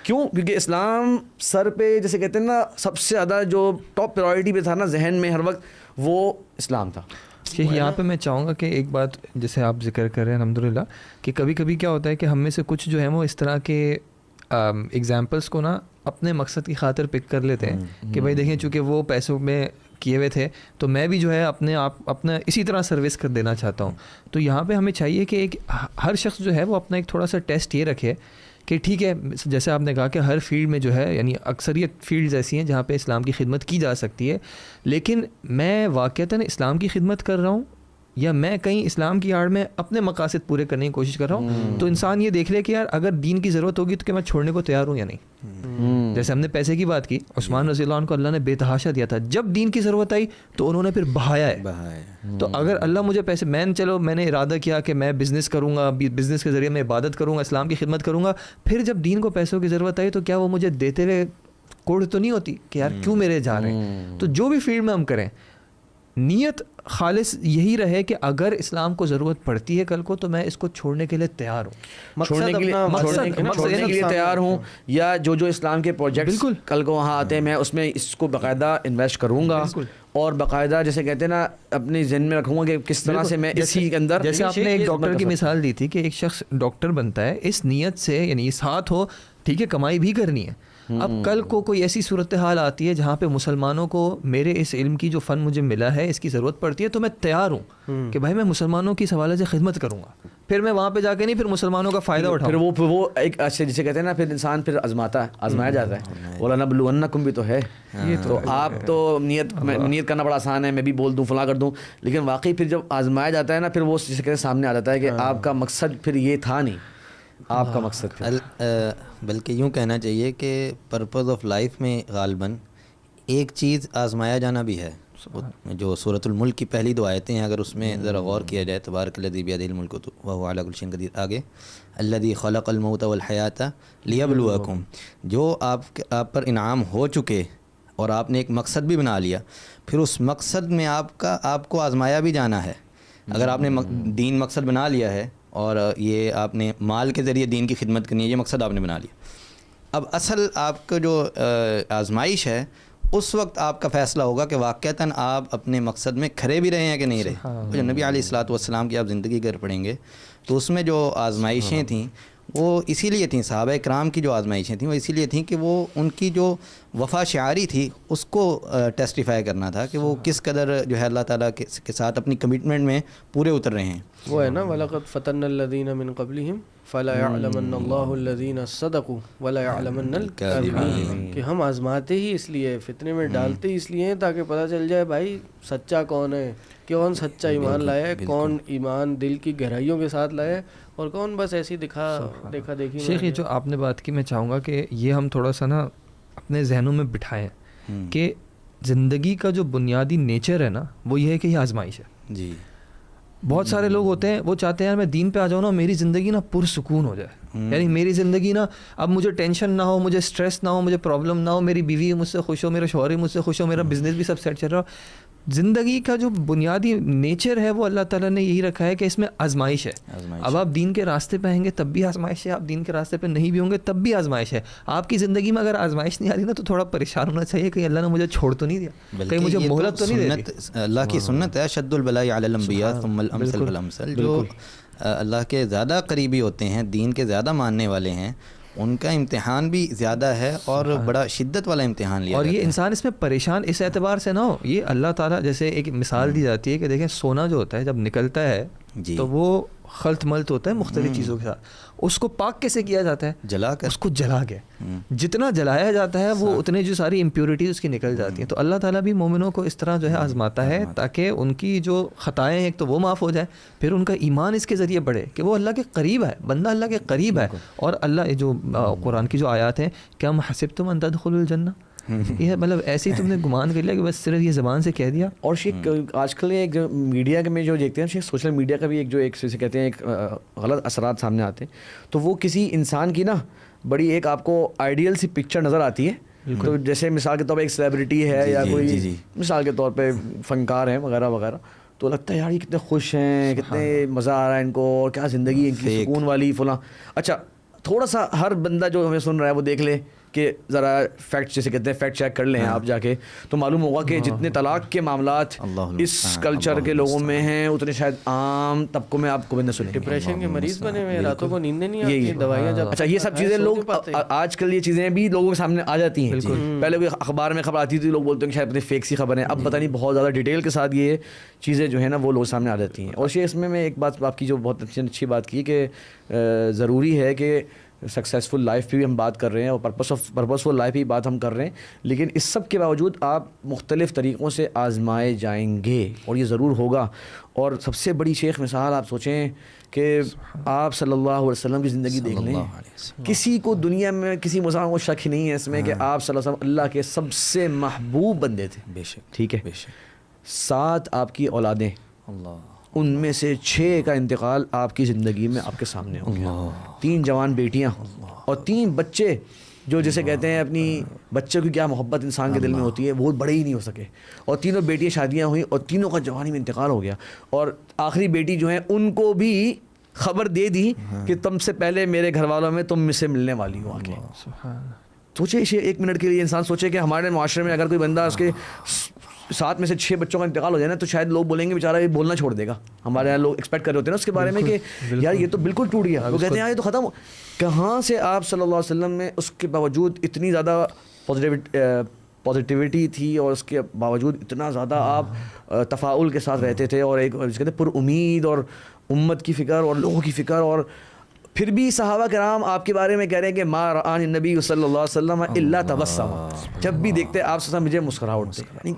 کیوں؟ کیونکہ اسلام سر پہ جیسے کہتے ہیں نا سب سے زیادہ جو ٹاپ پرائورٹی پہ تھا نا ذہن میں ہر وقت, وہ اسلام تھا. یہاں پہ میں چاہوں گا کہ ایک بات جیسے آپ ذکر کر رہے ہیں الحمدللہ کہ کبھی کبھی کیا ہوتا ہے کہ ہم میں سے کچھ جو ہیں وہ اس طرح کے ایگزامپلس کو نا اپنے مقصد کی خاطر پک کر لیتے ہیں کہ بھائی دیکھیں چونکہ وہ پیسوں میں کیے ہوئے تھے تو میں بھی جو ہے اپنا اسی طرح سروس کر دینا چاہتا ہوں. تو یہاں پہ ہمیں چاہیے کہ ہر شخص جو ہے وہ اپنا ایک تھوڑا سا ٹیسٹ یہ رکھے کہ ٹھیک ہے جیسے آپ نے کہا کہ ہر فیلڈ میں جو ہے یعنی اکثریت فیلڈز ایسی ہیں جہاں پہ اسلام کی خدمت کی جا سکتی ہے, لیکن میں واقعتاً اسلام کی خدمت کر رہا ہوں یا میں کہیں اسلام کی آڑ میں اپنے مقاصد پورے کرنے کی کوشش کر رہا ہوں. تو انسان یہ دیکھ لے کہ یار اگر دین کی ضرورت ہوگی تو کہ میں چھوڑنے کو تیار ہوں یا نہیں. جیسے ہم نے پیسے کی بات کی, عثمان رضی اللہ عنہ کو اللہ نے بے تحاشا دیا تھا, جب دین کی ضرورت آئی تو انہوں نے پھر بہایا ہے. تو اگر اللہ مجھے پیسے میں نے ارادہ کیا کہ میں بزنس کروں گا, بزنس کے ذریعے میں عبادت کروں گا, اسلام کی خدمت کروں گا, پھر جب دین کو پیسوں کی ضرورت آئی تو کیا وہ مجھے دیتے ہوئے کوڑ تو نہیں ہوتی کہ یار کیوں میرے جا رہے ہیں. تو جو بھی فیلڈ میں ہم کریں نیت خالص یہی رہے کہ اگر اسلام کو ضرورت پڑتی ہے کل کو تو میں اس کو چھوڑنے کے لیے تیار ہوں, چھوڑنے کے لیے تیار ہوں, یا جو اسلام کے پروجیکٹس کل کو وہاں آتے ہیں میں اس میں اس کو باقاعدہ انویسٹ کروں گا اور باقاعدہ جیسے کہتے ہیں نا اپنی ذہن میں رکھوں گا کہ کس طرح سے میں اسی کے اندر. جیسے آپ نے ایک ڈاکٹر کی مثال دی تھی کہ ایک شخص ڈاکٹر بنتا ہے اس نیت سے, یعنی اس ہاتھ ہو ٹھیک ہے کمائی بھی کرنی ہے. اب کل کو کوئی ایسی صورتحال آتی ہے جہاں پہ مسلمانوں کو میرے اس علم کی جو فن مجھے ملا ہے اس کی ضرورت پڑتی ہے تو میں تیار ہوں کہ بھائی میں مسلمانوں کی حوالے سے خدمت کروں گا. پھر میں وہاں پہ جا کے نہیں پھر مسلمانوں کا فائدہ اٹھاؤں. پھر وہ ایک اچھے جسے کہتے ہیں نا پھر انسان پھر آزماتا ہے, آزمایا جاتا ہے. وَلَنَبْلُوَنَّكُمْ بھی تو ہے. تو آپ تو نیت کرنا بڑا آسان ہے, میں بھی بول دوں فلاں کر دوں, لیکن واقعی پھر جب آزمایا جاتا ہے نا پھر وہ جسے کہتے ہیں سامنے آ جاتا ہے کہ آپ کا مقصد پھر یہ تھا نہیں, آپ کا مقصد بلکہ یوں کہنا چاہیے کہ پرپز آف لائف میں غالباً ایک چیز آزمایا جانا بھی ہے. جو سورۃ الملک کی پہلی 2 آیتیں ہیں اگر اس میں ذرا غور کیا جائے, تبارک الذی بیدہ الملک وہو علی کل شیء قدیر, آگے الذی خلق الموت والحیاۃ لیبلوکم, جو آپ پر انعام ہو چکے اور آپ نے ایک مقصد بھی بنا لیا, پھر اس مقصد میں آپ کو آزمایا بھی جانا ہے. اگر آپ نے دین مقصد بنا لیا ہے اور یہ آپ نے مال کے ذریعے دین کی خدمت کرنی ہے, یہ مقصد آپ نے بنا لیا, اب اصل آپ کا جو آزمائش ہے اس وقت آپ کا فیصلہ ہوگا کہ واقعتاً آپ اپنے مقصد میں کھڑے بھی رہے ہیں کہ نہیں رہے. جو نبی علیہ الصلوۃ والسلام کی آپ زندگی گر پڑیں گے تو اس میں جو آزمائشیں تھیں وہ اسی لیے تھیں, صحابہ کرام کی جو آزمائشیں تھیں وہ اسی لیے تھیں کہ وہ ان کی جو وفا شعاری تھی اس کو ٹیسٹیفائی کرنا تھا کہ وہ کس قدر جو ہے اللہ تعالیٰ کے ساتھ اپنی کمٹمنٹ میں پورے اتر رہے ہیں. وہ ہے نا وَلَقَدْ فَتَنَّ الَّذِينَ مِن قَبْلِهِمْ فَلَا يَعْلَمَنَّ اللَّهُ الَّذِينَ صَدَقُوا وَلَا يَعْلَمَنَّ الْكَاذِبِينَ, کہ ہم آزماتے ہی اس لیے, فتنے میں ڈالتے ہی اس لیے تاکہ پتہ چل جائے بھائی سچا کون ہے, کون سچا ایمان لایا ہے, کون ایمان دل کی گہرائیوں کے ساتھ لایا ہے اور کون بس ایسی دیکھا دیکھی. شیخ یہ جو آپ نے بات کی میں چاہوں گا کہ یہ ہم تھوڑا سا نا اپنے ذہنوں میں بٹھائیں کہ زندگی کا جو بنیادی نیچر ہے نا وہ یہ ہے کہ یہ آزمائش ہے. جی بہت سارے لوگ ہوتے ہیں وہ چاہتے ہیں یار میں دین پہ آ جاؤں نا, میری زندگی نا پرسکون ہو جائے, یعنی میری زندگی نا اب مجھے ٹینشن نہ ہو, مجھے اسٹریس نہ ہو, مجھے پرابلم نہ ہو, میری بیوی مجھ سے خوش ہو, میرا شوہر مجھ سے خوش ہو, میرا بزنس بھی سب سیٹ چل رہا ہو. زندگی کا جو بنیادی نیچر ہے وہ اللہ تعالیٰ نے یہی رکھا ہے کہ اس میں آزمائش ہے. اب آپ دین کے راستے پہ آئیں گے تب بھی آزمائش ہے, آپ دین کے راستے پہ نہیں بھی ہوں گے تب بھی آزمائش ہے. آپ کی زندگی میں اگر آزمائش نہیں آ رہی نا تو تھوڑا پریشان ہونا چاہیے کہ اللہ نے مجھے چھوڑ تو نہیں دیا, کہیں مجھے مہلت تو نہیں دے دی. اللہ کی سنت ہے شد البلاء علی الانبیاء ثم الامثل فالامثل. جو اللہ کے زیادہ قریبی ہوتے ہیں, دین کے زیادہ ماننے والے ہیں, ان کا امتحان بھی زیادہ ہے اور بڑا شدت والا امتحان لیا. اور یہ انسان اس میں پریشان اس اعتبار سے نہ ہو, یہ اللہ تعالیٰ جیسے ایک مثال دی جاتی ہے کہ دیکھیں سونا جو ہوتا ہے جب نکلتا ہے تو وہ خلط ملط ہوتا ہے مختلف چیزوں کے ساتھ. اس کو پاک کیسے کیا جاتا ہے؟ جلا کر. اس کو جلا کے جتنا جلایا جاتا ہے وہ اتنے جو ساری امپیورٹیز اس کی نکل جاتی ہیں. تو اللہ تعالیٰ بھی مومنوں کو اس طرح جو ہے آزماتا ہے تاکہ ان کی جو خطائیں ایک تو وہ معاف ہو جائے, پھر ان کا ایمان اس کے ذریعے بڑھے کہ وہ اللہ کے قریب ہے, بندہ اللہ کے قریب ہے. اور اللہ جو قرآن کی جو آیات ہیں, کیا حسبتم ان تدخلوا الجنہ, یہ مطلب ایسے ہی تم نے گمان کر لیا کہ بس صرف یہ زبان سے کہہ دیا. اور شیخ آج کل ایک جو میڈیا میں جو دیکھتے ہیں شیخ, سوشل میڈیا کا بھی ایک جو ایک جسے کہتے ہیں ایک غلط اثرات سامنے آتے ہیں, تو وہ کسی انسان کی نا بڑی ایک آپ کو آئیڈیل سی پکچر نظر آتی ہے. تو جیسے مثال کے طور پہ ایک سیلیبریٹی ہے یا کوئی مثال کے طور پہ فنکار ہیں وغیرہ وغیرہ, تو لگتا ہے یار یہ کتنے خوش ہیں, کتنے مزہ آ رہا ہے ان کو, اور کیا زندگی ان کی سکون والی فلاں. اچھا تھوڑا سا ہر بندہ جو ہمیں سن رہا ہے وہ دیکھ لے کہ ذرا فیکٹ جیسے کہتے ہیں فیکٹ چیک کر لیں آپ جا کے, تو معلوم ہوگا کہ جتنے طلاق کے معاملات اس کلچر کے لوگوں میں ہیں اتنے شاید عام طبقوں میں آپ کو بھی نہ سنیں. ڈپریشن کے مریض بنے ہوئے, راتوں کو نیندیں نہیں آتی, دوائیاں جب. اچھا یہ سب چیزیں لوگ آج کل یہ چیزیں بھی لوگوں کے سامنے آ جاتی ہیں. پہلے کوئی اخبار میں خبر آتی تھی, لوگ بولتے ہیں کہ شاید اپنی فیک سی خبر ہے, اب پتہ نہیں بہت زیادہ ڈیٹیل کے ساتھ یہ چیزیں جو ہے نا وہ لوگ سامنے آ جاتی ہیں. اور اس میں ایک بات آپ کی جو بہت اچھی بات کی کہ ضروری ہے کہ سکسیزفل لائف پہ بھی ہم بات کر رہے ہیں اور پرپسفل لائف پہ بھی بات ہم کر رہے ہیں, لیکن اس سب کے باوجود آپ مختلف طریقوں سے آزمائے جائیں گے اور یہ ضرور ہوگا. اور سب سے بڑی شیخ مثال آپ سوچیں کہ آپ صلی اللہ علیہ وسلم کی زندگی دیکھ لیں, کسی کو دنیا میں کسی مسلمان کو شک ہی نہیں ہے اس میں کہ آپ صلی اللہ علیہ وسلم اللہ کے سب سے محبوب بندے تھے. بے شک, ٹھیک ہے, 7 آپ کی اولادیں, ان میں سے 6 کا انتقال آپ کی زندگی میں آپ کے سامنے ہو گیا. 3 جوان بیٹیاں اور 3 بچے جو جسے کہتے ہیں اپنی بچوں کی کیا محبت انسان کے دل میں ہوتی ہے وہ بڑے ہی نہیں ہو سکے, اور تینوں بیٹیاں شادیاں ہوئیں اور تینوں کا جوانی میں انتقال ہو گیا. اور آخری بیٹی جو ہیں ان کو بھی خبر دے دی کہ تم سے پہلے میرے گھر والوں میں تم سے ملنے والی ہو. آگے سوچے 1 منٹ کے لیے انسان سوچے کہ ہمارے معاشرے میں اگر کوئی بندہ اس کے 7 میں سے 6 بچوں کا انتقال ہو جائے نا, تو شاید لوگ بولیں گے بیچارہ یہ بولنا چھوڑ دے گا. ہمارے یہاں لوگ ایکسپیکٹ کر رہے ہوتے ہیں نا اس کے بارے میں کہ یار یہ تو بالکل ٹوٹ گیا, وہ کہتے ہیں یار یہ تو ختم. کہاں سے آپ صلی اللہ علیہ وسلم میں اس کے باوجود اتنی زیادہ پازیٹیوٹی تھی, اور اس کے باوجود اتنا زیادہ آپ تفاؤل کے ساتھ رہتے تھے, اور ایک کہتے ہیں پر امید, اور امت کی فکر اور لوگوں کی فکر. اور پھر بھی صحابہ کرام آپ کے بارے میں کہہ رہے ہیں کہ ما رآنی النبی صلی اللہ علیہ وسلم الا تبسم, جب بھی دیکھتے آپ سے مجھے مسکراہٹ دے.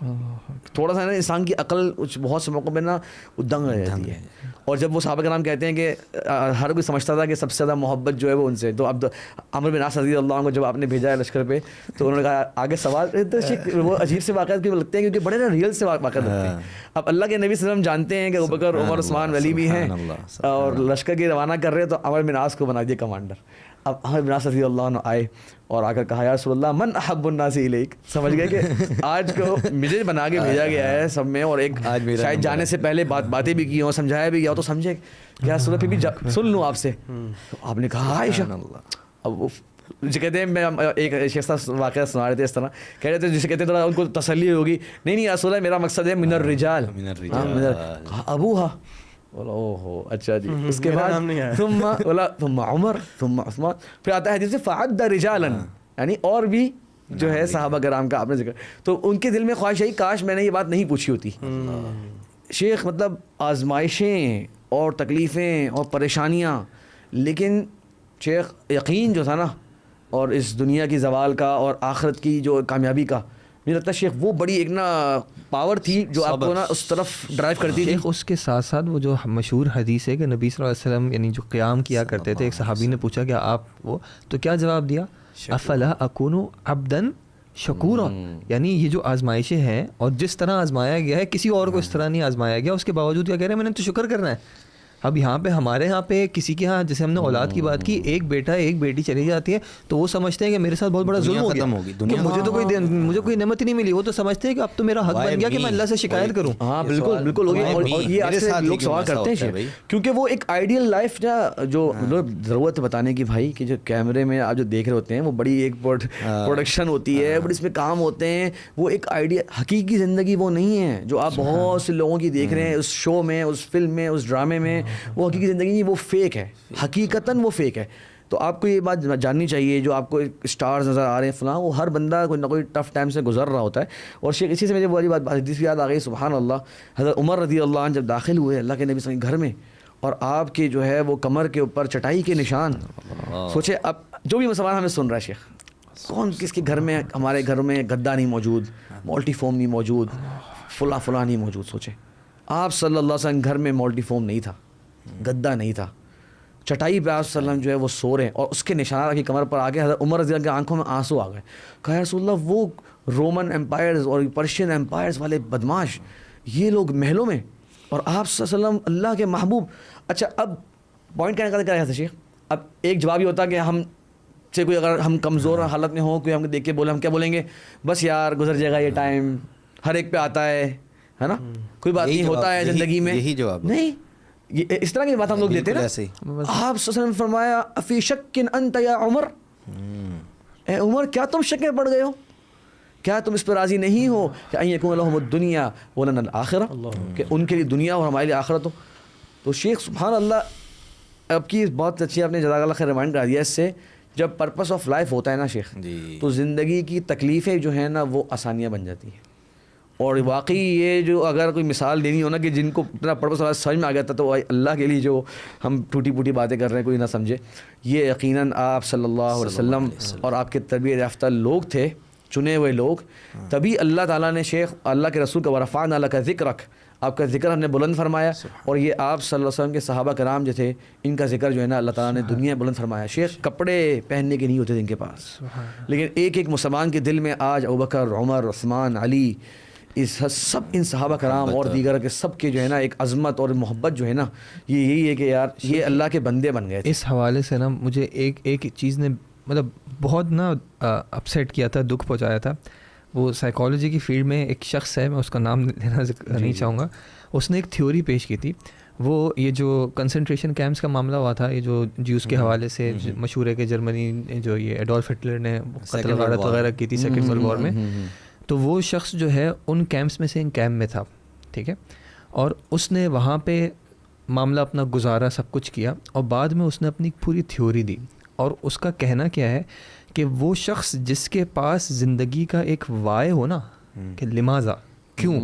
تھوڑا سا نا انسان کی عقل بہت سے موقعوں پہ نا دنگ رہ جاتی ہے. اور جب وہ صحابہ کرام کہتے ہیں کہ ہر کوئی سمجھتا تھا کہ سب سے زیادہ محبت جو ہے وہ ان سے, تو اب عمرو بن عاص رضی اللہ عنہ کو جب آپ نے بھیجا ہے لشکر پہ, تو انہوں نے کہا آگے سوال, وہ عجیب سے واقعات کیوں لگتے ہیں کیونکہ بڑے نا ریئل سے واقعات لگتے ہیں. اب اللہ کے نبی صلی اللہ علیہ وسلم جانتے ہیں کہ ابوبکر, عمر, عثمان, علی بھی ہیں, اور لشکر کی روانہ کر رہے ہیں, تو عمرو بن عاص کو بنا دیا کمانڈر. اب عمرو بن عاص رضی اللہ عنہ آئے اور آ کر کہا یا رسول اللہ من احب الناس الیک, سمجھ گئے کہ آج کو مجھے بنا کے بھیجا گیا ہے سب میں, اور ایک شاید جانے سے پہلے باتیں بھی کی ہوں, سمجھایا بھی گیا ہو, تو سمجھے کیا رسول اللہ پھر بھی سن لوں آپ سے. آپ نے کہا عائشہ. اب وہ کہتے ہیں میں ایک شیخ صاحب واقعہ سنا رہے تھے اس طرح, کہہ رہے تھے جسے کہتے ہیں تھوڑا ان کو تسلی ہوگی, نہیں یا رسول اللہ میرا مقصد ہے من الرجال. ابوہا, بولا او ہو اچھا جی. اس کے بعد ثم عمر ثم عثمان, پھر آتا ہے حدیث سے فعد رجالا, یعنی اور بھی جو ہے صحابہ کرام کا آپ نے ذکر. تو ان کے دل میں خواہش ہے کاش میں نے یہ بات نہیں پوچھی ہوتی. شیخ مطلب آزمائشیں اور تکلیفیں اور پریشانیاں, لیکن شیخ یقین جو تھا نا, اور اس دنیا کی زوال کا اور آخرت کی جو کامیابی کا, مجھے لگتا ہے شیخ وہ بڑی ایک نا پاور تھی جو آپ کو نا اس طرف ڈرائیو کرتی تھی. اس کے ساتھ ساتھ وہ جو مشہور حدیث ہے کہ نبی صلی اللہ علیہ وسلم یعنی جو قیام کیا کرتے تھے, ایک صحابی نے پوچھا کہ آپ وہ, تو کیا جواب دیا, افلا اکون عبدا شکورا, یعنی یہ جو آزمائشیں ہیں اور جس طرح آزمایا گیا ہے کسی اور کو اس طرح نہیں آزمایا گیا, اس کے باوجود کیا کہہ رہے ہیں میں نے تو شکر کرنا ہے. اب یہاں پہ ہمارے یہاں پہ کسی کے ہاں جیسے ہم نے اولاد کی بات کی, ایک بیٹا ایک بیٹی چلی جاتی ہے تو وہ سمجھتے ہیں کہ میرے ساتھ بہت بڑا ظلم ہو گیا, مجھے تو کوئی نعمت ہی نہیں ملی. وہ تو سمجھتے ہیں کہ اب تو میرا حق بن گیا کہ میں اللہ سے شکایت کروں. ہاں بالکل بالکل, اور یہ آج سے لوگ سوال کرتے ہیں کیونکہ وہ ایک آئیڈیل لائف جو ضرورت ہے بتانے کی بھائی کہ جو کیمرے میں آپ جو دیکھ رہے ہوتے ہیں وہ بڑی ایک پروڈکشن ہوتی ہے, بڑی اس میں کام ہوتے ہیں, وہ ایک آئیڈیا حقیقی زندگی وہ نہیں ہے جو آپ بہت سے لوگوں کی دیکھ رہے ہیں اس شو میں, اس فلم میں, اس ڈرامے میں. وہ حقیقی زندگی نہیں, وہ فیک ہے, حقیقتاً وہ فیک ہے. تو آپ کو یہ بات جاننی چاہیے, جو آپ کو اسٹارز نظر آ رہے ہیں فلاں, وہ ہر بندہ کوئی نہ کوئی ٹف ٹائم سے گزر رہا ہوتا ہے. اور شیخ اسی سے مجھے وہ والی بات حدیث یاد آ گئی, سبحان اللہ, حضرت عمر رضی اللہ عنہ جب داخل ہوئے اللہ کے نبی صلی اللہ علیہ وسلم کے گھر میں, اور آپ کے جو ہے وہ کمر کے اوپر چٹائی کے نشان. سوچے اب جو بھی مسلمان ہمیں سن رہا ہے شیخ, کون کس کے گھر میں, ہمارے گھر میں گدا نہیں موجود, مولٹی فوم نہیں موجود, فلاں نہیں موجود. سوچے آپ صلی اللہ علیہ وسلم گھر میں مولٹی فوم نہیں تھا, گدا نہیں تھا, چٹائی پہ آپ صلی اللہ علیہ وسلم جو ہے وہ سو رہے ہیں, اور اس کے نشانات کی کمر پر آگے حضرت عمر رضی اللہ کی آنکھوں میں آنسو آ گئے. کہا یا رسول اللہ وہ رومن امپائرز اور پرشین امپائرز والے بدماش, یہ لوگ محلوں میں, اور آپ صلی اللہ علیہ وسلم اللہ کے محبوب. اچھا اب پوائنٹ کہنے کا کیا تھا شیخ, اب ایک جواب یہ ہوتا کہ ہم سے کوئی اگر ہم کمزور حالت میں ہوں, کوئی ہم دیکھ کے بولے, ہم کیا بولیں گے, بس یار گزر جائے گا یہ ٹائم, ہر ایک پہ آتا ہے نا, کوئی بات نہیں, ہوتا ہے زندگی میں. یہی جواب نہیں, اس طرح کی بات ہم لوگ دیتے ہیں نا. آپ صلی اللہ علیہ وسلم نے فرمایا افی شک انت یا عمر, اے عمر کیا تم شک میں پڑ گئے ہو, کیا تم اس پر راضی نہیں ہو کہ ان یکون لہم الدنیا ولنا الآخرہ, کہ ان کے لیے دنیا اور ہمارے لیے آخرت ہو. تو شیخ سبحان اللہ اب کی بہت اچھی آپ نے جزاک اللہ خیر ریمائنڈ کرا دیا. اس سے جب پرپس آف لائف ہوتا ہے نا شیخ, تو زندگی کی تکلیفیں جو ہیں نا وہ آسانیاں بن جاتی ہیں. اور واقعی یہ جو اگر کوئی مثال دینی ہو نا کہ جن کو اتنا پرپس سمجھ میں آ گیا تھا, تو اللہ کے لیے جو ہم ٹوٹی پوٹی باتیں کر رہے ہیں کوئی نہ سمجھے, یہ یقیناً آپ صلی اللہ علیہ وسلم اور آپ کے تربیت یافتہ لوگ تھے, چنے ہوئے لوگ. تبھی اللہ تعالیٰ نے شیخ اللہ کے رسول کا ورفعنا لک ذکرک, آپ کا ذکر ہم نے بلند فرمایا. اور یہ آپ صلی اللہ علیہ وسلم کے صحابہ کرام جو تھے, ان کا ذکر جو ہے نا اللہ تعالیٰ نے دنیا بلند فرمایا. شیخ کپڑے پہننے کے نہیں ہوتے تھے ان کے پاس, لیکن ایک ایک مسلمان کے دل میں آج ابوبکر, عمر, عثمان, علی, اس سب ان صحابہ کرام اور دیگر کے سب کے جو ہے نا ایک عظمت اور محبت جو ہے نا, یہ یہی ہے کہ یار یہ اللہ کے بندے بن گئے. اس حوالے سے نا مجھے ایک چیز نے مطلب بہت نا اپسیٹ کیا تھا, دکھ پہنچایا تھا. وہ سائیکالوجی کی فیلڈ میں ایک شخص ہے, میں اس کا نام لینا نہیں چاہوں گا, اس نے ایک تھیوری پیش کی تھی. وہ یہ جو کنسنٹریشن کیمپس کا معاملہ ہوا تھا, یہ جو جیوز کے حوالے سے مشہور ہے کہ جرمنی جو یہ ایڈولف ہٹلر نے قتل غارت وغیرہ کی تھی سیکنڈ ورلڈ وار میں, تو وہ شخص جو ہے ان کیمپس میں سے ان کیمپ میں تھا, ٹھیک ہے, اور اس نے وہاں پہ معاملہ اپنا گزارا, سب کچھ کیا, اور بعد میں اس نے اپنی پوری تھیوری دی. اور اس کا کہنا کیا ہے کہ وہ شخص جس کے پاس زندگی کا ایک وائے ہو نا, کہ لماذا, کیوں,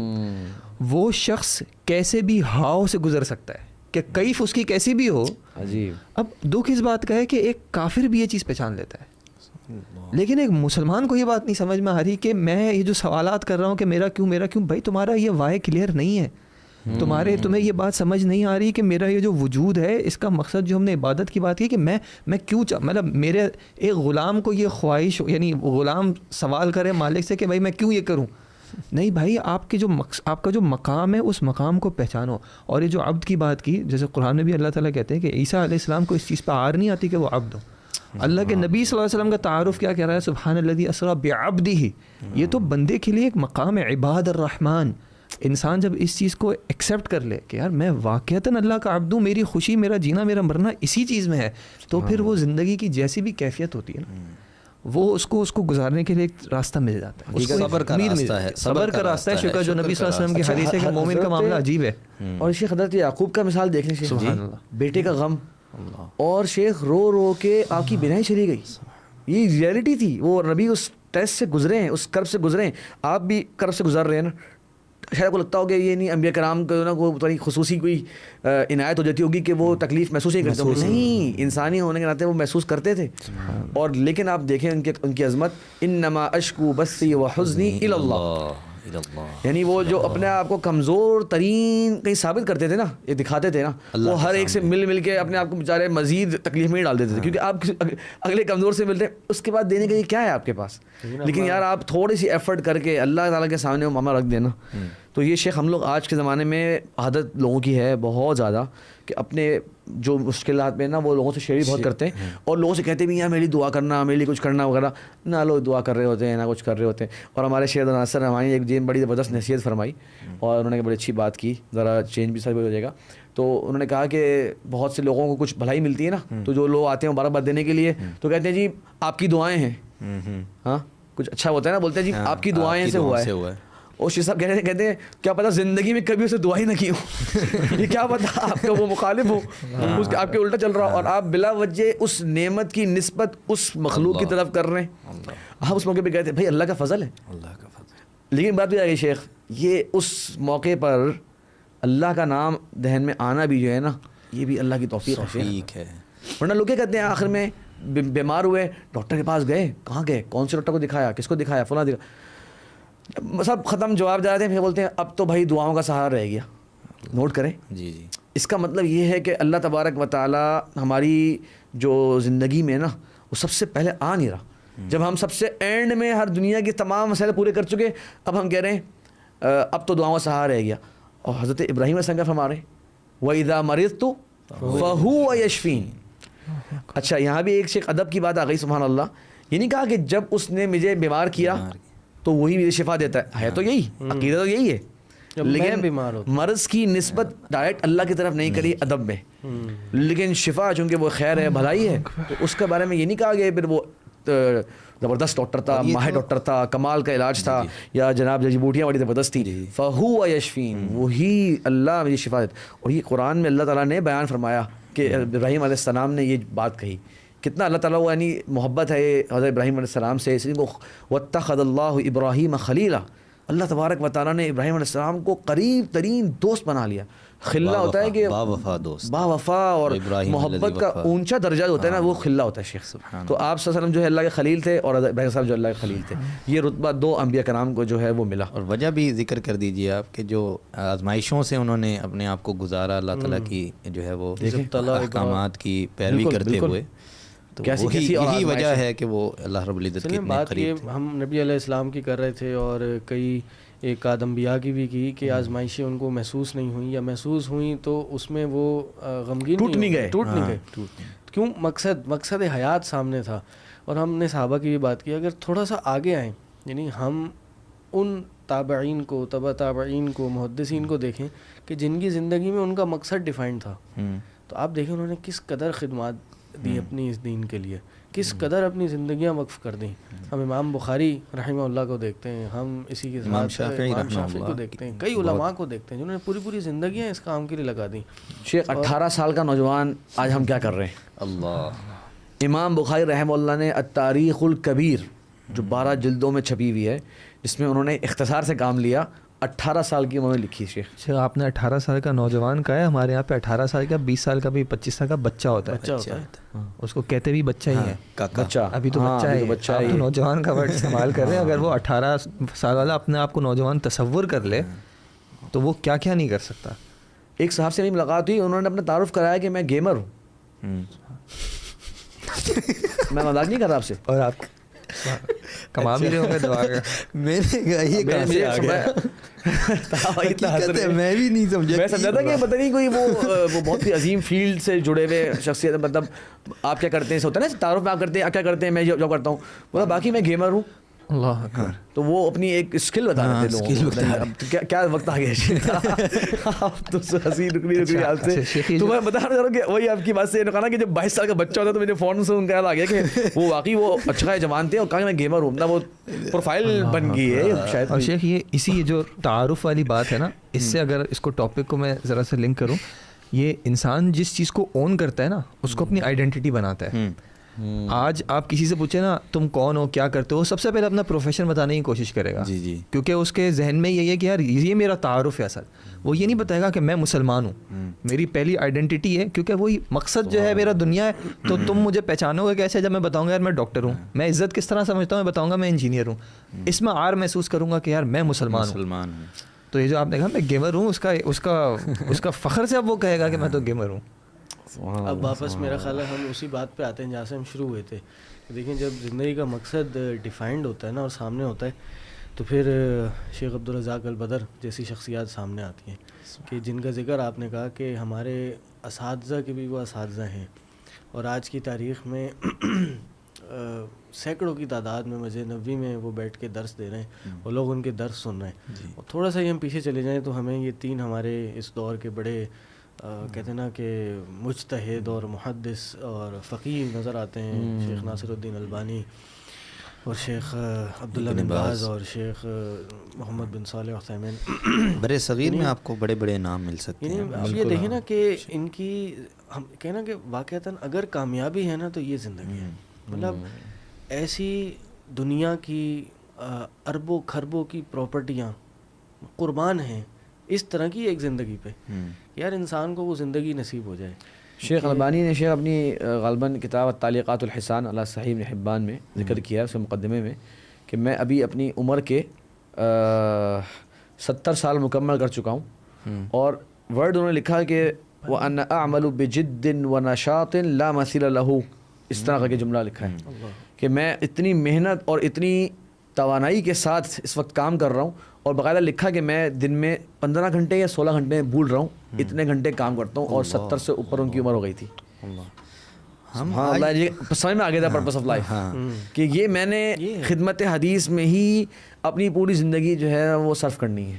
وہ شخص کیسے بھی ہاؤ سے گزر سکتا ہے, کہ کیف اس کی کیسی بھی ہو. عجیب. اب دکھ اس بات کا ہے کہ ایک کافر بھی یہ چیز پہچان لیتا ہے, لیکن ایک مسلمان کو یہ بات نہیں سمجھ میں آ رہی کہ میں یہ جو سوالات کر رہا ہوں کہ میرا کیوں, بھائی تمہارا یہ وائے کلیئر نہیں ہے, تمہیں یہ بات سمجھ نہیں آ رہی کہ میرا یہ جو وجود ہے اس کا مقصد, جو ہم نے عبادت کی بات کی کہ میں کیوں مطلب میرے ایک غلام کو یہ خواہش, یعنی غلام سوال کرے مالک سے کہ بھائی میں کیوں یہ کروں. نہیں بھائی, آپ کا جو مقام ہے اس مقام کو پہچانو. اور یہ جو عبد کی بات کی, جیسے قرآن میں بھی اللہ تعالیٰ کہتے ہیں کہ عیسیٰ علیہ السلام کو اس چیز پہ آر نہیں آتی کہ وہ عبد ہو. اللہ کے نبی صلی اللہ علیہ وسلم کا تعارف کیا کہہ رہا ہے, سبحان الذی اسریٰ بعبدہ. یہ تو بندے کے لیے ایک مقام ہے, عباد الرحمن. انسان جب اس چیز کو ایکسیپٹ کر لے کہ یار میں واقعتاً اللہ کا عبد ہوں, میری خوشی, میرا جینا, میرا مرنا اسی چیز میں ہے, تو پھر وہ زندگی کی جیسی بھی کیفیت ہوتی ہے نا, وہ اس کو گزارنے کے لیے ایک راستہ مل جاتا ہے. صبر کا راستہ ہے, شکر جو نبی صلی اللہ علیہ وسلم کی حدیث ہے کہ مومن کا معاملہ عجیب ہے. اور شیخ حضرت یعقوب کا مثال دیکھنے سے بیٹے کا غم, اور شیخ رو رو کے آپ کی بینائی چلی گئی. یہ ریئلٹی تھی, وہ نبی اس ٹیسٹ سے گزرے ہیں, اس کرب سے گزرے ہیں, آپ بھی کرب سے گزر رہے ہیں نا. شاید کو لگتا ہو کہ یہ نہیں انبیاء کرام کو نا کوئی خصوصی کوئی عنایت ہو جاتی ہوگی کہ وہ تکلیف محسوس نہیں کرتے. نہیں, انسانی ہونے کے ناطے وہ محسوس کرتے تھے. اور لیکن آپ دیکھیں ان کی عظمت, انما اشکو بثی وحزنی الی اللہ, یعنی وہ جو اپنے آپ کو کمزور ترین کہیں ثابت کرتے تھے نا, یہ دکھاتے تھے نا, وہ ہر ایک سے مل کے اپنے آپ کو بیچارے مزید تکلیف میں ڈال دیتے تھے, کیونکہ آپ اگلے کمزور سے ملتے ہیں, اس کے بعد دینے کے لیے کیا ہے آپ کے پاس. لیکن یار آپ تھوڑی سی ایفرٹ کر کے اللہ تعالیٰ کے سامنے وہ معاملہ رکھ دینا. تو یہ شیخ ہم لوگ آج کے زمانے میں عادت لوگوں کی ہے بہت زیادہ کہ اپنے جو مشکلات میں نا وہ لوگوں سے شیئر بہت کرتے ہیں, اور لوگوں سے کہتے بھی یار میری دعا کرنا, میرے لیے کچھ کرنا وغیرہ. نہ لوگ دعا کر رہے ہوتے ہیں, نہ کچھ کر رہے ہوتے ہیں. اور ہمارے شیخ ناصر رحمانی ایک جن بڑی زبردست نصیحت فرمائی, اور انہوں نے بڑی اچھی بات کی, ذرا چینج بھی سر ہو جائے گا. تو انہوں نے کہا کہ بہت سے لوگوں کو کچھ بھلائی ملتی ہے نا, تو جو لوگ آتے ہیں مبارکباد دینے کے لیے تو کہتے ہیں جی آپ کی دعائیں ہیں. ہاں کچھ اچھا ہوتا ہے نا, بولتے ہیں جی آپ کی دعائیں سے ہوا ہے. اور شیخ صاحب کہتے ہیں کیا پتہ زندگی میں کبھی اسے دعا ہی نہ کی ہو, یہ کیا پتہ آپ کا وہ مخالف ہو, اس آپ کے الٹا چل رہا ہو, اور آپ بلا وجہ اس نعمت کی نسبت اس مخلوق کی طرف کر رہے ہیں. آپ اس موقع پہ کہتے ہیں بھائی اللہ کا فضل ہے, اللہ کا فضل. لیکن بات بھی آ گئی شیخ, یہ اس موقع پر اللہ کا نام ذہن میں آنا بھی جو ہے نا یہ بھی اللہ کی توفیق ہے. ورنہ لوگ کیا کہتے ہیں آخر میں بیمار ہوئے ڈاکٹر کے پاس گئے, کہاں گئے, کون سے ڈاکٹر کو دکھایا, کس کو دکھایا, فلاں دکھایا, سب ختم, جواب جا رہے ہیں, پھر بولتے ہیں اب تو بھائی دعاؤں کا سہارا رہ گیا. نوٹ کریں جی جی, اس کا مطلب یہ ہے کہ اللہ تبارک و تعالی ہماری جو زندگی میں نا وہ سب سے پہلے آ نہیں رہا. جب ہم سب سے اینڈ میں ہر دنیا کے تمام مسائل پورے کر چکے, اب ہم کہہ رہے ہیں اب تو دعاؤں کا سہارا رہ گیا. اور حضرت ابراہیم علیہ السلام فرما رہے ہیں وَإِذَا مَرِضْتُ فَهُوَ يَشْفِينِ. اچھا یہاں بھی ایک شیخ ادب کی بات آ گئی, سبحان اللہ. یہ نہیں کہا کہ جب اس نے مجھے بیمار کیا تو وہی مجھے شفا دیتا ہے تو یہی عقیدہ تو یہی ہے, لیکن مرض کی نسبت ڈائریکٹ اللہ کی طرف نہیں کری ادب میں, لیکن شفا چونکہ وہ خیر ہے, بھلائی ہے, تو اس کے بارے میں یہ نہیں کہا کہ پھر وہ زبردست ڈاکٹر تھا, ماہر ڈاکٹر تھا, کمال کا علاج تھا, یا جناب جڑی بوٹیاں بڑی زبردست تھی. فَهُوَ يَشْفِينِ, وہی اللہ مجھے شفا دیتا. اور یہ قرآن میں اللہ تعالیٰ نے بیان فرمایا کہ ابراہیم علیہ السلام نے یہ بات کہی. کتنا اللہ تعالیٰ کو یعنی محبت ہے حضرت ابراہیم علیہ السلام سے, اس لیے وہ وَاتَّخَذَ اللَّهُ إِبْرَاهِيمَ خَلِيلًا, اللہ تبارک و تعالیٰ نے ابراہیم علیہ السلام کو قریب ترین دوست بنا لیا. خلہ ہوتا ہے کہ باوفا دوست, باوفا اور محبت کا اونچا درجہ ہوتا ہے نا, وہ خلہ ہوتا ہے شیخ. تو آپ صلی اللہ علیہ وسلم جو ہے اللہ کے خلیل تھے اور ابراہیم علیہ السلام جو اللہ کے خلیل تھے. یہ رتبہ دو انبیاء کرام کو جو ہے وہ ملا. اور وجہ بھی ذکر کر دیجئے آپ کہ جو آزمائشوں سے انہوں نے اپنے آپ کو گزارا, اللہ تعالیٰ کی جو ہے وہ احکامات کی پیروی کرتے ہوئے, تو یہی وجہ ہے کہ وہ اللہ رب العزت کے بات یہ ہم نبی علیہ السلام کی کر رہے تھے, اور کئی ایک آد انبیاء کی بھی کی کہ آزمائشیں ان کو محسوس نہیں ہوئیں, یا محسوس ہوئیں تو اس میں وہ غمگین ٹوٹ نہیں گئے. کیوں؟ مقصد حیات سامنے تھا. اور ہم نے صحابہ کی بھی بات کی, اگر تھوڑا سا آگے آئیں, یعنی ہم ان تابعین کو, تبع تابعین کو, محدثین کو دیکھیں کہ جن کی زندگی میں ان کا مقصد ڈیفائنڈ تھا, تو آپ دیکھیں انہوں نے کس قدر خدمات دی اپنی اس دین کے لیے, کس قدر اپنی زندگیاں وقف کر دیں. ہم امام بخاری رحمہ اللہ کو دیکھتے ہیں, ہم اسی کے امام ساتھ امام شافعی کو دیکھتے ہیں, کئی علماء کو دیکھتے ہیں جنہوں نے پوری زندگیاں اس کام کے لیے لگا دیں. شیخ 18 سال کا نوجوان آج ہم کیا کر رہے ہیں. اللہ, امام بخاری رحمہ اللہ نے التاریخ الکبیر جو 12 جلدوں میں چھپی ہوئی ہے, جس میں انہوں نے اختصار سے کام لیا, 18 سال کی عمر میں لکھی. شیخ آپ نے 18 سال کا نوجوان کہا ہے, ہمارے یہاں پہ 18 سال کا 20 سال کا بھی 25 سال کا بچہ ہوتا ہے. اس کو کہتے بھی بچہ ہی ہے, بچہ, ابھی تو بچہ ہے. آپ تو نوجوان کا ورڈ استعمال کر رہے ہیں. اگر وہ 18 سال والا اپنے آپ کو نوجوان تصور کر لے تو وہ کیا کیا نہیں کر سکتا. ایک صاحب سے میری ملاقات ہوئی, انہوں نے اپنا تعارف کرایا کہ میں گیمر ہوں. میں مذاق نہیں کر رہا آپ سے. اور آپ کما بھی رہے ہوں گے دعا کا. میں نے کہا یہ کہاں سے آ گیا, میں بھی نہیں سمجھا. میں سمجھا تھا کہ پتہ نہیں کوئی وہ بہت ہی عظیم فیلڈ سے جڑے ہوئے شخصیت, مطلب آپ کیا کرتے ہیں, ہوتا ہے نا تعارف میں آپ کرتے ہیں, آپ کیا کرتے ہیں, میں جو کرتا ہوں, بولا باقی میں گیمر ہوں. اللہ اکبر. تو وہ اپنی ایک اسکل بتا رہے تھے لوگوں کو. کیا وقت آ گیا آپ تو ہنسی رکنی حال سے. تو میں بتا رہا ہوں کہ وہی آپ کی بات سے کہا نا کہ جب 22 سال کا بچہ ہوتا ہے تو مجھے فوراً سے ان کا یاد آ گیا کہ وہ واقعی وہ اچھا ہے, جوان تھے, اور کہا کہ میں گیمر ہوں, نا وہ پروفائل بن گئی ہے شاید. اور شیخ یہ اسی جو تعارف والی بات ہے نا, اس سے اگر اس کو ٹاپک کو میں ذرا سے لنک کروں, یہ انسان جس چیز کو اون کرتا ہے نا اس کو اپنی آئیڈینٹی بناتا ہے. آج آپ کسی سے پوچھیں نا تم کون ہو, کیا کرتے ہو, سب سے پہلے اپنا پروفیشن بتانے کی کوشش کرے گا. جی جی, کیونکہ اس کے ذہن میں یہی ہے کہ یار یہ میرا تعارف ہے. اصل وہ یہ نہیں بتائے گا کہ میں مسلمان ہوں, میری پہلی آئیڈینٹی ہے, کیونکہ وہی مقصد جو ہے میرا دنیا ہے. تو تم مجھے پہچانو گے کیسے, جب میں بتاؤں گا یار میں ڈاکٹر ہوں. میں عزت کس طرح سمجھتا ہوں, میں بتاؤں گا میں انجینئر ہوں. اس میں آر محسوس کروں گا کہ یار میں مسلمان ہوں. تو یہ جو آپ نے کہا میں گیمر ہوں, اس کا فخر سے اب وہ کہے گا کہ میں تو گیمر ہوں. اب واپس میرا خیال ہے ہم اسی بات پہ آتے ہیں جہاں سے ہم شروع ہوئے تھے. دیکھیں جب زندگی کا مقصد ڈیفائنڈ ہوتا ہے نا اور سامنے ہوتا ہے, تو پھر شیخ عبدالرزاق البدر جیسی شخصیات سامنے آتی ہیں کہ جن کا ذکر آپ نے کہا کہ ہمارے اساتذہ کے بھی وہ اساتذہ ہیں, اور آج کی تاریخ میں سینکڑوں کی تعداد میں مسجد نبوی میں وہ بیٹھ کے درس دے رہے ہیں, اور لوگ ان کے درس سن رہے ہیں. اور تھوڑا سا ہی ہم پیچھے چلے جائیں تو ہمیں یہ 3 ہمارے اس دور کے بڑے کہتے ہیں نا کہ مجتہد اور محدث اور فقیہ نظر آتے ہیں, شیخ ناصر الدین البانی اور شیخ عبداللہ بن باز اور شیخ محمد بن صالح عثیمین. برے صغیر میں آپ کو بڑے بڑے نام مل سکتے ہیں. اب یہ دیکھیں نا کہ ان کی ہم کہنا کہ واقعتاً اگر کامیابی ہے نا تو یہ زندگی ہے. مطلب ایسی دنیا کی اربوں خربوں کی پراپرٹیاں قربان ہیں اس طرح کی ایک زندگی پہ یار انسان کو وہ زندگی نصیب ہو جائے. شیخ البانی نے شیخ اپنی غالباً کتاب التعلیقات الحسان علی صحیح ابن حبان میں ذکر کیا ہے اس کے مقدمے میں کہ میں ابھی اپنی عمر کے 70 سال مکمل کر چکا ہوں, اور ورڈ انہوں نے لکھا کہ وَأَنَّ أَعْمَلُ بِجِدٍ وَنَشَاطٍ لَا مَثِلَ لَهُ, اس طرح کا کہ جملہ لکھا ہے کہ میں اتنی محنت اور اتنی توانائی کے ساتھ اس وقت کام کر رہا ہوں, اور باقاعدہ لکھا کہ میں دن میں 15 گھنٹے یا 16 گھنٹے بھول رہا ہوں, اتنے گھنٹے کام کرتا ہوں, اور 70 سے اوپر ان کی عمر ہو گئی تھی. یہ سمجھ میں آ گیا تھا پرپس آف لائف کہ یہ میں نے خدمت حدیث میں ہی اپنی پوری زندگی جو ہے وہ صرف کرنی ہے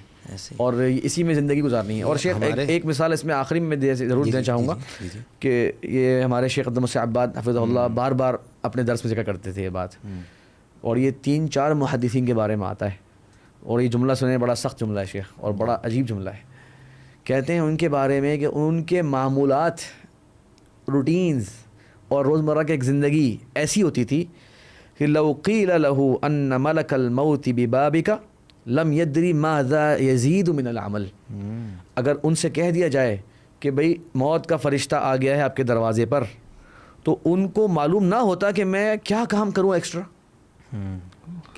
اور اسی میں زندگی گزارنی ہے. اور شیخ ایک مثال اس میں آخری میں ضرور دینا چاہوں گا کہ یہ ہمارے شیخ عبد المحسن عباد حفظہ اللہ بار بار اپنے درس میں ذکر کرتے تھے یہ بات, اور یہ 3-4 محدثین کے بارے میں آتا ہے, اور یہ جملہ سنیں بڑا سخت جملہ ہے شیخ اور بڑا عجیب جملہ ہے. کہتے ہیں ان کے بارے میں کہ ان کے معمولات, روٹینز اور روزمرہ کی ایک زندگی ایسی ہوتی تھی کہ لو قیل له ان ملک الموت ببابک لم یدری ماذا یزید من العمل, اگر ان سے کہہ دیا جائے کہ بھئی موت کا فرشتہ آ گیا ہے آپ کے دروازے پر, تو ان کو معلوم نہ ہوتا کہ میں کیا کام کروں ایکسٹرا,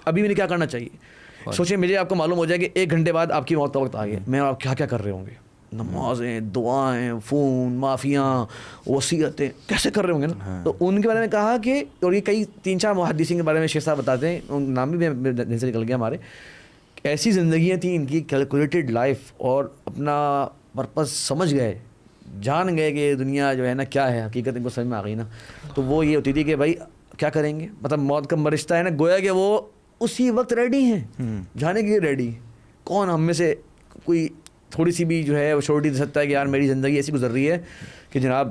ابھی میں کیا کرنا چاہیے. سوچیں مجھے آپ کو معلوم ہو جائے کہ 1 گھنٹے بعد آپ کی موت کا وقت آ گیا, میں آپ کیا کیا کر رہے ہوں گے, نمازیں, دعائیں, فون, معافیاں, وصیتیں کیسے کر رہے ہوں گے نا. تو ان کے بارے میں کہا کہ, اور یہ کئی 3-4 محدثین کے بارے میں شیخ صاحب بتاتے ہیں, ان نام بھی دل سے نکل گیا ہمارے, ایسی زندگیاں تھیں ان کی, کیلکولیٹڈ لائف, اور اپنا پرپز سمجھ گئے, جان گئے کہ دنیا جو ہے نا کیا ہے, حقیقت ان کو سمجھ میں آ گئی نا. تو وہ یہ ہوتی تھی کہ بھائی کیا کریں گے, مطلب موت کا فرشتہ ہے نا, گویا کہ وہ اسی وقت ریڈی ہیں جانے کے لیے ریڈی. کون ہم میں سے کوئی تھوڑی سی بھی جو ہے وہ شورٹی دے سکتا ہے کہ یار میری زندگی ایسی گزر رہی ہے کہ جناب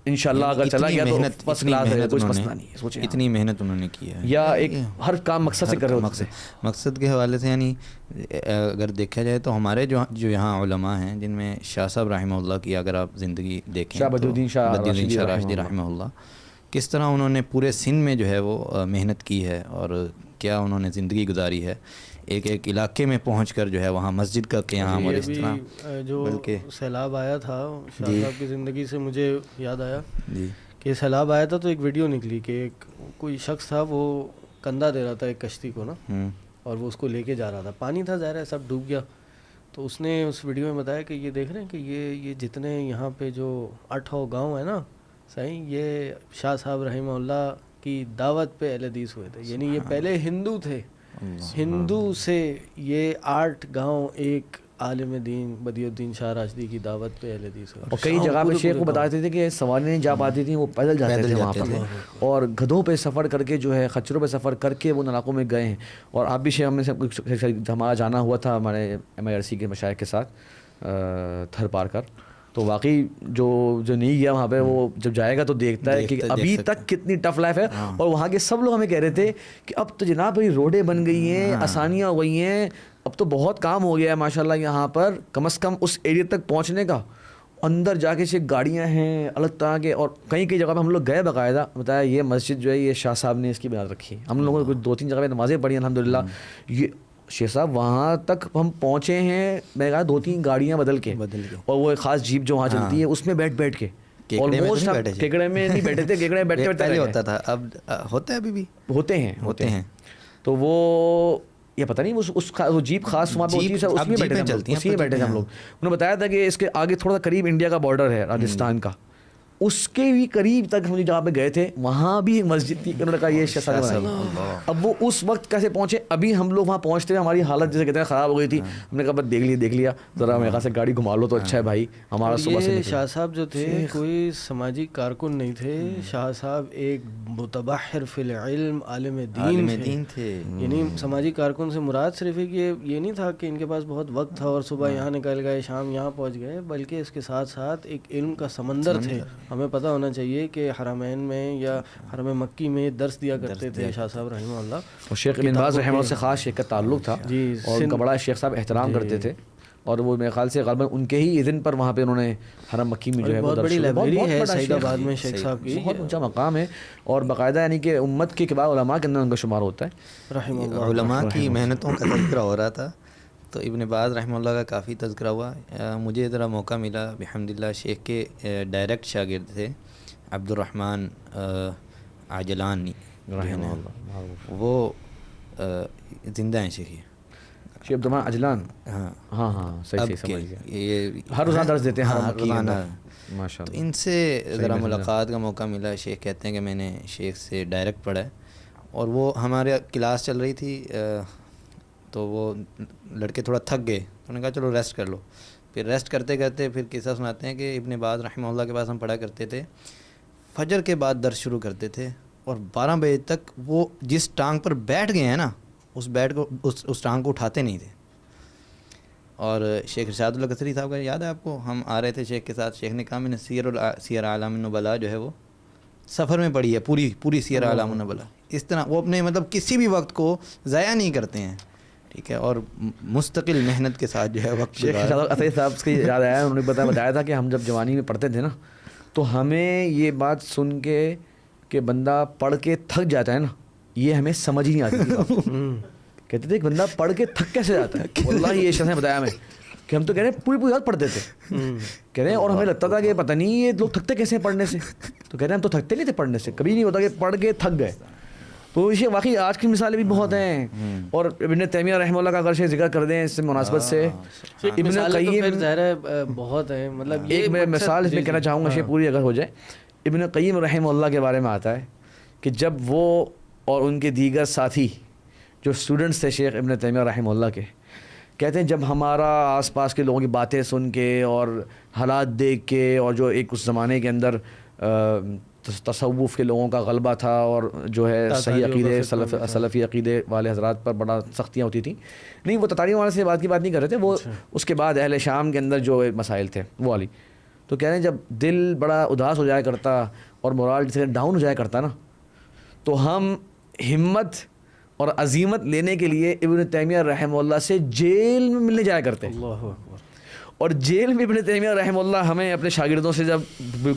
انشاءاللہ اگر چلا گیا تو فرسٹ کلاس ہے, کچھ مسئلہ نہیں ہے. سوچیں اتنی محنت انہوں نے کی ہے, یا ایک ہر کام مقصد سے کر رہے ہوتے ہیں. مقصد کے حوالے سے یعنی اگر دیکھا جائے تو ہمارے جو یہاں علماء ہیں, جن میں شاہ صاحب رحمہ اللہ کی اگر آپ زندگی دیکھیں, شاہ بدرالدین شاہ راشدی رحمہ اللہ, کس طرح انہوں نے پورے سندھ میں جو ہے وہ محنت کی ہے, اور کیا انہوں نے زندگی گزاری ہے, ایک ایک علاقے میں پہنچ کر جو ہے وہاں مسجد کا قیام, اور اس طرح جو سیلاب آیا تھا شاہ صاحب کی زندگی سے مجھے یاد آیا کہ سیلاب آیا تھا تو ایک ویڈیو نکلی کہ ایک کوئی شخص تھا, وہ کندھا دے رہا تھا ایک کشتی کو نا, اور وہ اس کو لے کے جا رہا تھا, پانی تھا ظاہر ہے, سب ڈوب گیا. تو اس نے اس ویڈیو میں بتایا کہ یہ دیکھ رہے ہیں کہ یہ جتنے یہاں پہ جو 8 گاؤں ہیں نا صحیح, یہ شاہ صاحب رحمہ اللہ کی دعوت پہ اہل حدیث ہوئے تھے. یعنی یہ پہلے ہندو تھے, ہندو سے یہ 8 گاؤں ایک عالم دین بدیع الدین شاہ راشدی کی دعوت پہ اہل حدیث ہوئے. اور کئی جگہ پہ شیخ کو بتاتے تھے کہ سواریں نہیں جا پاتی تھیں, وہ پیدل جاتے تھے وہاں پر, اور گدھوں پہ سفر کر کے جو ہے خچروں پہ سفر کر کے وہ علاقوں میں گئے ہیں. اور آپ بھی شیخ ہم نے سب ہمارا جانا ہوا تھا ہمارے MIRC کے مشائخ کے ساتھ تھر پار کر, تو واقعی جو نہیں گیا وہاں پہ وہ جب جائے گا تو دیکھتا ہے کہ ابھی تک کتنی ٹف لائف ہے. اور وہاں کے سب لوگ ہمیں کہہ رہے تھے کہ اب تو جناب روڈیں بن گئی ہیں, آسانیاں ہو گئی ہیں, اب تو بہت کام ہو گیا ہے ماشاءاللہ یہاں پر, کم از کم اس ایریا تک پہنچنے کا. اندر جا کے صرف گاڑیاں ہیں الگ طرح کے, اور کئی جگہ پہ ہم لوگ گئے باقاعدہ, بتایا یہ مسجد جو ہے یہ شاہ صاحب نے اس کی بنیاد رکھی. ہم لوگوں نے 2-3 جگہ پہ نمازیں پڑھی الحمدللہ. یہ شیخ صاحب وہاں تک ہم پہنچے ہیں, میں کہا 2-3 گاڑیاں بدل کے, اور وہ ایک خاص جیپ جو وہاں چلتی ہے اس میں بیٹھ کے, آلموسٹ کیکڑے میں نہیں بیٹھے تھے, کیکڑے میں بیٹھتے ہوتا تھا, اب ہوتا ہے ابھی بھی ہوتے ہیں. تو وہ یہ پتہ نہیں اس جیپ خاص وہاں پہ ہوتی ہے, اس میں بیٹھے تھے ہم لوگ. انہوں نے بتایا تھا کہ اس کے آگے تھوڑا سا قریب انڈیا کا بارڈر ہے راجستھان کا, اس کے بھی قریب تک ہم جہاں پہ گئے تھے وہاں بھی ایک مسجد تھی. انہوں نے کہا یہ شاہ صاحب. اب وہ اس وقت کیسے پہنچے, ابھی ہم لوگ وہاں پہنچتے ہوئے ہماری حالت جیسے کہتے ہیں خراب ہو گئی تھی. ہم نے کہا بس دیکھ لیا ذرا میرے خیال سے گاڑی گھما لو تو اچھا ہے بھائی ہمارا صبح سے. شاہ صاحب جو تھے کوئی سماجی کارکن نہیں تھے, شاہ صاحب ایک متبحر فی العلم عالم دین تھے. یعنی سماجی کارکن سے مراد صرف یہ نہیں تھا کہ ان کے پاس بہت وقت تھا اور صبح یہاں نکل گئے شام یہاں پہنچ گئے, بلکہ اس کے ساتھ ساتھ ایک علم کا سمندر تھے. ہمیں پتہ ہونا چاہیے کہ حرمین میں یا حرم مکی میں درس دیا کرتے تھے شاہ صاحب رحمہ اللہ, اور شیخ بن باز رحمہ اللہ سے خاص شیخ کا تعلق تھا, اور ان کا بڑا شیخ صاحب احترام کرتے تھے. اور وہ میرے خیال سے غالباً ان کے ہی اذن پر وہاں پہ انہوں نے حرم مکی میں جو ہے بہت بڑی لائبریری ہے سعید آباد میں شیخ صاحب کی, بہت اونچا مقام ہے, اور باقاعدہ یعنی کہ امت کے کبار علماء کے اندر ان کا شمار ہوتا ہے. علماء کی محنتوں کا تذکرہ ہو رہا تھا, تو ابن باز رحمہ اللہ کا کافی تذکرہ ہوا. مجھے ذرا موقع ملا الحمدللہ. شیخ کے ڈائریکٹ شاگرد تھے عبد الرحمن عجلانی رحمہ اللہ, وہ زندہ ہیں شیخ. شیخ عبد الرحمن عجلان, ہاں ہاں ہاں صحیح سمجھ گیا. یہ ہر روزانہ درس دیتے ہیں روزانہ. ماشاء تو اللہ. ان سے ذرا ملاقات کا موقع ملا. شیخ کہتے ہیں کہ میں نے شیخ سے ڈائریکٹ پڑھا ہے, اور وہ ہمارے کلاس چل رہی تھی تو وہ لڑکے تھوڑا تھک گئے, تو انہوں نے کہا چلو ریسٹ کر لو. پھر ریسٹ کرتے کرتے پھر قصہ سناتے ہیں کہ ابن باز رحمہ اللہ کے پاس ہم پڑھا کرتے تھے, فجر کے بعد درس شروع کرتے تھے, اور 12 بجے تک وہ جس ٹانگ پر بیٹھ گئے ہیں نا, اس ٹانگ کو اٹھاتے نہیں تھے. اور شیخ ارشاد اللہ قصری صاحب کا یاد ہے آپ کو, ہم آ رہے تھے شیخ کے ساتھ, شیخ نے کہا میں نے سیر اعلام النبلاء جو ہے وہ سفر میں پڑھی ہے, پوری سیر اعلام النبلاء. اس طرح وہ اپنے مطلب کسی بھی وقت کو ضائع نہیں کرتے ہیں, ٹھیک ہے, اور مستقل محنت کے ساتھ جو ہے وقت. شیخ ارشاد صاحب کی یاد آیا, انہوں نے بتایا تھا کہ ہم جب جوانی میں پڑھتے تھے نا, تو ہمیں یہ بات سن کے کہ بندہ پڑھ کے تھک جاتا ہے نا, یہ ہمیں سمجھ ہی نہیں آتی تھی. کہتے تھے کہ بندہ پڑھ کے تھک کیسے جاتا ہے, واللہ یہ شخص نے بتایا ہمیں کہ ہم تو کہہ رہے ہیں پوری رات پڑھتے تھے, کہہ رہے ہیں, اور ہمیں لگتا تھا کہ پتہ نہیں یہ لوگ تھکتے کیسے ہیں پڑھنے سے. تو کہہ رہے ہیں ہم تو تھکتے نہیں تھے پڑھنے سے, کبھی نہیں ہوتا کہ پڑھ کے تھک گئے. تو یہ واقعی آج کی مثالیں بھی بہت ہیں. اور ابن تیمیہ رحمہ اللہ کا اگر سے ذکر کر دیں اس سے مناسبت سے, ابن قیم بہت ہے, مطلب ایک میں مثال اس میں کہنا چاہوں گا, پوری اگر ہو جائے. ابن قیم رحمہ اللہ کے بارے میں آتا ہے کہ جب وہ اور ان کے دیگر ساتھی جو اسٹوڈنٹس تھے شیخ ابن تیمیہ رحمہ اللہ کے, کہتے ہیں جب ہمارا آس پاس کے لوگوں کی باتیں سن کے اور حالات دیکھ کے, اور جو ایک اس زمانے کے اندر تصوف کے لوگوں کا غلبہ تھا, اور جو ہے صحیح عقیدے سلفی عقیدے والے حضرات پر بڑا سختیاں ہوتی تھیں. نہیں, وہ تتاریوں والے سے بات نہیں کر رہے تھے, وہ اس کے بعد اہل شام کے اندر جو مسائل تھے وہ والی. تو کہہ رہے ہیں جب دل بڑا اداس ہو جایا کرتا اور مورال جسے ڈاؤن ہو جایا کرتا نا, تو ہم ہمت اور عزیمت لینے کے لیے ابن تیمیہ رحمہ اللہ سے جیل میں ملنے جایا کرتے. اور جیل میں ابن تیمیہ رحمہ اللہ ہمیں اپنے شاگردوں سے جب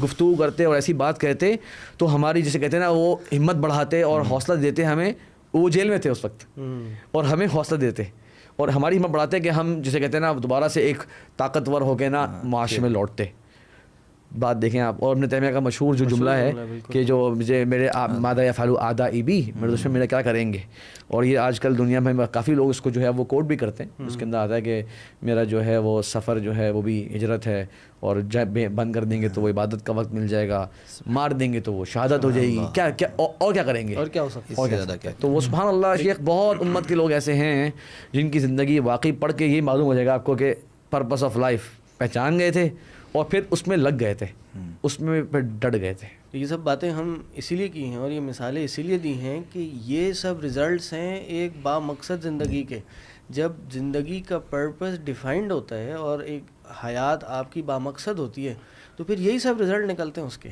گفتگو کرتے اور ایسی بات کہتے, تو ہماری جسے کہتے ہیں نا وہ ہمت بڑھاتے اور حوصلہ دیتے ہمیں. وہ جیل میں تھے اس وقت, اور ہمیں حوصلہ دیتے اور ہماری ہمت بڑھاتے کہ ہم جسے کہتے ہیں نا دوبارہ سے ایک طاقتور ہو کے نا معاشرے میں لوٹتے. بات دیکھیں آپ. اور ابن تیمیہ کا مشہور جو جملہ ہے کہ جو مجھے میرے ماذا یفعل اعدائی بی, میرے دشمن میرا کیا کریں گے. اور یہ آج کل دنیا میں کافی لوگ اس کو جو ہے وہ کوٹ بھی کرتے ہیں. اس کے اندر آتا ہے کہ میرا جو ہے وہ سفر جو ہے وہ بھی ہجرت ہے, اور جب بند کر دیں گے تو وہ عبادت کا وقت مل جائے گا, مار دیں گے تو وہ شہادت ہو جائے گی, کیا کیا اور کیا کریں گے, اور کیا ہو سکتا ہے. تو وہ سبحان اللہ شیخ بہت امت کے لوگ ایسے ہیں جن کی زندگی واقعی پڑھ کے یہ معلوم ہو جائے گا آپ کو کہ پرپس آف لائف پہچان گئے تھے, اور پھر اس میں لگ گئے تھے, اس میں پھر ڈٹ گئے تھے. یہ سب باتیں ہم اسی لیے کی ہیں, اور یہ مثالیں اسی لیے دی ہیں کہ یہ سب ریزلٹس ہیں ایک با مقصد زندگی کے. جب زندگی کا پرپس ڈیفائنڈ ہوتا ہے اور ایک حیات آپ کی با مقصد ہوتی ہے, تو پھر یہی سب رزلٹ نکلتے ہیں اس کے.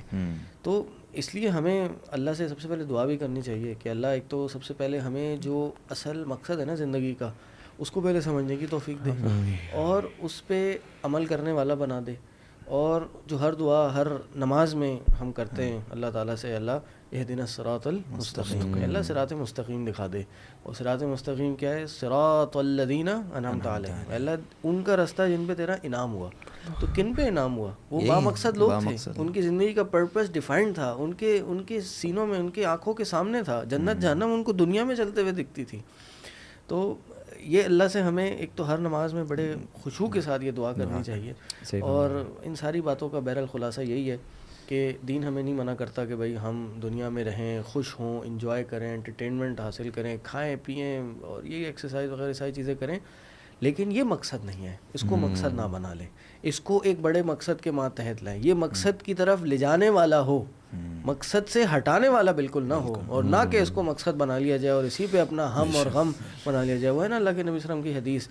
تو اس لیے ہمیں اللہ سے سب سے پہلے دعا بھی کرنی چاہیے کہ اللہ ایک تو سب سے پہلے ہمیں جو اصل مقصد ہے نا زندگی کا, اس کو پہلے سمجھنے کی توفیق دے, اور اس پہ عمل کرنے والا بنا دے. اور جو ہر دعا ہر نماز میں ہم کرتے ہیں اللہ تعالیٰ سے, اللہ اہدنا الصراط المستقیم, اللہ صراط مستقیم دکھا دے. اور صراط مستقیم کیا ہے؟ صراط الذین انعمت علیہم, اللہ ان کا راستہ جن پہ تیرا انعام ہوا. تو کن پہ انعام ہوا؟ وہ با مقصد لوگ تھے, ان کی زندگی کا پرپس ڈیفائنڈ تھا, ان کے سینوں میں, ان کی آنکھوں کے سامنے تھا. جنت جہنم ان کو دنیا میں چلتے ہوئے دکھتی تھی. تو یہ اللہ سے ہمیں ایک تو ہر نماز میں بڑے خشوع کے ساتھ یہ دعا کرنی چاہیے. اور ان ساری باتوں کا بہرحال خلاصہ یہی ہے کہ دین ہمیں نہیں منع کرتا کہ بھائی ہم دنیا میں رہیں, خوش ہوں, انجوائے کریں, انٹرٹینمنٹ حاصل کریں, کھائیں پئیں, اور یہ ایکسرسائز وغیرہ ساری چیزیں کریں, لیکن یہ مقصد نہیں ہے. اس کو مقصد نہ بنا لیں, اس کو ایک بڑے مقصد کے ماتحت لائیں. یہ مقصد کی طرف لے جانے والا ہو, مقصد سے ہٹانے والا بالکل نہ ہو, اور نہ کہ اس کو مقصد بنا لیا جائے اور اسی پہ اپنا ہم اور غم بنا لیا جائے. وہ ہے نا اللہ کے نبی صلی اللہ علیہ وسلم کی حدیث,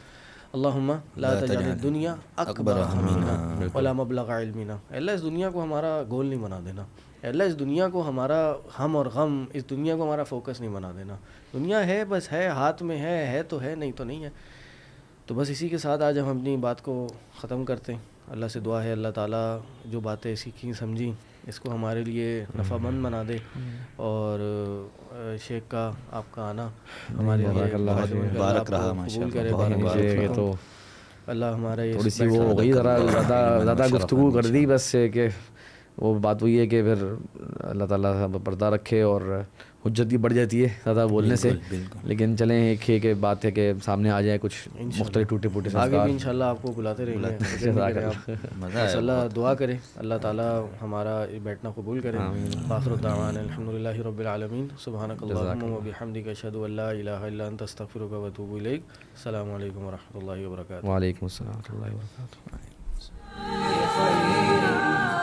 اللہم لا تجعل الدنیا اکبر ہمنا ولا مبلغ علمنا. اللہ اس دنیا کو ہمارا گول نہیں بنا دینا, اللہ اس دنیا کو ہمارا ہم اور غم, اس دنیا کو ہمارا فوکس نہیں بنا دینا. دنیا ہے بس ہے, ہاتھ میں ہے تو ہے, نہیں تو نہیں ہے. تو بس اسی کے ساتھ آج ہم اپنی بات کو ختم کرتے ہیں. اللہ سے دعا ہے اللہ تعالیٰ جو باتیں سیکھیں سمجھیں اس کو ہمارے لیے نفع مند بنا دے, اور شیخ کا آپ کا آنا ہمارے لیے مبارک رہا قبول کرے. تو اللہ ہمارا یہ تھوڑی سی وہ ہو گئی, ذرا زیادہ گفتگو کر دی بس, کہ وہ بات وہی ہے کہ پھر اللہ تعالیٰ پردہ رکھے اور حجت بھی بڑھ جاتی ہے زیادہ بولنے سے. لیکن چلیں ایک ہی کہ بات ہے کہ سامنے آ جائے کچھ مختلف ٹوٹے پھوٹے آگے بھی انشاءاللہ آپ کو بلاتے رہیں گے. اللہ دعا کرے اللہ تعالیٰ ہمارا بیٹھنا قبول کرے. آخر دعوانا الحمدللہ رب العالمین. سبحانک اللہم و بحمدک اشہد ان لا الہ الا انت استغفرک و اتوب الیک. السلام علیکم و رحمۃ اللہ وبرکاتہ. وعلیکم السلام و رحمۃ اللہ وبرکاتہ.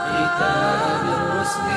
كتاب الرسل